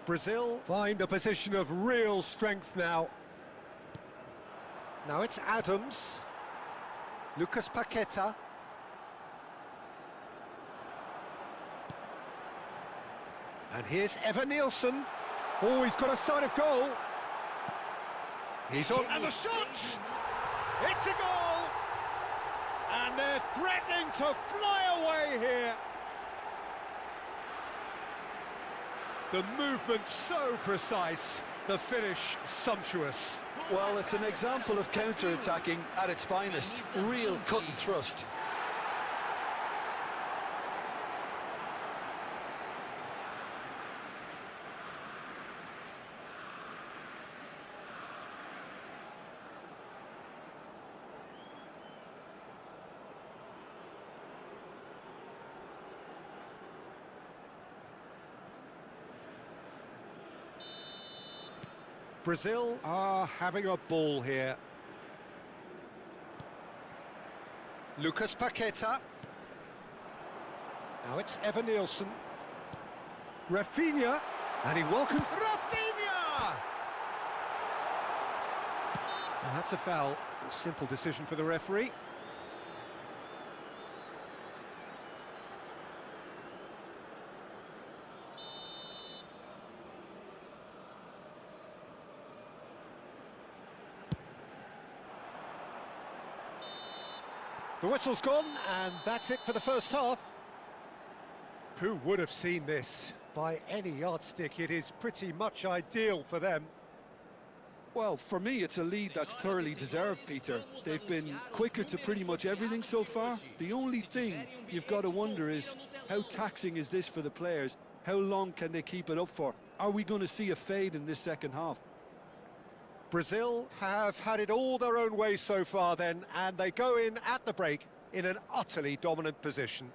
Brazil find a position of real strength now. Now it's Adams. Lucas Paqueta. And here's Evan Nielsen. Oh, he's got a sight of goal. He's on, and the shot! It's a goal! And they're threatening to fly away here. The movement so precise, the finish sumptuous. Well, it's an example of counter-attacking at its finest. Real cut and thrust. Brazil are having a ball here. Lucas Paqueta. Now it's Evan Nielsen. Rafinha. And he welcomes Rafinha! And that's a foul. A simple decision for the referee. The whistle's gone, and that's it for the first half. Who would have seen this? By any yardstick, it is pretty much ideal for them. Well, for me, it's a lead that's thoroughly deserved, Peter. They've been quicker to pretty much everything so far. The only thing you've got to wonder is, how taxing is this for the players? How long can they keep it up for? Are we going to see a fade in this second half? Brazil have had it all their own way so far then, and they go in at the break in an utterly dominant position.